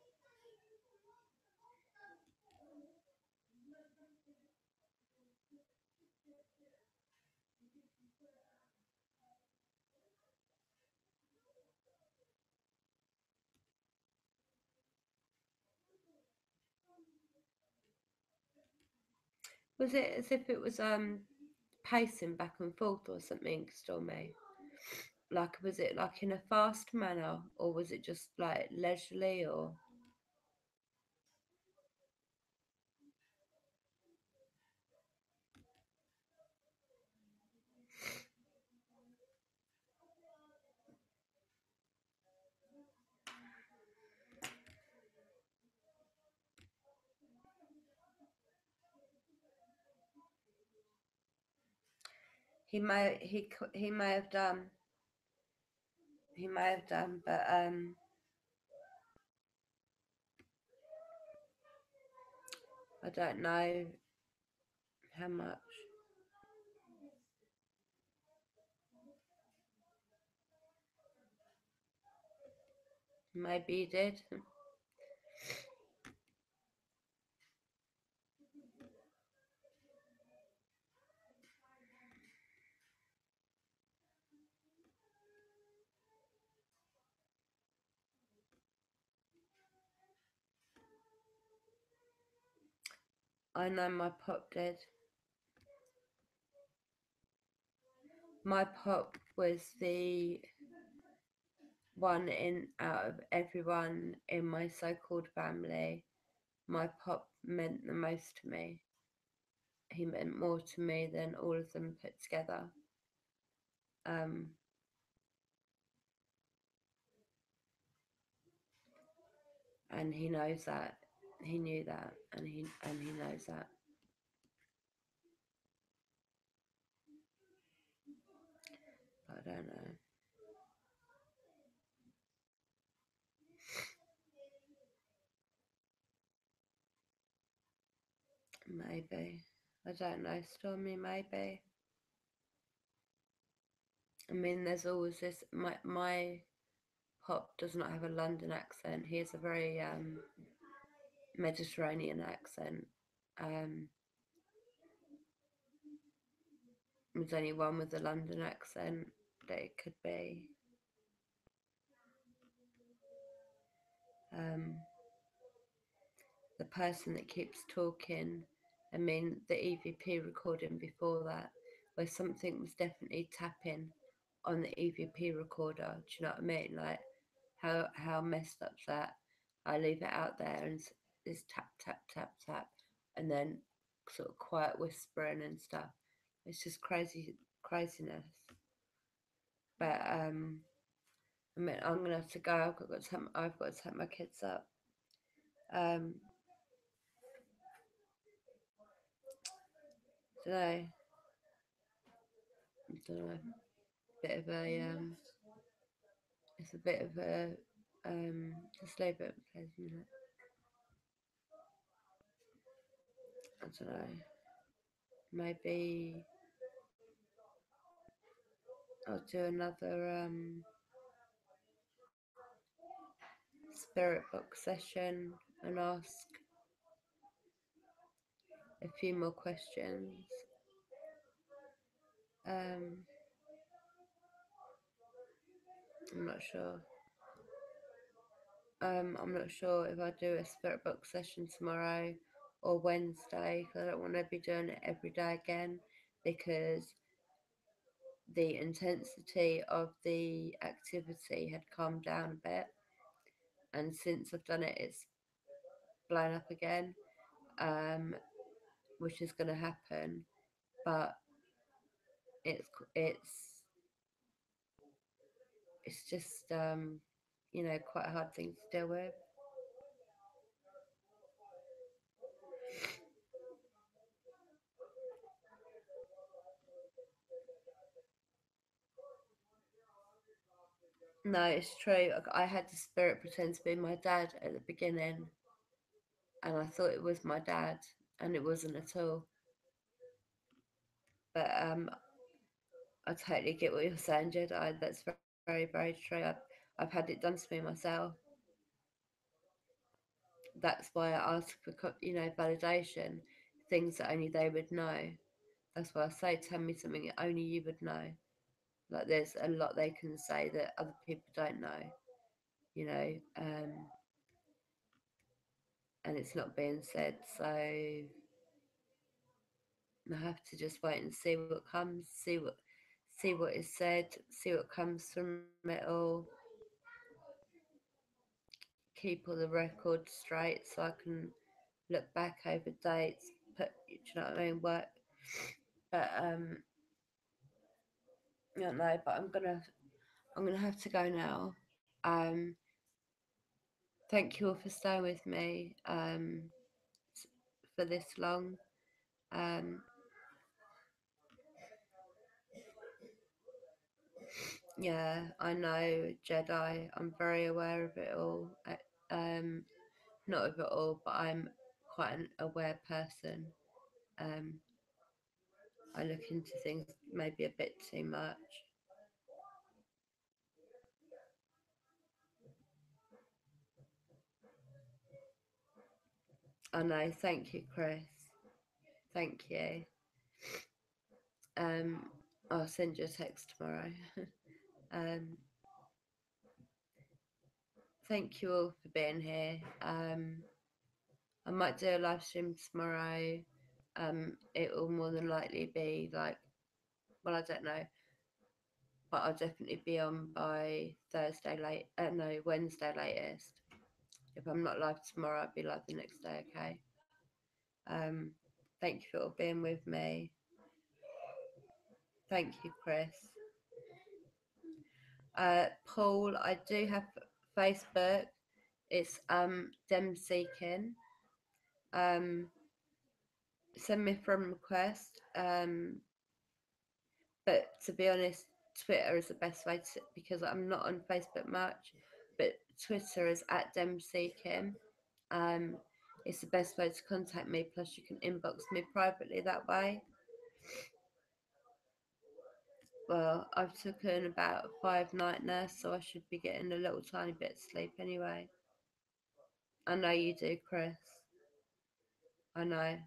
was it as if it was pacing back and forth or something, Stormy? Like, was it like in a fast manner, or was it just like leisurely, or? He may have done. He may have done, but I don't know how much. Maybe he did. I know my pop did. My pop was the one in out of everyone in my so-called family. My pop meant the most to me. he meant more to me than all of them put together. And he knows that. He knew that, and he knows that. But I don't know. Maybe. I don't know, Stormy, maybe. I mean, there's always this. My Pop does not have a London accent. He has a very Mediterranean accent. There's only one with a London accent that it could be. The person that keeps talking, I mean, the EVP recording before that, where something was definitely tapping on the EVP recorder. Do you know what I mean? Like, how messed up's that? I leave it out there and it's tap, tap, tap, tap, and then sort of quiet whispering and stuff. It's just craziness. But I mean, I'm gonna have to go. I've got to take my kids up. Today, I don't know. Bit of a it's a bit of a just leave it for a minute. I don't know. Maybe I'll do another spirit box session and ask a few more questions. I'm not sure. I'm not sure if I do a spirit box session tomorrow or Wednesday, because I don't want to be doing it every day again, because the intensity of the activity had calmed down a bit, and since I've done it, it's blown up again, which is going to happen. But it's just quite a hard thing to deal with. No, it's true. I had the spirit pretend to be my dad at the beginning, and I thought it was my dad, and it wasn't at all. But I totally get what you're saying, Jedi. That's very, very true. I've had it done to me myself. That's why I ask for validation, things that only they would know. That's why I say, tell me something that only you would know. Like, there's a lot they can say that other people don't know, and it's not being said. So I have to just wait and see what comes, see what is said, see what comes from it all. Keep all the records straight so I can look back over dates, do you know what I mean, work. But I don't know, but I'm gonna have to go now. Thank you all for staying with me for this long. Yeah, I know, Jedi. I'm very aware of it all. Not of it all, but I'm quite an aware person. I look into things maybe a bit too much. I know. Thank you, Chris. Thank you. I'll send you a text tomorrow. Thank you all for being here. I might do a live stream tomorrow. It will more than likely be like, well, I don't know, but I'll definitely be on by Wednesday latest. If I'm not live tomorrow, I'll be live the next day. Okay. Thank you for being with me. Thank you, Chris. Paul, I do have Facebook. It's Dem Seeking. Send me a friend request. But to be honest, Twitter is the best way to, because I'm not on Facebook much. But Twitter is at Dem Seeking. It's the best way to contact me. Plus, you can inbox me privately that way. Well, I've taken about a 5-night nurse, so I should be getting a little tiny bit of sleep anyway. I know you do, Chris. I know.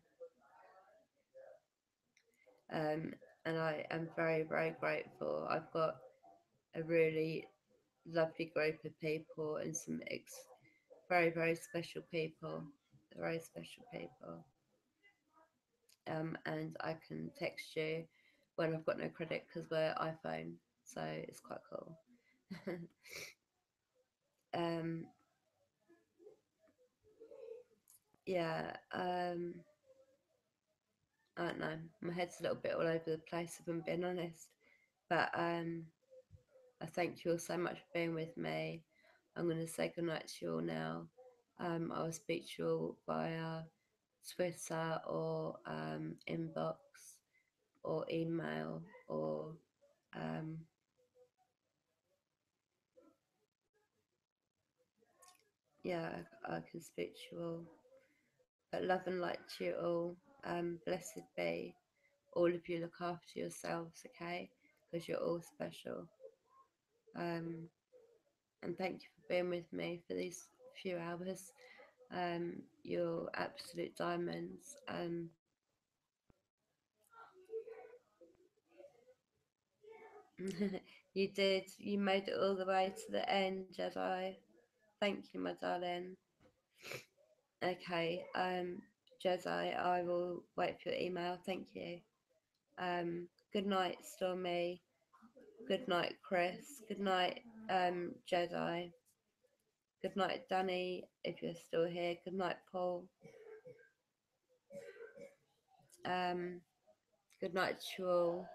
And I am very, very grateful. I've got a really lovely group of people and some very, very special people. Very special people. And I can text you when I've got no credit because we're iPhone, so it's quite cool. Yeah, I don't know. My head's a little bit all over the place, if I'm being honest. But I thank you all so much for being with me. I'm going to say goodnight to you all now. I will speak to you all via Twitter or inbox or email or yeah, I can speak to you all. But love and light to you all. Blessed be. All of you look after yourselves, okay? Because you're all special. And thank you for being with me for these few hours. You're absolute diamonds. You did. You made it all the way to the end, Jedi. Thank you, my darling. Okay, Jedi, I will wait for your email. Thank you. Good night, Stormy. Good night, Chris. Good night, Jedi. Good night, Danny, if you're still here. Good night, Paul. Good night to you all.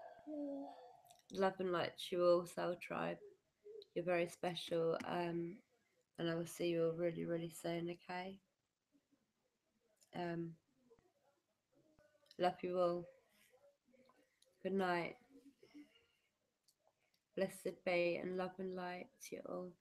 Love and light to you all, Soul Tribe. You're very special. And I will see you all really, really soon, okay? Love you all. Good night. Blessed be and love and light to you all.